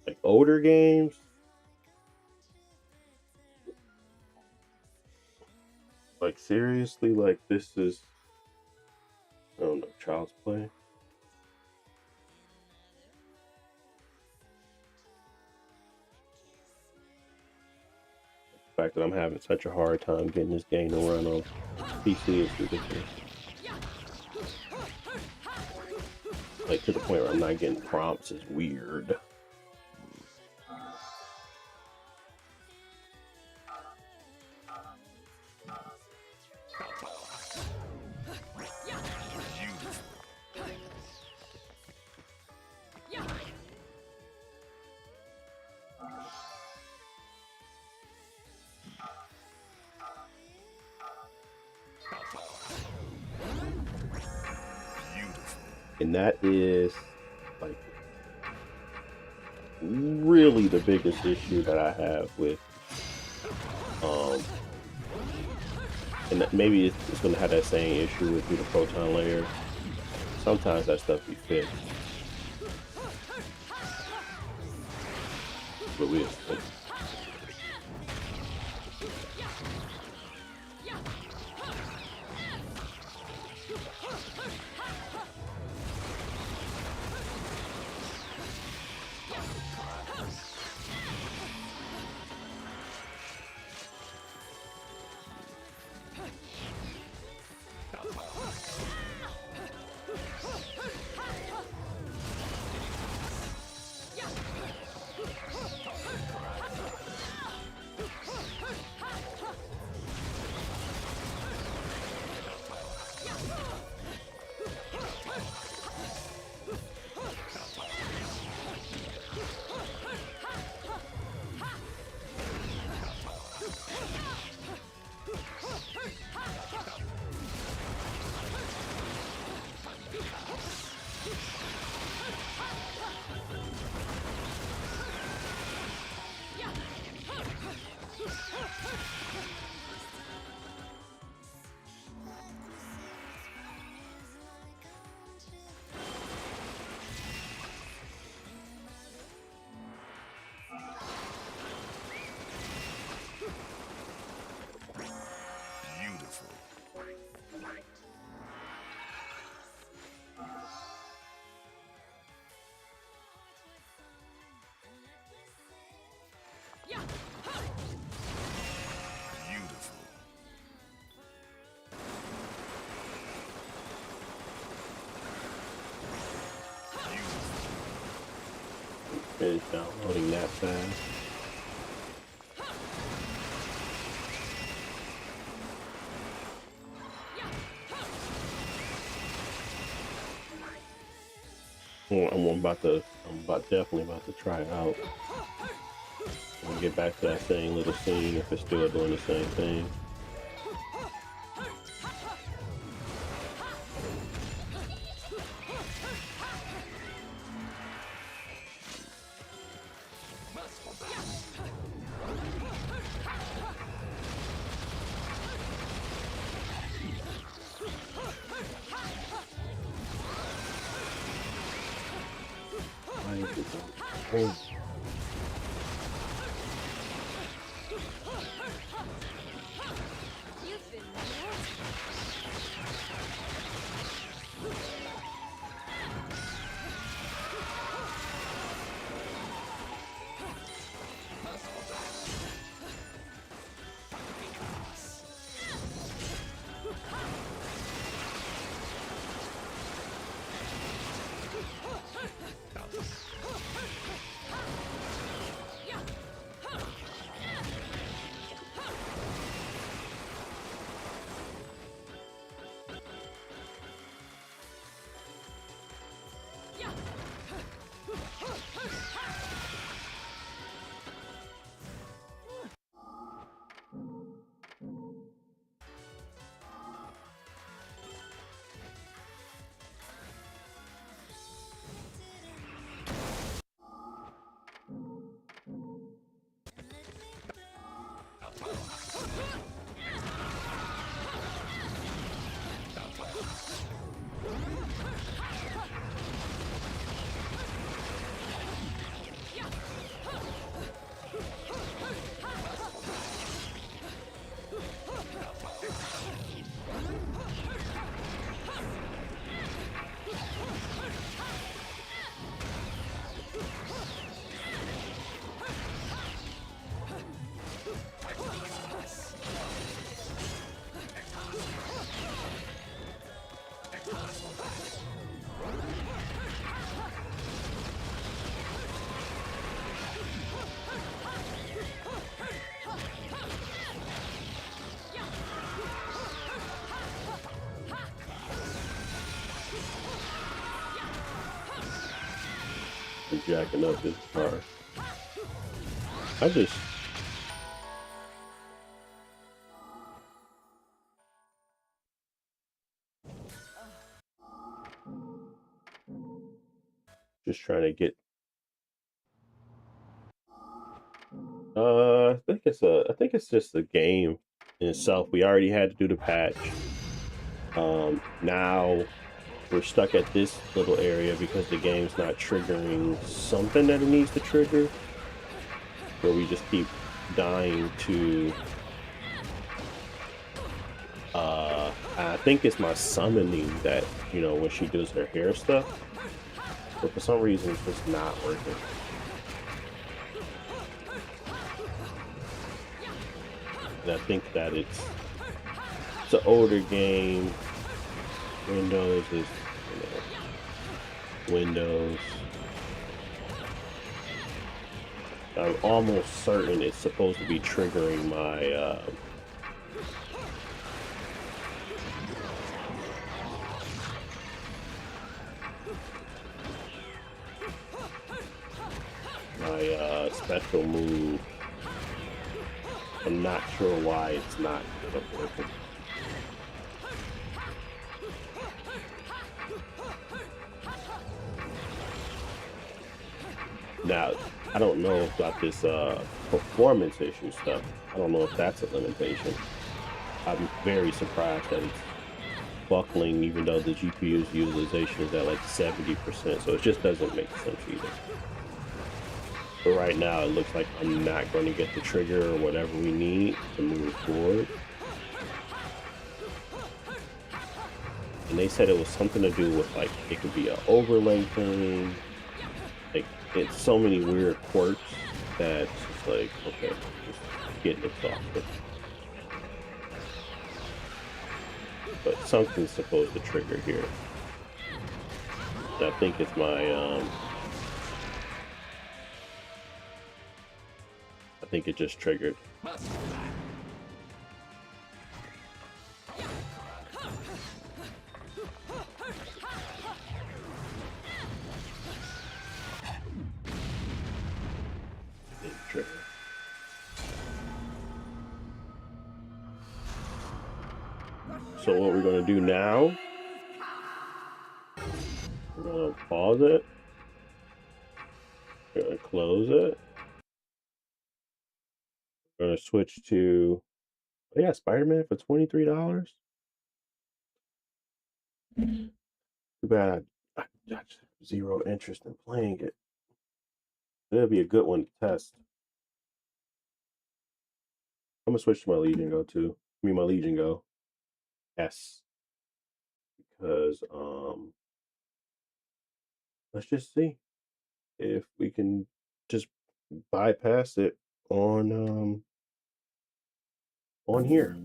Like older games, like seriously, like this is, I don't know, child's play. The fact that I'm having such a hard time getting this game to run on PC is ridiculous. Like to the point where I'm not getting prompts is weird. And that is like really the biggest issue that I have with and that maybe it's going to have that same issue with the proton layer. Sometimes that stuff be fixed, but we'll see. Finish downloading that fast. I'm definitely about to try it out. And get back to that same little scene if it's still doing the same thing. for jacking up his car. Just trying to get. I think it's just the game in itself. We already had to do the patch. Now we're stuck at this little area because the game's not triggering something that it needs to trigger. Where we just keep dying to. I think it's my summoning that, you know, when she does her hair stuff. But for some reason, it's just not working. And I think that it's an older game. Windows is, Windows. I'm almost certain it's supposed to be triggering my special move. I'm not sure why it's not working. Now, I don't know about this performance issue stuff. I don't know if that's a limitation. I'm very surprised that it's buckling, even though the GPU's utilization is at like 70%. So it just doesn't make sense either. But right now, it looks like I'm not going to get the trigger or whatever we need to move forward. And they said it was something to do with, like, it could be an overlay thing. Like, it's so many weird quirks that it's just like, okay, just getting exhausted. But something's supposed to trigger here. And I think it's my, I think it just triggered. Trigger. So what we're going to do now, we're going to pause it. We're going to close it. We're going to switch to, oh yeah, Spider-Man for $23. Too bad I got zero interest in playing it. It'll be a good one to test. I'm going to switch to my Legion Go too. I mean, my Legion Go S. Because, let's just see if we can just bypass it on here.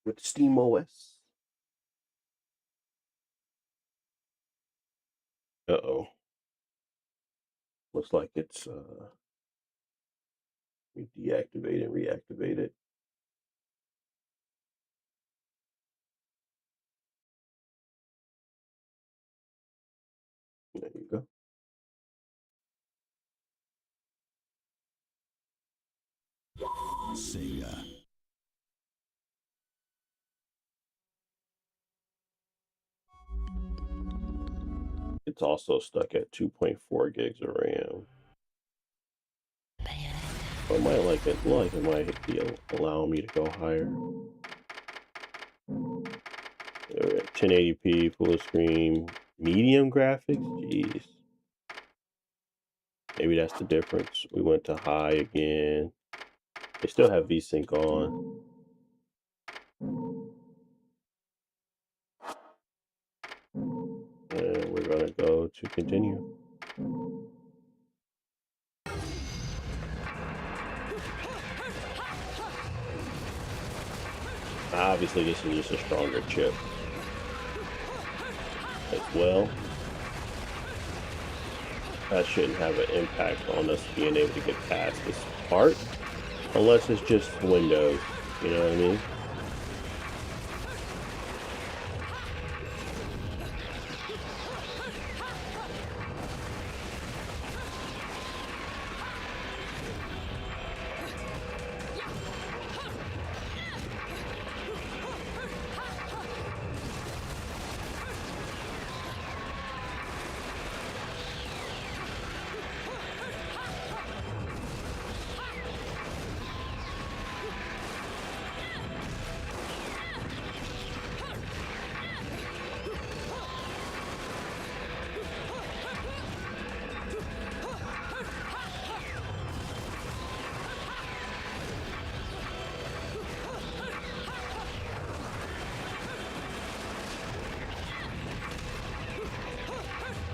With Steam OS. Uh-oh. Looks like it's we deactivate and reactivate it. There you go. Sega. It's also stuck at 2.4 gigs of RAM. I might like it. It might be allowing me to go higher. 1080p, full screen, medium graphics. Jeez. Maybe that's the difference. We went to high again. They still have VSync on. And we're gonna go to continue. Obviously, this is just a stronger chip as well. That shouldn't have an impact on us being able to get past this part. Unless it's just Windows, you know what I mean?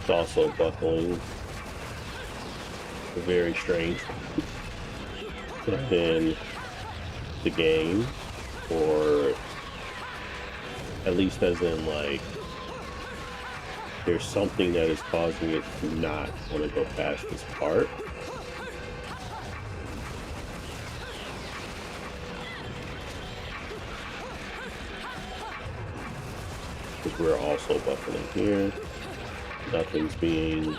It's also buckling. Very strange. In the game, or at least as in like there's something that is causing it to not want to go past this part. Because we're also buckling here. Nothing's being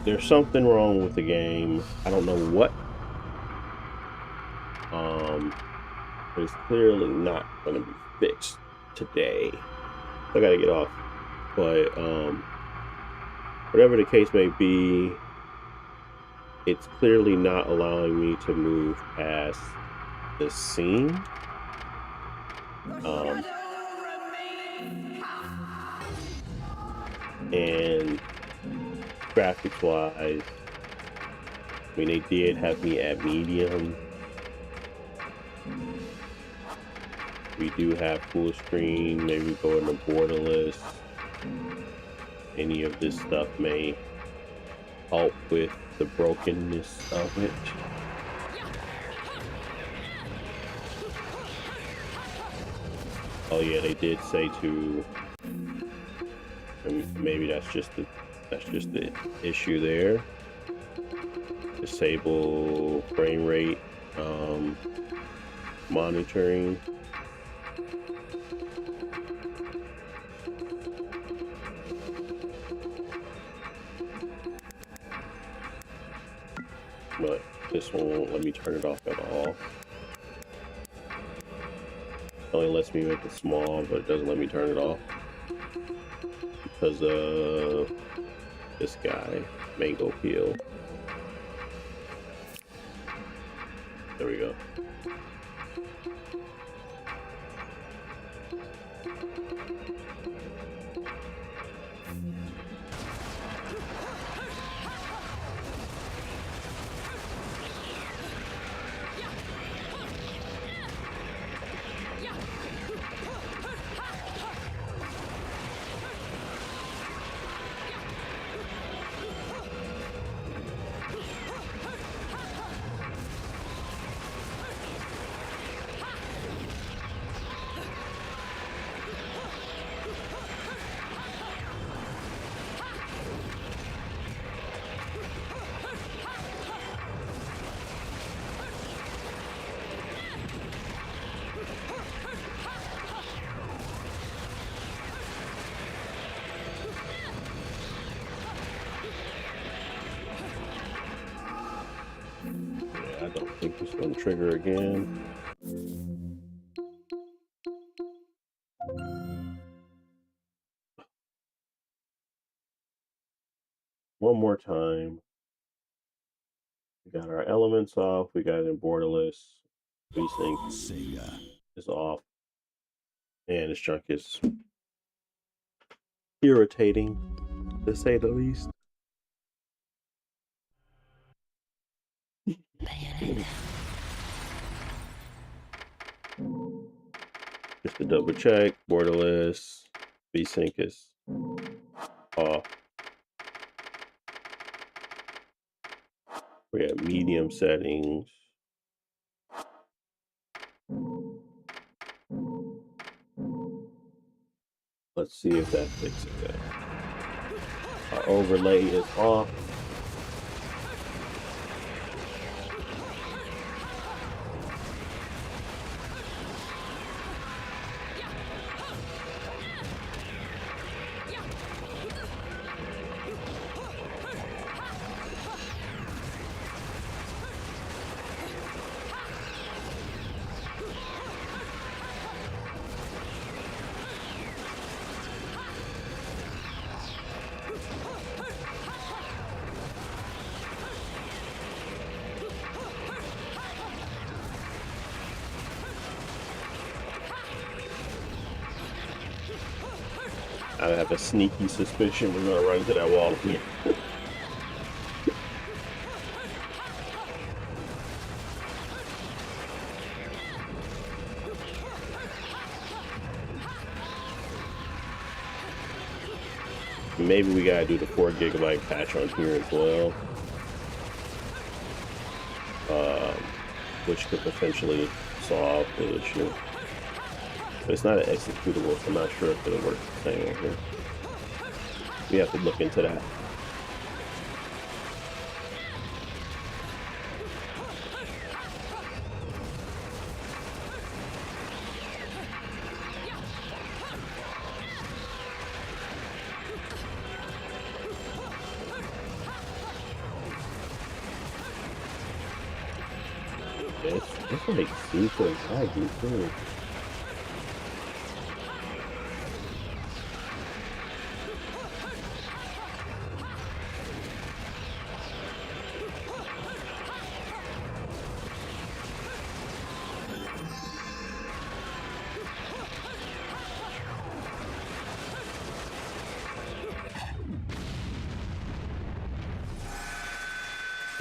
there's something wrong with the game. I don't know what. But it's clearly not going to be fixed today. I gotta get off. But whatever the case may be, it's clearly not allowing me to move past this scene. And graphics wise, I mean, they did have me at medium. We do have full screen, maybe go into borderless. Any of this stuff may help with the brokenness of it. Oh yeah, they did say to, and maybe that's just the issue there. Disable frame rate monitoring. But this one won't let me turn it off at all. It only lets me make it small, but it doesn't let me turn it off because of this guy, Mango Peel. There we go. I don't think it's going to trigger again. One more time. We got our elements off. We got it in borderless. VSync is off. And this junk is irritating, to say the least. Just to double check, borderless, VSync is We have medium settings. Let's see if that fixes it. Our overlay is off. I have a sneaky suspicion we're gonna run into that wall again. Maybe we gotta do the 4 GB patch on here as well, which could potentially solve the issue. But it's not an executable, so I'm not sure if it'll work the same on here. We have to look into that. It's like super laggy too.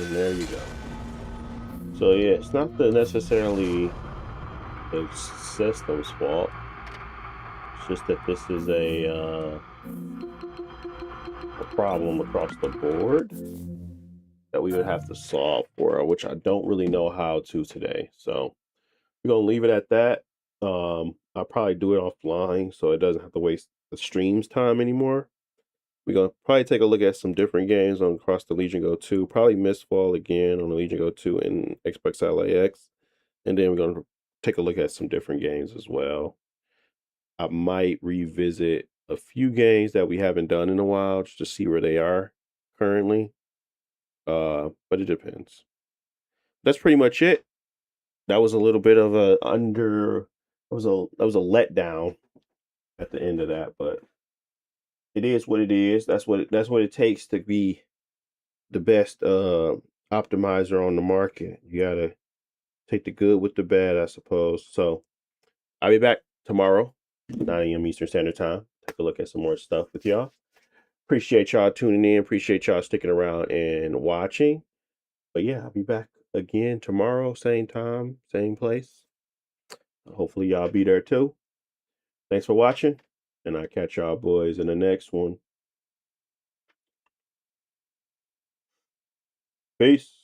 And there you go. So yeah, it's not necessarily the system's fault. It's just that this is a problem across the board that we would have to solve for, which I don't really know how to today. So we're gonna leave it at that. I'll probably do it offline so it doesn't have to waste the stream's time anymore. We're gonna probably take a look at some different games on across the Legion Go 2, probably Mistfall again on the Legion Go 2 and Xbox LAX. And then we're gonna take a look at some different games as well. I might revisit a few games that we haven't done in a while just to see where they are currently. But it depends. That's pretty much it. That was a little bit of a that was a letdown at the end of that, but it is what it is. That's what it takes to be the best optimizer on the market. You gotta take the good with the bad, I suppose. So I'll be back tomorrow, 9 a.m. Eastern Standard Time. Take a look at some more stuff with y'all. Appreciate y'all tuning in. Appreciate y'all sticking around and watching. But yeah, I'll be back again tomorrow, same time, same place. Hopefully y'all be there too. Thanks for watching, and I'll catch y'all boys in the next one. Peace.